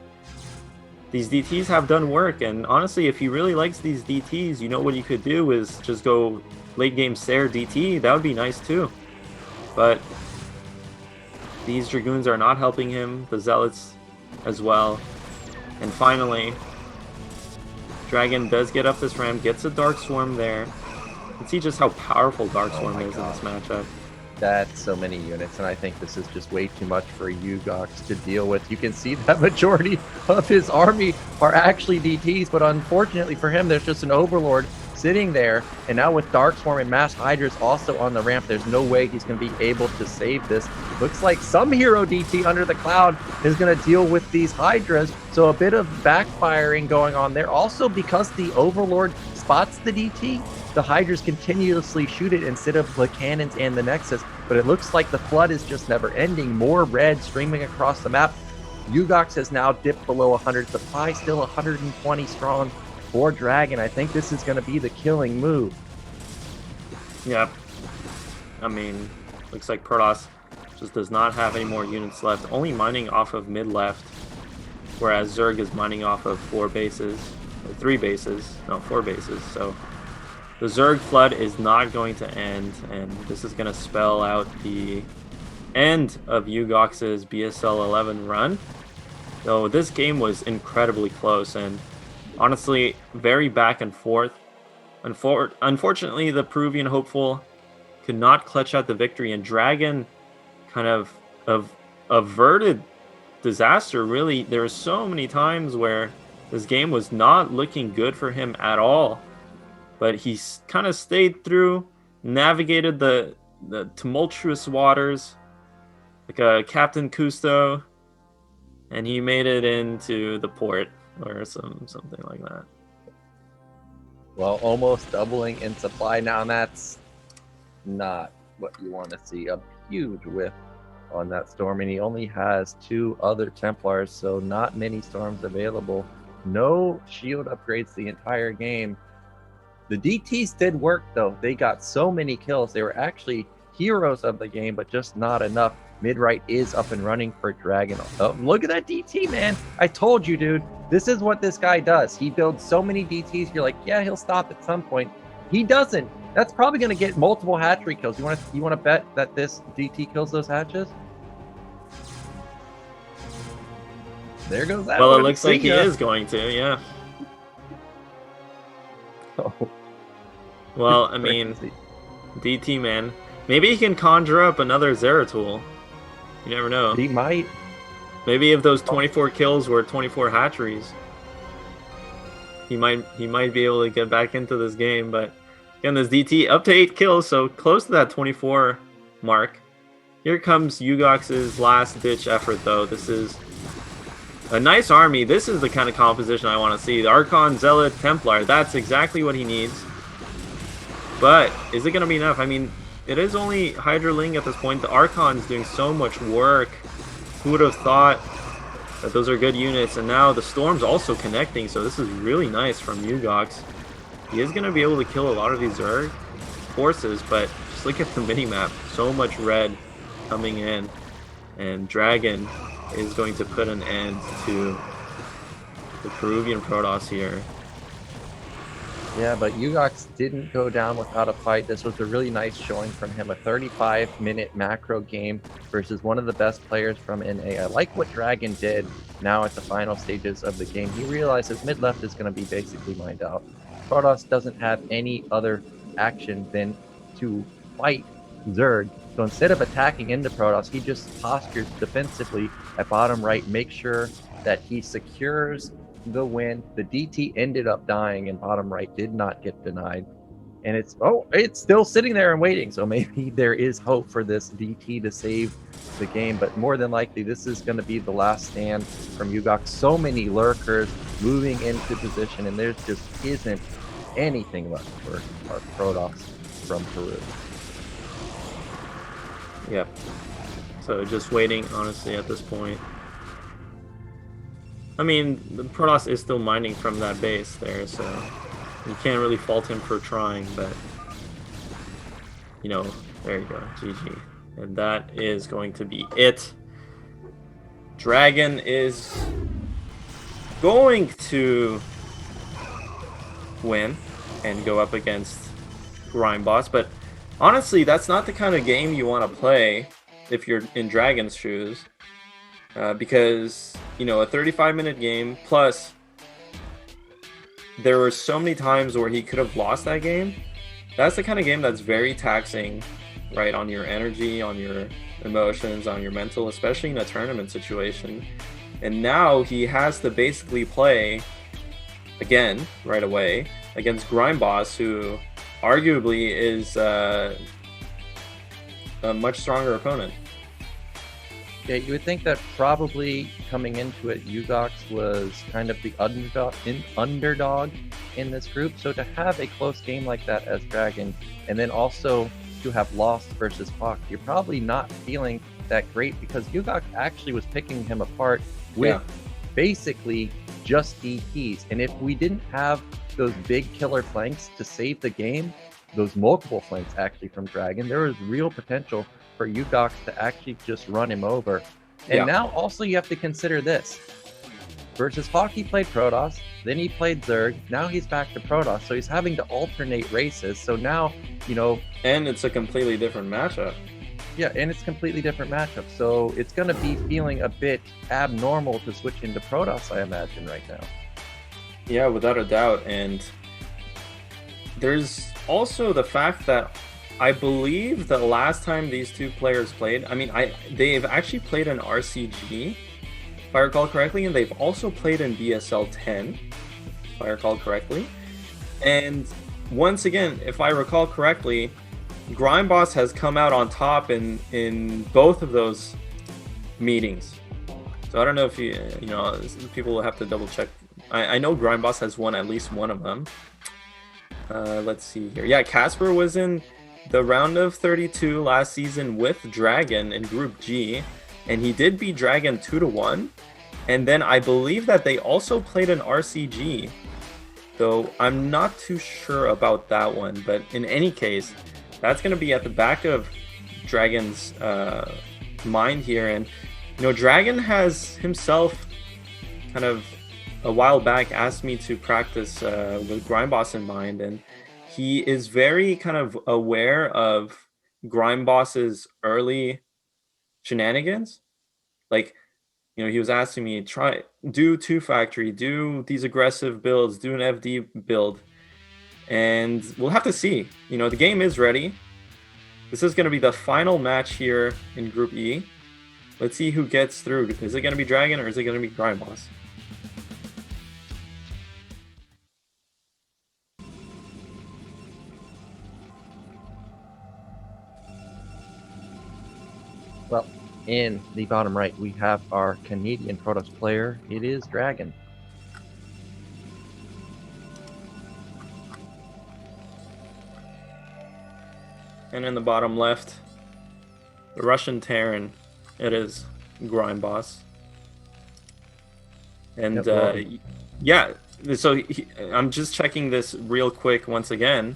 These DTs have done work, and honestly, if he really likes these DTs, you know what you could do is just go late game Sair DT. That would be nice too. But these Dragoons are not helping him, the Zealots as well. And finally, Dragon does get up this ramp, gets a Dark Swarm there. You can see just how powerful Dark Swarm is in this matchup. That's so many units, and I think this is just way too much for Yugox to deal with. You can see that majority of his army are actually DTs, but unfortunately for him, there's just an Overlord sitting there, and now with Dark Swarm and Mass Hydras also on the ramp, there's no way he's going to be able to save this. Looks like some hero DT under the cloud is going to deal with these Hydras, so a bit of backfiring going on there. Also, because the Overlord spots the DT, the Hydras continuously shoot it instead of the cannons and the Nexus, but it looks like the flood is just never ending. More red streaming across the map. Yugox has now dipped below 100 supply, still 120 strong for Dragon. I think this is going to be the killing move. Yep. I mean, looks like Protoss just does not have any more units left, only mining off of mid left, whereas Zerg is mining off of 4 bases, or 4 bases, so the Zerg flood is not going to end, and this is going to spell out the end of Yugox's BSL11 run. So this game was incredibly close, and honestly, very back and forth. Unfortunately, the Peruvian hopeful could not clutch out the victory, and Dragon kind of averted disaster, really. There were so many times where this game was not looking good for him at all. But he kind of stayed through, navigated the tumultuous waters like a Captain Cousteau, and he made it into the port or something like that. Well, almost doubling in supply now, and that's not what you want to see. A huge whiff on that storm, and he only has 2 other Templars, so not many storms available. No shield upgrades the entire game. The DTs did work, though. They got so many kills. They were actually heroes of the game, but just not enough. Mid-right is up and running for Dragon. Oh, look at that DT, man. I told you, dude. This is what this guy does. He builds so many DTs. You're like, yeah, he'll stop at some point. He doesn't. That's probably going to get multiple hatchery kills. You want to bet that this DT kills those hatches? There goes that. Well, it looks like he is going to, yeah. Oh. Well, I mean, DT, man. Maybe he can conjure up another Zeratul. You never know. He might. Maybe if those 24 kills were 24 hatcheries, he might be able to get back into this game. But again, this DT up to 8 kills, so close to that 24 mark. Here comes Yugox's last-ditch effort, though. This is a nice army. This is the kind of composition I want to see. The Archon, Zealot, Templar. That's exactly what he needs. But is it going to be enough? I mean, it is only Hydraling at this point. The Archon's doing so much work. Who would have thought that those are good units? And now the Storm's also connecting, so this is really nice from Yugox. He is going to be able to kill a lot of these Zerg forces, but just look at the mini-map. So much red coming in, and Dragon is going to put an end to the Peruvian Protoss here. Yeah, but Yugox didn't go down without a fight. This was a really nice showing from him. A 35-minute macro game versus one of the best players from NA. I like what Dragon did now at the final stages of the game. He realized his mid-left is going to be basically mined out. Protoss doesn't have any other action than to fight Zerg. So instead of attacking into Protoss, he just postures defensively at bottom right, make sure that he secures the win. The DT ended up dying, and bottom right did not get denied. And it's still sitting there and waiting. So maybe there is hope for this DT to save the game, but more than likely this is going to be the last stand from Yugox. So many lurkers moving into position, and there just isn't anything left for our Protoss from Peru. Yep. So just waiting, honestly, at this point. I mean, the Protoss is still mining from that base there, so you can't really fault him for trying, but, you know, there you go, GG. And that is going to be it. Dragon is going to win and go up against Grime Boss, but honestly, that's not the kind of game you want to play if you're in Dragon's shoes, because, you know, a 35-minute game, plus there were so many times where he could have lost that game. That's the kind of game that's very taxing, right, on your energy, on your emotions, on your mental, especially in a tournament situation. And now he has to basically play again right away against Grime Boss, who arguably is a much stronger opponent. Yeah, you would think that probably coming into it, Yugox was kind of the underdog in this group. So to have a close game like that as Dragon, and then also to have lost versus Hawk, you're probably not feeling that great, because Yugox actually was picking him apart with basically just DPs. And if we didn't have those big killer flanks to save the game, those multiple flanks actually from Dragon, there was real potential for Yugox to actually just run him over. And now also you have to consider this. Versus Hawk, he played Protoss, then he played Zerg, now he's back to Protoss, so he's having to alternate races. So now, you know... And it's a completely different matchup. Yeah, and it's a completely different matchup. So it's going to be feeling a bit abnormal to switch into Protoss, I imagine, right now. Yeah, without a doubt. And there's also the fact that I believe the last time these two players played, I mean, they've actually played in RCG, if I recall correctly, and they've also played in BSL10, if I recall correctly. And once again, if I recall correctly, Grime Boss has come out on top in both of those meetings. So I don't know if you know, people will have to double check. I know Grime Boss has won at least one of them. Let's see here. Yeah, Casper was in the round of 32 last season with Dragon in Group G, and he did beat Dragon 2-1. And then I believe that they also played an RCG, though I'm not too sure about that one. But in any case, that's going to be at the back of Dragon's mind here. And, you know, Dragon has himself kind of a while back asked me to practice with Grime Boss in mind, and he is very kind of aware of Grime Boss's early shenanigans. Like, you know, he was asking me, do 2 factory, do these aggressive builds, do an FD build, and we'll have to see. You know, the game is ready. This is going to be the final match here in Group E. Let's see who gets through. Is it going to be Dragon or is it going to be Grime Boss? Well, in the bottom right, we have our Canadian Protoss player. It is Dragon. And in the bottom left, the Russian Terran. It is Grime Boss. And yeah, so I'm just checking this real quick once again.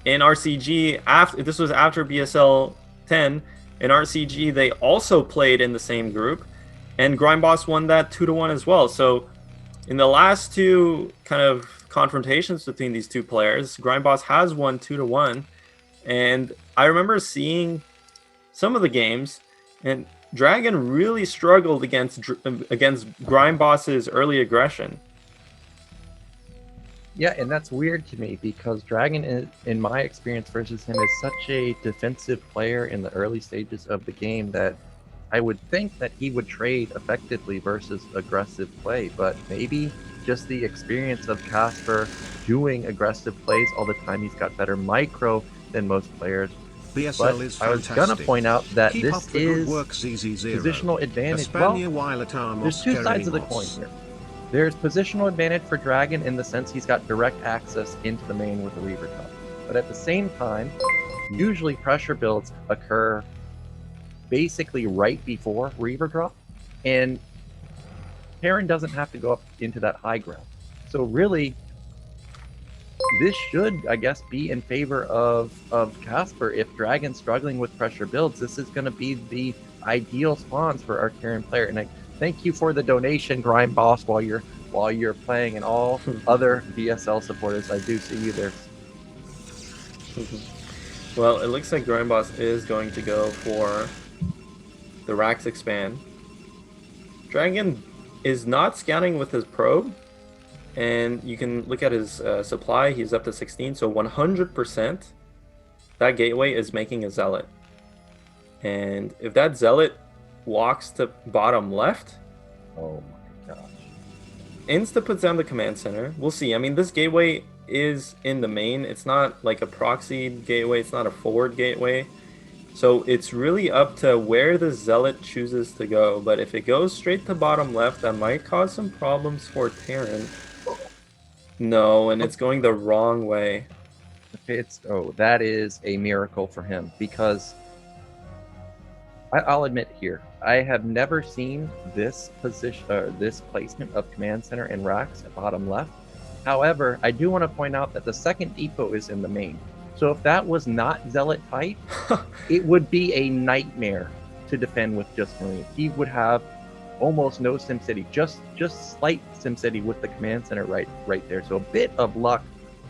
In RCG, this was after BSL 10. In RCG, they also played in the same group, and Grime Boss won that 2-1 as well. So in the last two kind of confrontations between these two players, Grime Boss has won 2-1. And I remember seeing some of the games, and Dragon really struggled against Grime Boss's early aggression. Yeah, and that's weird to me because Dragon, is, in my experience versus him, is such a defensive player in the early stages of the game that I would think that he would trade effectively versus aggressive play. But maybe just the experience of Casper doing aggressive plays all the time, he's got better micro than most players. BSL but is I was fantastic. going to point out that Keep this up the is good work, ZZZero. positional advantage. Well, there's two sides of the coin here. There's positional advantage for Dragon in the sense he's got direct access into the main with the Reaver Cup. But at the same time, usually pressure builds occur basically right before Reaver drop, and Terran doesn't have to go up into that high ground. So really, this should, I guess, be in favor of Casper. If Dragon's struggling with pressure builds, this is going to be the ideal spawns for our Terran player. And I thank you for the donation, Grime Boss, while you're playing, and all other BSL supporters. I do see you there. Well, it looks like Grime Boss is going to go for the Rax expand. Dragon is not scouting with his probe, and you can look at his supply. He's up to 16, so 100% that gateway is making a Zealot. And if that Zealot walks to bottom left, oh my gosh, insta puts down the command center. We'll see. I mean, this gateway is in the main. It's not like a proxy gateway. It's not a forward gateway. So it's really up to where the Zealot chooses to go. But if it goes straight to bottom left, that might cause some problems for Terran. No, and it's going the wrong way. That is a miracle for him, because I'll admit here, I have never seen this position, this placement of command center and racks at bottom left. However, I do want to point out that the second depot is in the main. So if that was not Zealot tight, it would be a nightmare to defend with just Marines. He would have almost no SimCity, just slight SimCity with the command center right there. So a bit of luck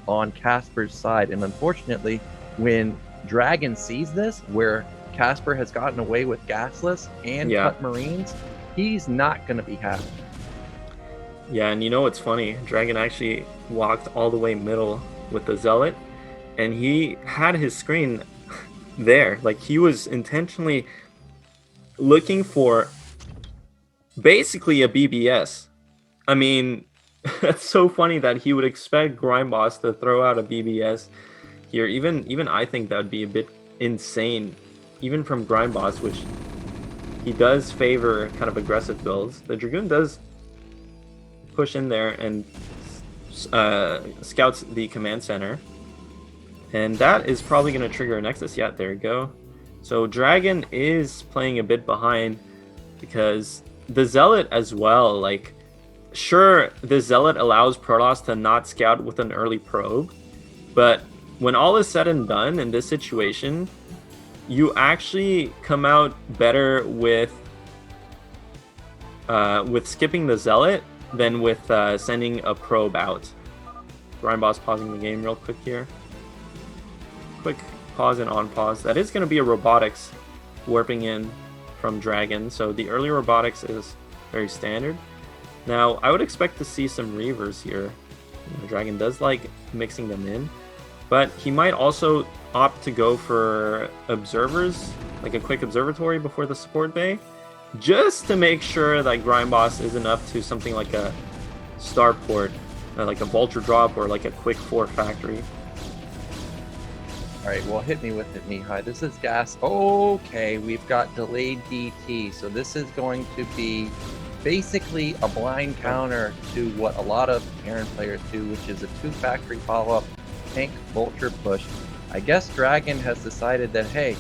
on Casper's side. And unfortunately, when Dragon sees this, where Casper has gotten away with gasless and cut Marines, he's not going to be happy. Yeah, and you know what's funny? Dragon actually walked all the way middle with the Zealot, and he had his screen there. Like, he was intentionally looking for basically a BBS. I mean, that's so funny that he would expect Grime Boss to throw out a BBS here. Even I think that would be a bit insane, even from Grime Boss, which he does favor kind of aggressive builds. The Dragoon does push in there and scouts the command center, and that is probably going to trigger a Nexus. Yeah, there you go. So Dragon is playing a bit behind because the Zealot as well, like, sure, the Zealot allows Protoss to not scout with an early probe, but when all is said and done in this situation, you actually come out better with skipping the Zealot than with sending a probe out. Grime Boss pausing the game real quick here. Quick pause and on pause. That is going to be a robotics warping in from Dragon, so the early robotics is very standard. Now, I would expect to see some Reavers here. Dragon does like mixing them in, but he might also opt to go for observers, like a quick observatory before the support bay. just to make sure that Grime Boss isn't up to something like a starport, like a vulture drop or like a quick 4 factory. All right, well, hit me with it, Mihai. This is gas. Okay, we've got delayed DT. So this is going to be basically a blind counter to what a lot of Terran players do, which is a 2 factory follow-up tank vulture push. I guess Dragon has decided that, hey,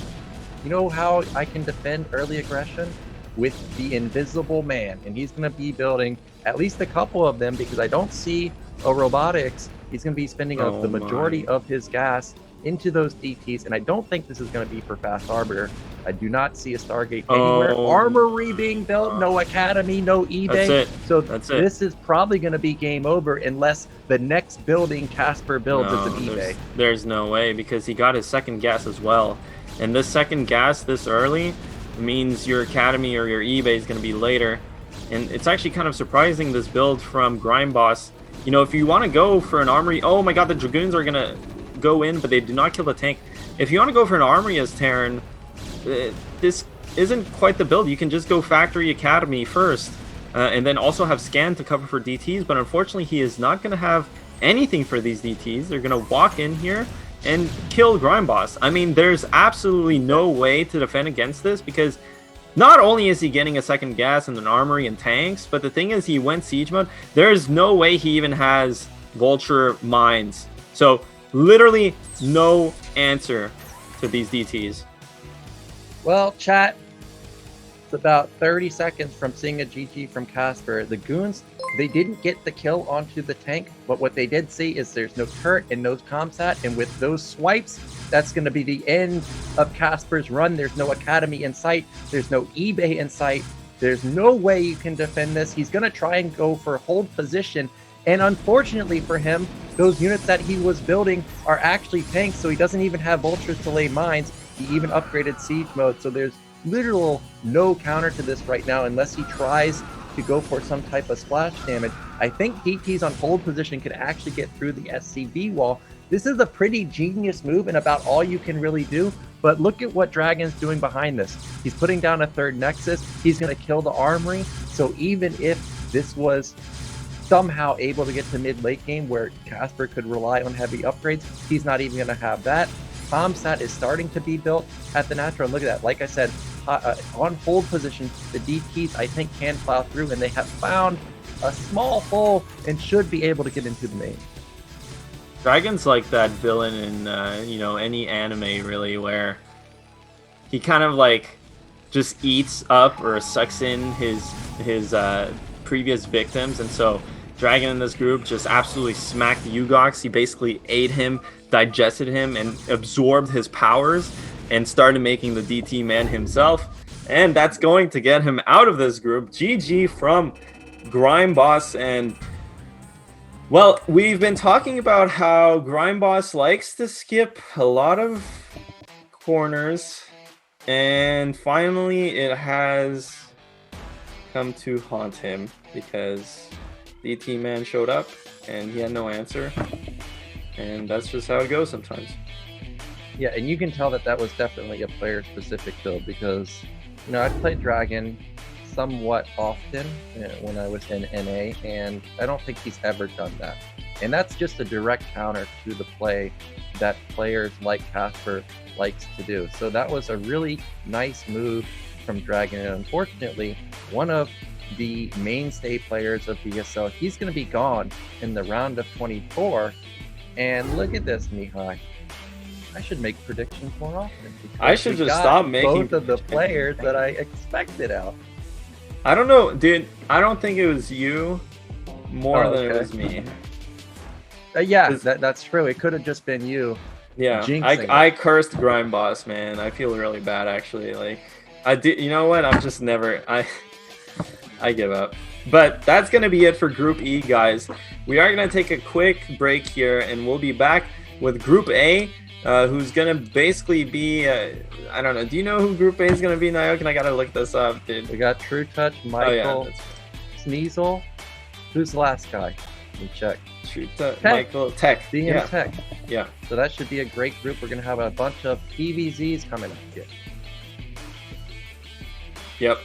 you know how I can defend early aggression? With the Invisible Man. And he's going to be building at least a couple of them, because I don't see a robotics. He's going to be spending the majority of his gas into those DTs, and I don't think this is going to be for Fast Arbiter. I do not see a Stargate anywhere. Armory being built, no Academy, no eBay. This is probably going to be game over unless the next building Casper builds is an eBay. There's no way, because he got his second gas as well. And this second gas this early means your Academy or your eBay is going to be later. And it's actually kind of surprising, this build from Grime Boss. You know, if you want to go for an armory, oh my god, the Dragoons are going to go in, but they do not kill the tank. If you want to go for an armory as Terran, this isn't quite the build. You can just go Factory Academy first, and then also have Scan to cover for DTs, but unfortunately he is not going to have anything for these DTs. They're going to walk in here and kill Grime Boss. I mean, there's absolutely no way to defend against this, because not only is he getting a second gas and an armory and tanks, but the thing is, he went siege mode. There's no way he even has vulture mines. So literally no answer to these DTs. Well, chat, it's about 30 seconds from seeing a GG from Casper. The Goons, they didn't get the kill onto the tank, but what they did see is there's no turret and no comsat, and with those swipes, that's going to be the end of Casper's run. There's no Academy in sight. There's no eBay in sight. There's no way you can defend this. He's going to try and go for hold position, and unfortunately for him, those units that he was building are actually tanks, so he doesn't even have vultures to lay mines. He even upgraded siege mode, so there's literal no counter to this right now unless he tries to go for some type of splash damage. I think DTs on hold position can actually get through the SCV wall. This is a pretty genius move and about all you can really do, but look at what Dragon's doing behind this. He's putting down a third Nexus. He's going to kill the armory, so even if this was somehow able to get to mid-late game where Casper could rely on heavy upgrades, he's not even going to have that. Comsat is starting to be built at the natural. And look at that. Like I said, on hold position, the DTs I think can plow through, and they have found a small hole and should be able to get into the main. Dragon's like that villain in you know, any anime really, where he kind of like just eats up or sucks in his previous victims, and so Dragon in this group just absolutely smacked Yugox. He basically ate him, digested him, and absorbed his powers, and started making the DT man himself. And that's going to get him out of this group. GG from Grime Boss. And well, we've been talking about how Grime Boss likes to skip a lot of corners, and finally it has come to haunt him, because DT man showed up and he had no answer, and that's just how it goes sometimes. Yeah, and you can tell that that was definitely a player specific build, because you know, I've played Dragon somewhat often when I was in NA, and I don't think he's ever done that. And that's just a direct counter to the play that players like Casper likes to do. So that was a really nice move from Dragon, and unfortunately, one of the mainstay players of BSL, he's going to be gone in the round of 24. And look at this, Mihai. I should make predictions more often. I should just stop making both of the players that I expected out. I don't know, dude. I don't think it was you more than it was me. Yeah, that's true. It could have just been you. Yeah, I cursed Grime Boss, man. I feel really bad, actually. Like, I did. You know what? I'm just never. I give up. But that's gonna be it for Group E, guys. We are gonna take a quick break here, and we'll be back with Group A, who's gonna basically be. I don't know. Do you know who Group A is gonna be, Nyoke? I gotta look this up, dude. We got True Touch, Michael, Sneasel. Who's the last guy? Let me check. True Touch, Michael, Tech. DM Tech. Yeah. So that should be a great group. We're gonna have a bunch of PVZs coming up here. Yep.